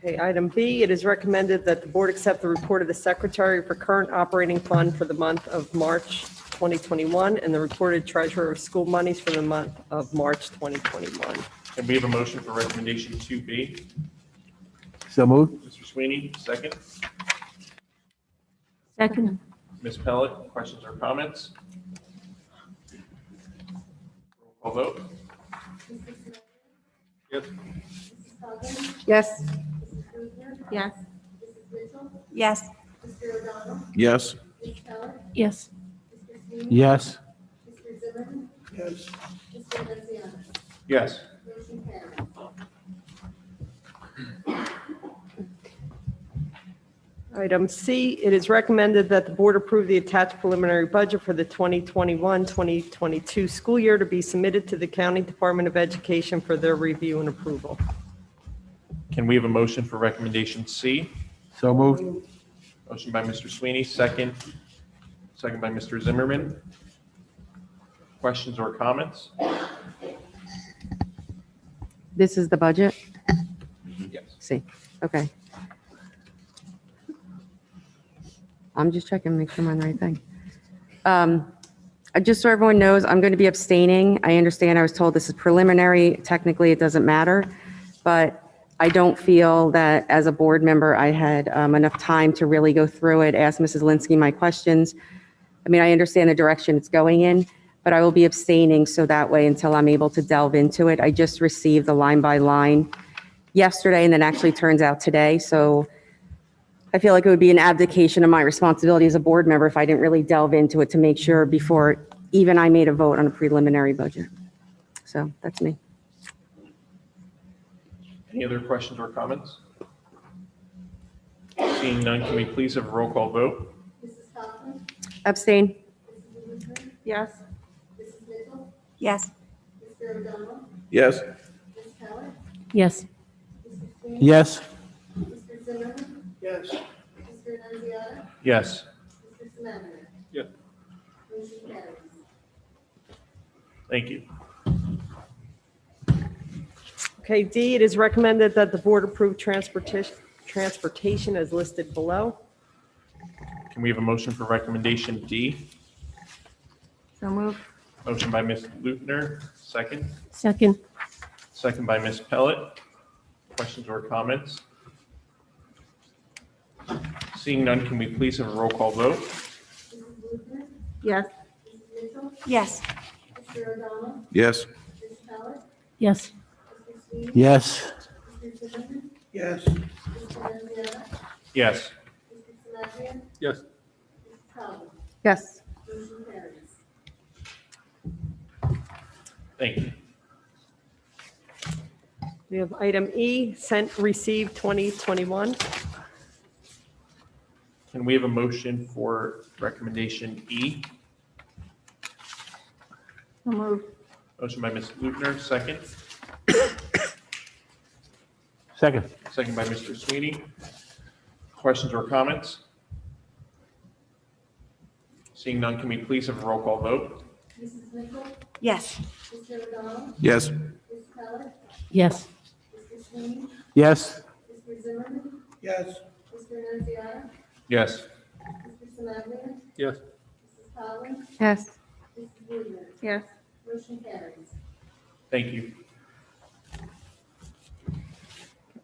Okay, item B, it is recommended that the board accept the report of the secretary for current operating fund for the month of March 2021 and the reported treasurer of school monies for the month of March 2021. Can we have a motion for recommendation 2B? So moved. Mr. Sweeney, second. Second. Ms. Pellet, questions or comments? Roll call vote. Mr. Sledge? Yes. Mrs. Coughlin? Yes. Mrs. Lutner? Yes. Mrs. Mitchell? Yes. Mr. O'Donnell? Yes. Ms. Keller? Yes. Mr. Sweeney? Yes. Mr. Zimmerman? Yes. Mr. Luciano? Yes. Motion carries. Item C, it is recommended that the board approve the attached preliminary budget for the 2021-2022 school year to be submitted to the County Department of Education for their review and approval. Can we have a motion for recommendation C? So moved. Motion by Mr. Sweeney, second by Mr. Zimmerman. Questions or comments? This is the budget? Yes. See, okay. I'm just checking, make sure I'm on the right thing. Just so everyone knows, I'm going to be abstaining. I understand I was told this is preliminary. Technically, it doesn't matter. But I don't feel that as a board member, I had enough time to really go through it, ask Mrs. Linsky my questions. I mean, I understand the direction it's going in, but I will be abstaining so that way until I'm able to delve into it. I just received the line by line yesterday and then actually turns out today. So I feel like it would be an abdication of my responsibility as a board member if I didn't really delve into it to make sure before even I made a vote on a preliminary budget. So that's me. Any other questions or comments? Seeing none, can we please have a roll call vote? Mrs. Kaufman? Abstain? Mrs. Luther? Yes. Mrs. Mitchell? Yes. Mr. O'Donnell? Yes. Ms. Keller? Yes. Mr. Sweeney? Yes. Mr. Zimmerman? Yes. Mr. Nunziata? Yes. Mr. Semaglio? Yes. Motion carries. Thank you. Okay, D, it is recommended that the board approve transportation as listed below. Can we have a motion for recommendation D? So moved. Motion by Ms. Lutner, second. Second. Second by Ms. Pellet. Questions or comments? Seeing none, can we please have a roll call vote? Mrs. Luther? Yes. Mrs. Mitchell? Yes. Mr. O'Donnell? Yes. Ms. Keller? Yes. Mr. Sweeney? Yes. Mr. Zimmerman? Yes. Mr. Nunziata? Yes. Mr. Semaglio? Yes. Mrs. Kaufman? Yes. Motion carries. Thank you. We have item E, sent, received 2021. Can we have a motion for recommendation E? So moved. Motion by Ms. Lutner, second. Second. Second by Mr. Sweeney. Questions or comments? Seeing none, can we please have a roll call vote? Mrs. Mitchell? Yes. Mr. O'Donnell? Yes. Ms. Keller? Yes. Mr. Sweeney? Yes. Mr. Zimmerman? Yes. Mr. Nunziata? Yes. Mr. Semaglio? Yes. Mrs. Kaufman? Yes. Mrs. Luther? Yes. Motion carries. Thank you.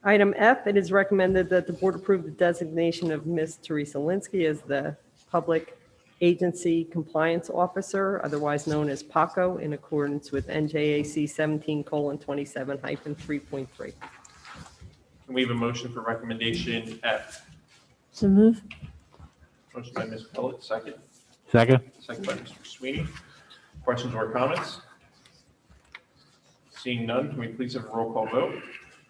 Item F, it is recommended that the board approve the designation of Ms. Teresa Linsky as the Public Agency Compliance Officer, otherwise known as PACO, in accordance with NJAC 17:27-3.3. Can we have a motion for recommendation F? So move. Motion by Ms. Pellet, second. Second. Second by Mr. Sweeney. Questions or comments? Seeing none, can we please have a roll call vote?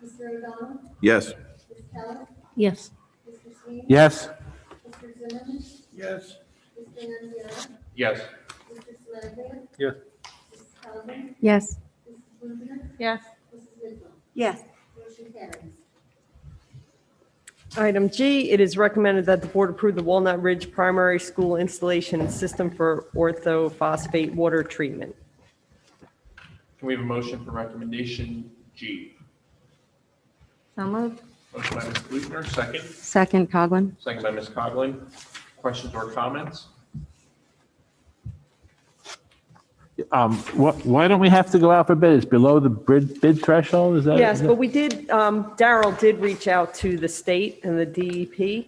Mr. O'Donnell? Yes. Ms. Keller? Yes. Mr. Sweeney? Yes. Mr. Zimmerman? Yes. Mr. Nunziata? Yes. Mr. Semaglio? Yes. Mrs. Kaufman? Yes. Mrs. Luther? Yes. Mrs. Mitchell? Yes. Motion carries. Item G, it is recommended that the board approve the Walnut Ridge Primary School installation system for orthophosphate water treatment. Can we have a motion for recommendation G? So moved. Motion by Ms. Lutner, second. Second, Coglin? Second by Ms. Coughlin. Questions or comments? Why don't we have to go out for bid? It's below the bid threshold, is that? Yes, but we did, Daryl did reach out to the state and the DEP.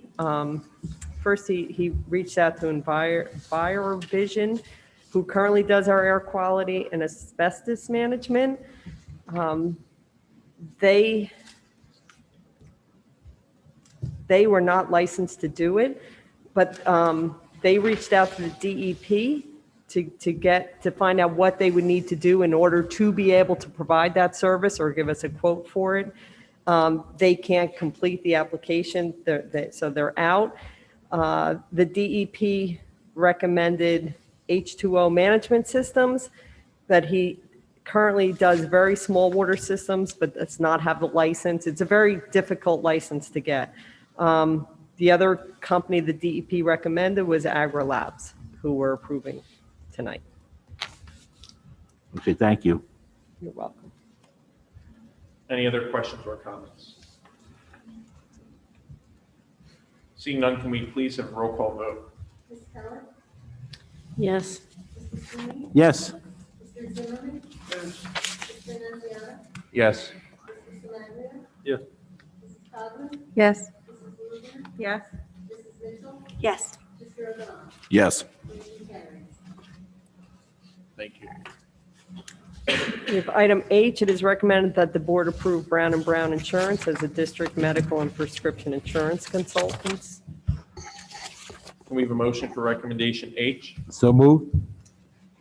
First, he reached out to Envirovision, who currently does our air quality and asbestos management. They were not licensed to do it, but they reached out to the DEP to find out what they would need to do in order to be able to provide that service or give us a quote for it. They can't complete the application, so they're out. The DEP recommended H2O management systems, that he currently does very small water systems, but does not have the license. It's a very difficult license to get. The other company the DEP recommended was Agri Labs, who we're approving tonight. Okay, thank you. You're welcome. Any other questions or comments? Seeing none, can we please have a roll call vote? Ms. Keller? Yes. Mr. Sweeney? Yes. Mr. Zimmerman? Mr. Naziata? Yes. Mr. Sinaglia? Yes. Mrs. Cosman? Yes. Mrs. Blumer? Yes. Mrs. Mitchell? Yes. Mr. O'Donnell? Yes. Motion carries. Thank you. We have item H, it is recommended that the board approve Brown & Brown Insurance as a district medical and prescription insurance consultants. Can we have a motion for recommendation H? So moved.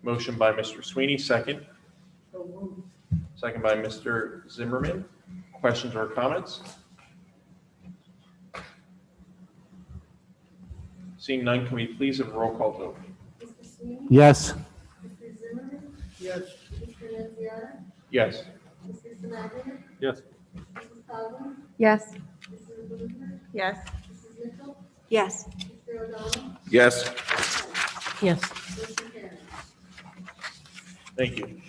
Motion by Mr. Sweeney, second. Second by Mr. Zimmerman. Questions or comments? Seeing none, can we please have a roll call vote? Mr. Sweeney? Yes. Mr. Zimmerman? Yes. Mr. Naziata? Yes. Mr. Sinaglia? Yes. Mrs. Cosman? Yes. Mrs. Blumer? Yes. Mrs. Mitchell? Yes. Mr. O'Donnell? Yes. Yes. Motion carries. Thank you.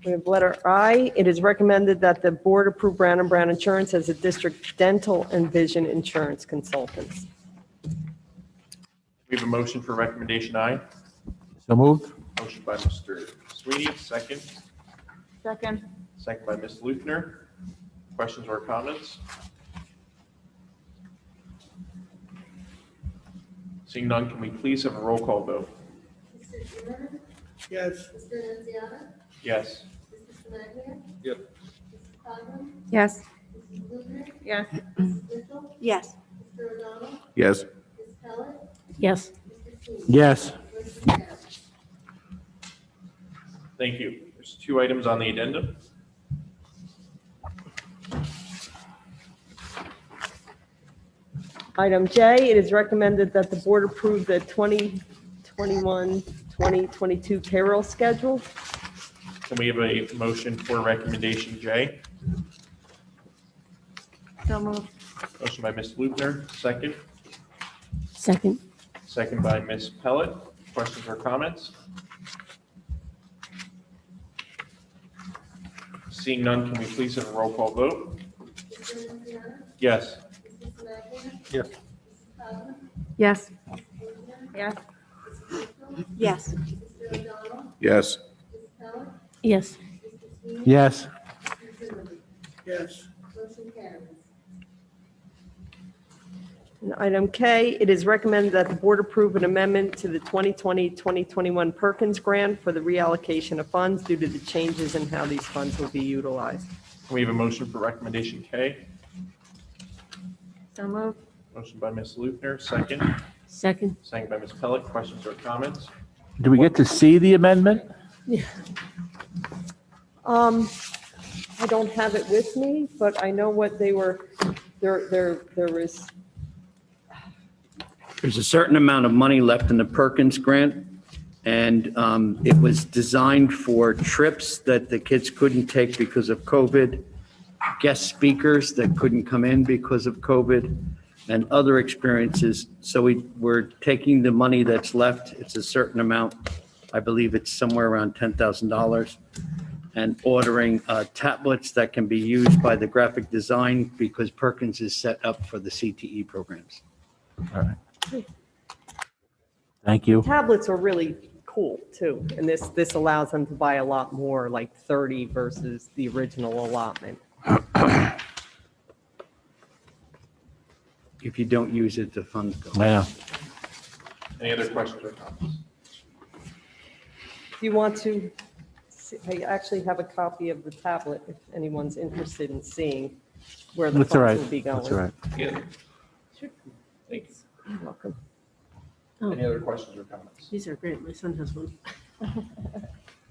We have letter I, it is recommended that the board approve Brown & Brown Insurance as a district dental and vision insurance consultants. We have a motion for recommendation I. So moved. Motion by Mr. Sweeney, second. Second. Second by Ms. Lutner. Questions or comments? Seeing none, can we please have a roll call vote? Mr. Zimmerman? Yes. Mr. Naziata? Yes. Mr. Sinaglia? Yes. Mrs. Cosman? Yes. Mrs. Blumer? Yes. Mrs. Mitchell? Yes. Mr. O'Donnell? Yes. Ms. Pellet? Yes. Mr. Sweeney? Yes. Motion carries. Thank you. There's two items on the addendum. Item J, it is recommended that the board approve the 2021-2022 payroll schedule. Can we have a motion for recommendation J? So moved. Motion by Ms. Lutner, second. Second. Second by Ms. Pellet. Questions or comments? Seeing none, can we please have a roll call vote? Mr. Naziata? Yes. Mr. Sinaglia? Yes. Mrs. Cosman? Yes. Mrs. Blumer? Yes. Mrs. Mitchell? Yes. Mr. O'Donnell? Yes. Ms. Pellet? Yes. Mr. Sweeney? Yes. Mr. Zimmerman? Yes. Motion carries. And item K, it is recommended that the board approve an amendment to the 2020-2021 Perkins Grant for the reallocation of funds due to the changes in how these funds will be utilized. Can we have a motion for recommendation K? So moved. Motion by Ms. Lutner, second. Second. Second by Ms. Pellet. Questions or comments? Do we get to see the amendment? I don't have it with me, but I know what they were, there was, There's a certain amount of money left in the Perkins grant, and it was designed for trips that the kids couldn't take because of COVID, guest speakers that couldn't come in because of COVID, and other experiences. So we're taking the money that's left, it's a certain amount, I believe it's somewhere around $10,000, and ordering tablets that can be used by the graphic design because Perkins is set up for the CTE programs. All right. Thank you. tablets are really cool too. And this allows them to buy a lot more, like 30 versus the original allotment. If you don't use it, the funds go. Yeah. Any other questions or comments? Do you want to, I actually have a copy of the tablet if anyone's interested in seeing where the That's all right. funds will be going. That's all right. Yeah. Thanks. You're welcome. Any other questions or comments? These are great. My son has one. Does he?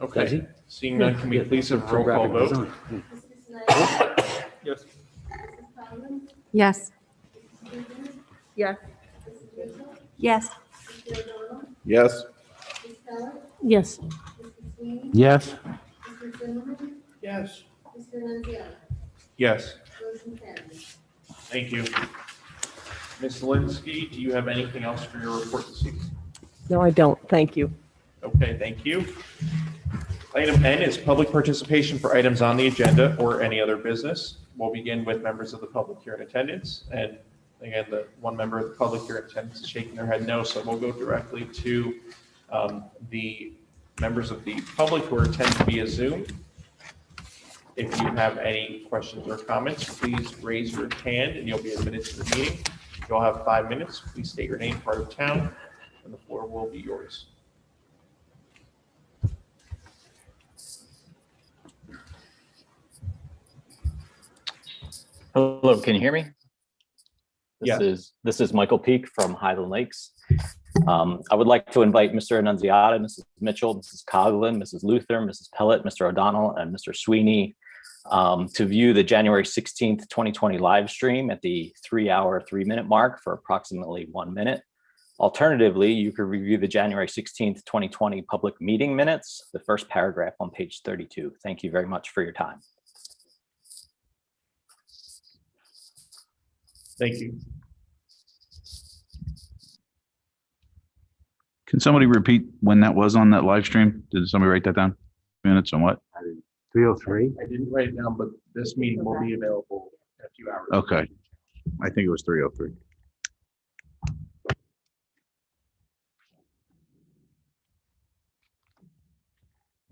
Okay. Seeing none, can we please have a roll call Graphic vote? design. Mr. Snyder? Yes. Mrs. Coughlin, Yes. Mrs. Stevens, Yes. Mrs. Mitchell, Yes. Mr. O'Donnell, Yes. Ms. Keller, Yes. Mr. Sweeney, Yes. Mr. Zimmerman, Yes. Mr. Nunziata. Yes, Motion carries. thank you. Ms. Linsky, do you have anything else for your report this evening? No, I don't. Thank you. Okay, thank you. Item N is public participation for items on the agenda or any other business. We'll begin with members of the public here in attendance. And again, the one member of the public here in attendance is shaking their head no, so we'll go directly to the members of the public who are attending via Zoom. If you have any questions or comments, please raise your hand and you'll be admitted to the meeting. You'll have 5 minutes. Please state your name, part of town, and the floor will be yours. Hello, can you hear me? Yes. This is Michael Peak from Highland Lakes. I would like to invite Mr. Annunziata, Mrs. Mitchell, Mrs. Coughlin, Mrs. Luther, Mrs. Pellet, Mr. O'Donnell, and Mr. Sweeney to view the January 16th, 2020 live stream at the 3-hour, 3-minute mark for approximately 1 minute. Alternatively, you could review the January 16th, 2020 public meeting minutes, the first paragraph on page 32. Thank you very much for your time. Thank you. Can somebody repeat when that was on that live stream? Did somebody write that down? Minutes on what? 3:03. I didn't write it down, but this meeting will be available in a few hours. Okay. I think it was 3:03.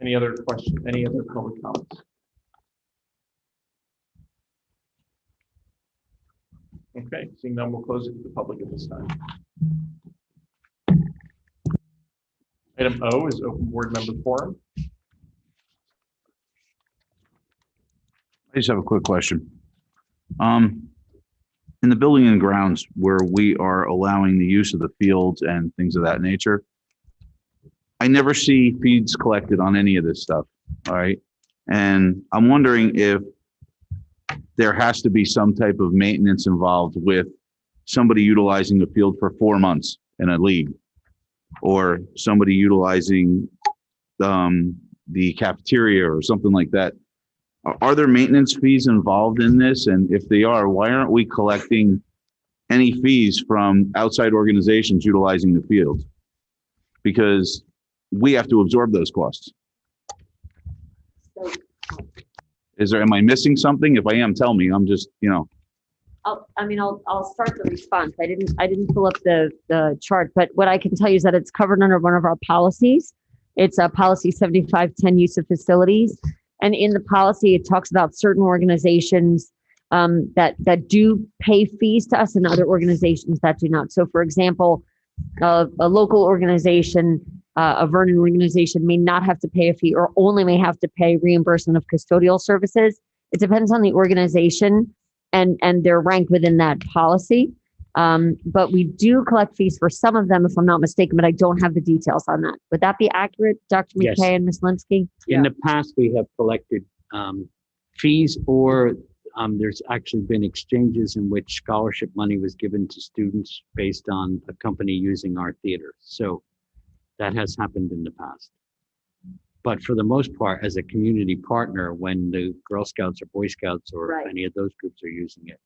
Any other questions? Any other public comments? Okay, seeing none, we'll close it to the public at this time. Item O is open board member forum. I just have a quick question. In the building and grounds where we are allowing the use of the fields and things of that nature, I never see fees collected on any of this stuff, all right? And I'm wondering if there has to be some type of maintenance involved with somebody utilizing the field for 4 months in a league, or somebody utilizing the cafeteria or something like that. Are there maintenance fees involved in this? And if they are, why aren't we collecting any fees from outside organizations utilizing the field? Because we have to absorb those costs. Am I missing something? If I am, tell me. I'm just, I'll start the response. I didn't pull up the chart, but what I can tell you is that it's covered under one of our policies. It's a policy 7510, use of facilities. And in the policy, it talks about certain organizations that do pay fees to us and other organizations that do not. So for example, a local organization, a Vernon organization may not have to pay a fee or only may have to pay reimbursement of custodial services. It depends on the organization and their rank within that policy. But we do collect fees for some of them, if I'm not mistaken, but I don't have the details on that. Would that be accurate, Dr. Yes. McKay and Ms. Linsky? In the past, we have collected fees, or there's actually been exchanges in which scholarship money was given to students based on a company using our theater. So that has happened in the past. But for the most part, as a community partner, when the Girl Scouts or Boy Scouts or Right. any of those groups are using it,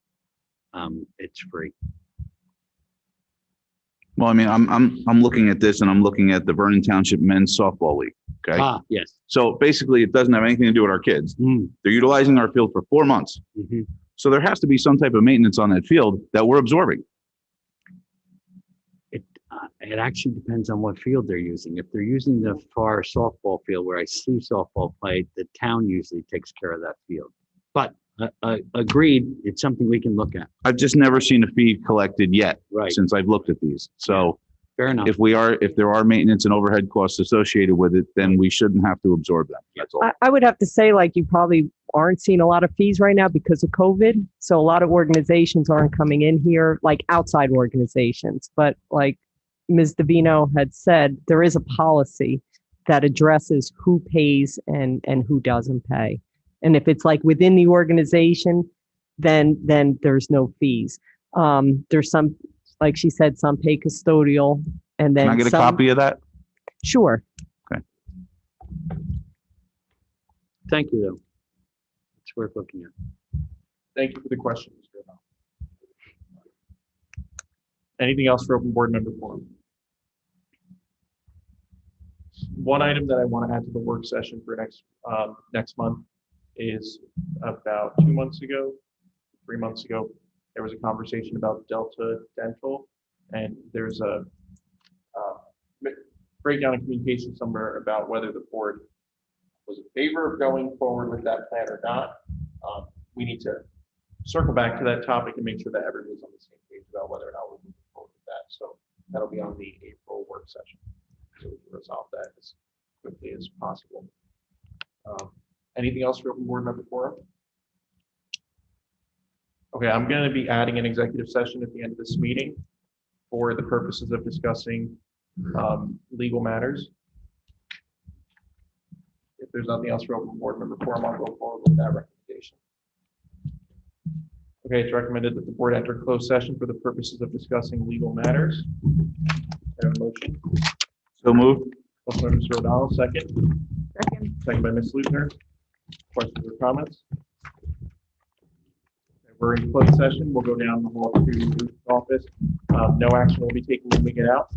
it's free. well, I mean, I'm looking at this and I'm looking at the Vernon Township Men's Softball League, okay? Ah, yes. So basically, it doesn't have anything to do with our kids. They're utilizing our field for 4 months. Mhm. So there has to be some type of maintenance on that field that we're absorbing. It actually depends on what field they're using. If they're using the far softball field where I see softball played, the town usually takes care of that field. But agreed, it's something we can look at. I've just never seen a fee collected yet Right. since I've looked at these. So Fair enough. if there are maintenance and overhead costs associated with it, then we shouldn't have to absorb them. That's all. I would have to say, like, you probably aren't seeing a lot of fees right now because of COVID. So a lot of organizations aren't coming in here, like outside organizations. But like Ms. Davino had said, there is a policy that addresses who pays and who doesn't pay. And if it's like within the organization, then there's no fees. There's some, like she said, some pay custodial and then Can I get a some- copy of that? Sure. Thank you, though. It's worth looking at. Thank you for the question, Mr. O'Donnell. Anything else for open board member forum? One item that I want to add to the work session for next month is about 2 months ago, 3 months ago, there was a conversation about Delta Dental, and there's a breakdown in communication somewhere about whether the board was in favor of going forward with that plan or not. We need to circle back to that topic and make sure that everyone's on the same page about whether or not we're moving forward with that. So that'll be on the April work session. So we can resolve that as quickly as possible. Anything else for open board member forum? Okay, I'm going to be adding an executive session at the end of this meeting for the purposes of discussing legal matters. If there's nothing else for open board member forum, I'll go forward with that recommendation. Okay, it's recommended that the board enter closed session for the purposes of discussing legal matters. I have a motion. So moved. Motion by Mr. O'Donnell, second. Second by Ms. Luther. Questions or comments? Okay, we're in closed session. We'll go down the hall to the office. No action will be taken when we get out.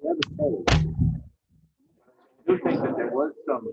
I do think that there was some